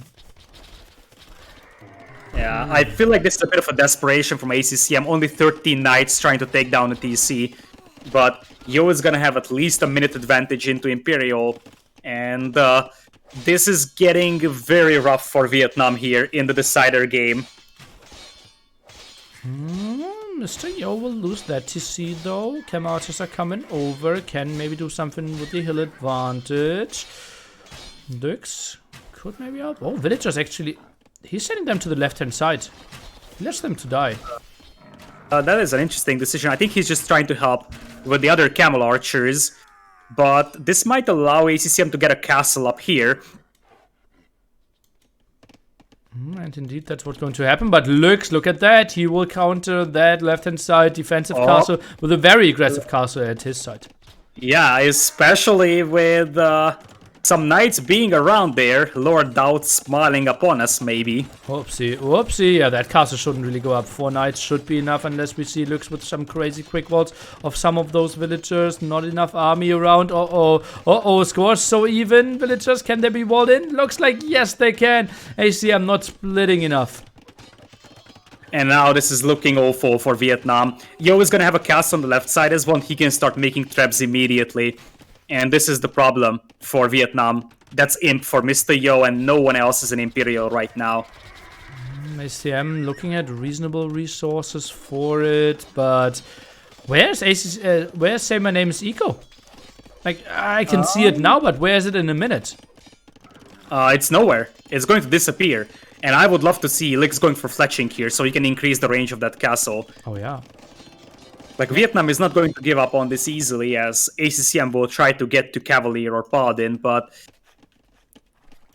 Yeah, I feel like this is a bit of a desperation from ACCM. Only 13 Knights trying to take down the TC, but Yo is gonna have at least a minute advantage into Imperial, and this is getting very rough for Vietnam here in the decider game. Mr. Yo will lose that TC though. Cam Archers are coming over. Can maybe do something with the hill advantage. Lyx could maybe help. Oh, villagers actually. He's sending them to the left-hand side. He lets them to die. That is an interesting decision. I think he's just trying to help with the other Camel Archers. But this might allow ACCM to get a castle up here. And indeed, that's what's going to happen. But Lyx, look at that. He will counter that left-hand side defensive castle with a very aggressive castle at his side. Yeah, especially with some knights being around there. Lord Doubt smiling upon us, maybe. Whoopsie, whoopsie. Yeah, that castle shouldn't really go up. 4 knights should be enough unless we see Lyx with some crazy quick walls of some of those villagers. Not enough army around. Uh-oh, scores so even. Villagers, can they be walled in? Looks like yes, they can. ACM not splitting enough. And now this is looking awful for Vietnam. Yo is gonna have a castle on the left side as well. He can start making traps immediately. And this is the problem for Vietnam. That's Imp for Mr. Yo, and no one else is an Imperial right now. ACM looking at reasonable resources for it, but where's SaymynName's eco? Like, I can see it now, but where is it in a minute? It's nowhere. It's going to disappear. And I would love to see Lyx going for fletching here, so he can increase the range of that castle. Oh, yeah. Like, Vietnam is not going to give up on this easily, as ACCM will try to get to Cavalier or Paladin, but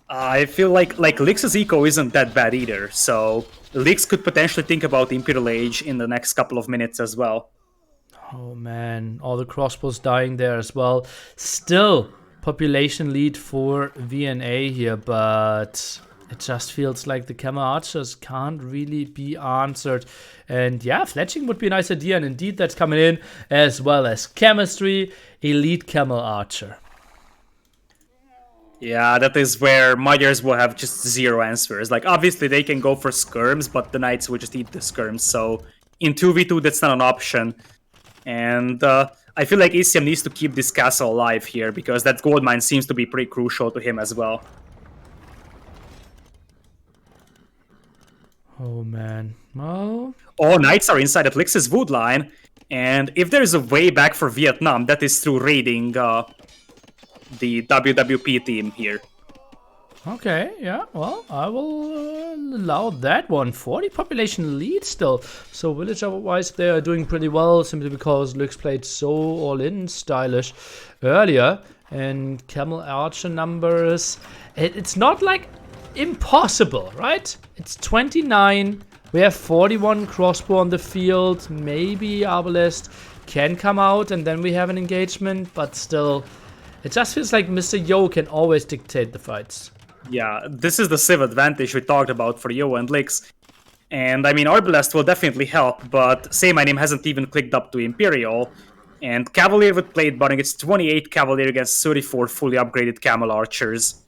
I feel like Lyx's eco isn't that bad either, so Lyx could potentially think about Imperial Age in the next couple of minutes as well. Oh man, all the crossbows dying there as well. Still, population lead for VNA here, but it just feels like the Camel Archers can't really be answered. And yeah, fletching would be a nice idea, and indeed that's coming in, as well as chemistry, elite Camel Archer. Yeah, that is where Magyars will have just zero answers. Like, obviously they can go for skirms, but the Knights will just eat the skirms, so in 2v2 that's not an option. And I feel like ACM needs to keep this castle alive here, because that gold mine seems to be pretty crucial to him as well. Oh, man. Well... All knights are inside of Lyx's wood line, and if there's a way back for Vietnam, that is through raiding the WWP team here. Okay, yeah, well, I will allow that one. 40 population lead still. So villager-wise, they are doing pretty well, simply because Lyx played so all-in stylish earlier. And camel archer numbers, it's not like impossible, right? It's 29. We have 41 crossbow on the field. Maybe Arbalest can come out, and then we have an engagement, but still, it just feels like Mr. Yo can always dictate the fights. Yeah, this is the civ advantage we talked about for Yo and Lyx. And I mean, Arbalest will definitely help, but saymyname hasn't even clicked up to Imperial. And Cavalier with Plate Butting, it's 28 Cavalier against 34 fully upgraded Camel Archers.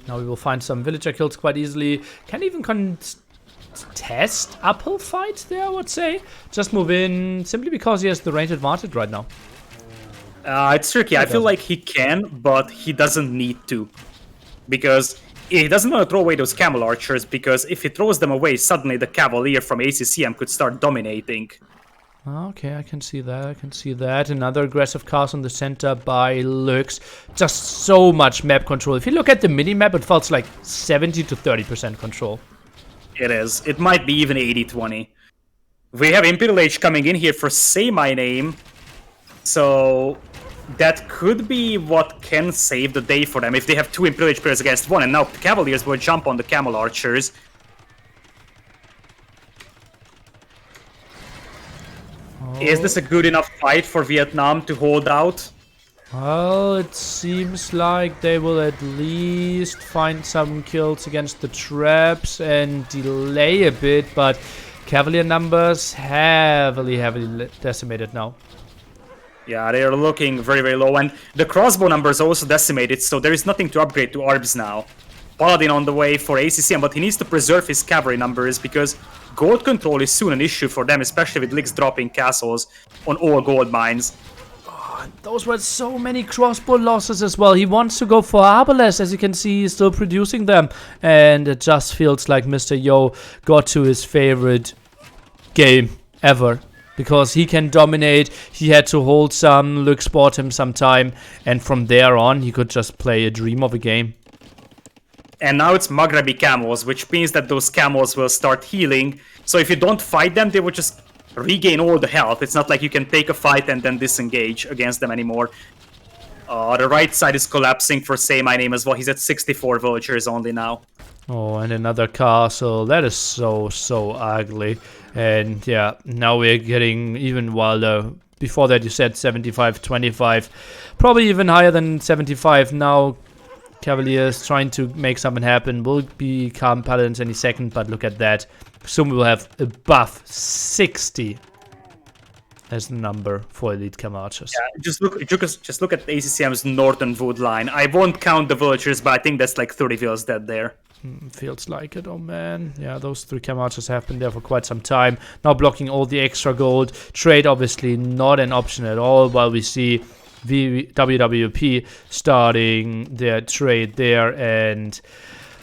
Now we will find some villager kills quite easily. Can even contest uphill fight there, I would say. Just move in, simply because he has the range advantage right now. It's tricky. I feel like he can, but he doesn't need to. Because he doesn't want to throw away those Camel Archers, because if he throws them away, suddenly the Cavalier from ACCM could start dominating. Okay, I can see that, I can see that. Another aggressive cast on the center by Lyx. Just so much map control. If you look at the mini-map, it felt like 70 to 30% control. It is. It might be even 80-20. We have Imperial Age coming in here for saymyname. So that could be what can save the day for them if they have two Imperial Age players against one. And now the Cavaliers will jump on the Camel Archers. Is this a good enough fight for Vietnam to hold out? Well, it seems like they will at least find some kills against the traps and delay a bit, but Cavalier numbers heavily decimated now. Yeah, they are looking very, very low, and the crossbow numbers are also decimated, so there is nothing to upgrade to Arbs now. Paladin on the way for ACCM, but he needs to preserve his cavalry numbers, because gold control is soon an issue for them, especially with Lyx dropping castles on all gold mines. Oh, those were so many crossbow losses as well. He wants to go for Arbalest, as you can see, he's still producing them. And it just feels like Mr. Yo got to his favorite game ever. Because he can dominate, he had to hold some, Lyx bought him some time, and from there on, he could just play a dream of a game. And now it's Maghrebi camels, which means that those camels will start healing. So if you don't fight them, they will just regain all the health. It's not like you can take a fight and then disengage against them anymore. The right side is collapsing for saymyname as well. He's at 64 villagers only now. Oh, and another castle. That is so ugly. And yeah, now we're getting even wilder. Before that you said 75, 25. Probably even higher than 75 now. Cavaliers trying to make something happen. Will become Paladins any second, but look at that. Soon we will have above 60 as the number for elite camel archers. Yeah, just look at ACCM's northern wood line. I won't count the villagers, but I think that's like 30 villas dead there. Feels like it, oh man. Yeah, those three camel archers have been there for quite some time. Now blocking all the extra gold. Trade obviously not an option at all, while we see WWP starting their trade there, and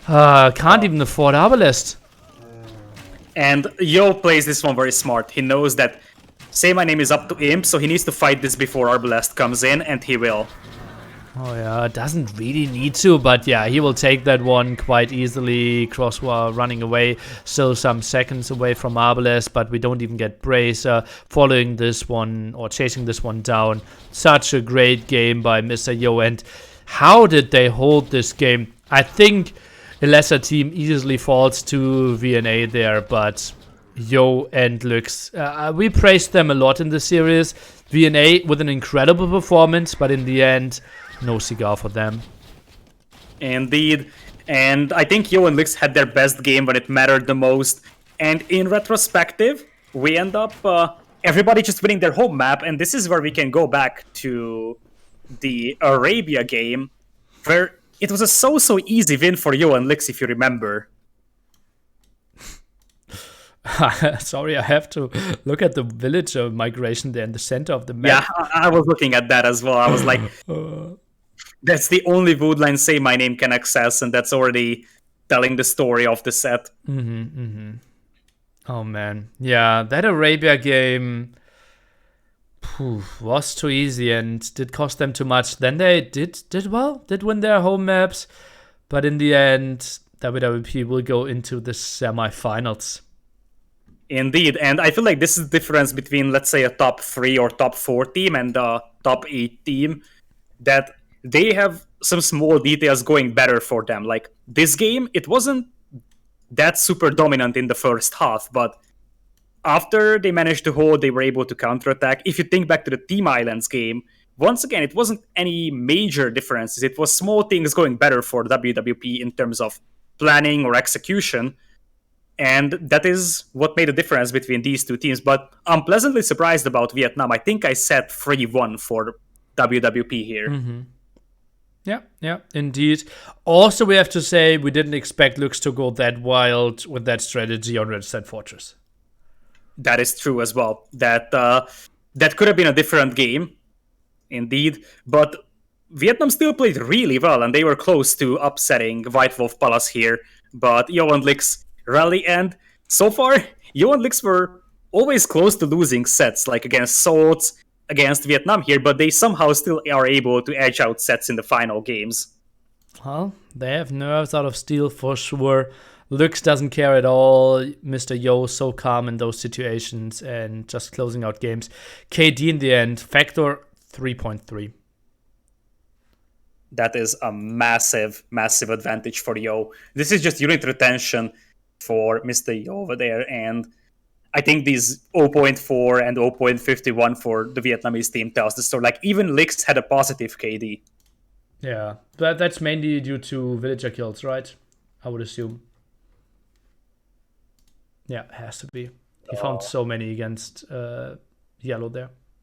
can't even afford Arbalest. And Yo plays this one very smart. He knows that saymyname is up to Imp, so he needs to fight this before Arbalest comes in, and he will. Oh yeah, doesn't really need to, but yeah, he will take that one quite easily. Crosswa running away, still some seconds away from Arbalest, but we don't even get Bracer following this one or chasing this one down. Such a great game by Mr. Yo, and how did they hold this game? I think a lesser team easily falls to VNA there, but Yo and Lyx, we praised them a lot in the series. VNA with an incredible performance, but in the end, no cigar for them. Indeed. And I think Yo and Lyx had their best game when it mattered the most. And in retrospective, we end up everybody just winning their home map. And this is where we can go back to the Arabia game, where it was a so easy win for Yo and Lyx, if you remember. Sorry, I have to look at the villager migration there in the center of the map. Yeah, I was looking at that as well. I was like, that's the only Woodline Say My Name can access, and that's already telling the story of the set. Oh man, yeah, that Arabia game was too easy and did cost them too much. Then they did win their home maps, but in the end, WWP will go into the semifinals. Indeed, and I feel like this is the difference between, let's say, a top 3 or top 4 team and a top 8 team, that they have some small details going better for them. Like this game, it wasn't that super dominant in the first half, but after they managed to hold, they were able to counterattack. If you think back to the Team Islands game, once again, it wasn't any major differences. It was small things going better for WWP in terms of planning or execution. And that is what made a difference between these two teams. But I'm pleasantly surprised about Vietnam. I think I set 3-1 for WWP here. Yeah, indeed. Also, we have to say we didn't expect Lux to go that wild with that strategy on Red Side Fortress. That is true as well. That could have been a different game, indeed. But Vietnam still played really well, and they were close to upsetting White Wolf Palace here. But Yo+Lyx rally, and so far, Yo+Lyx were always close to losing sets, like against Swords, against Vietnam here, but they somehow still are able to edge out sets in the final games. Well, they have nerves out of steel for sure. Lux doesn't care at all. Mr. Yo so calm in those situations and just closing out games. KD in the end, factor 3.3. That is a massive, massive advantage for Yo. This is just unit retention for Mr. Yo over there, and I think these 0.4 and 0.51 for the Vietnamese team tells the story. Like, even Lyx had a positive KD. Yeah, but that's mainly due to villager kills, right? I would assume. Yeah, it has to be. He found so many against yellow there.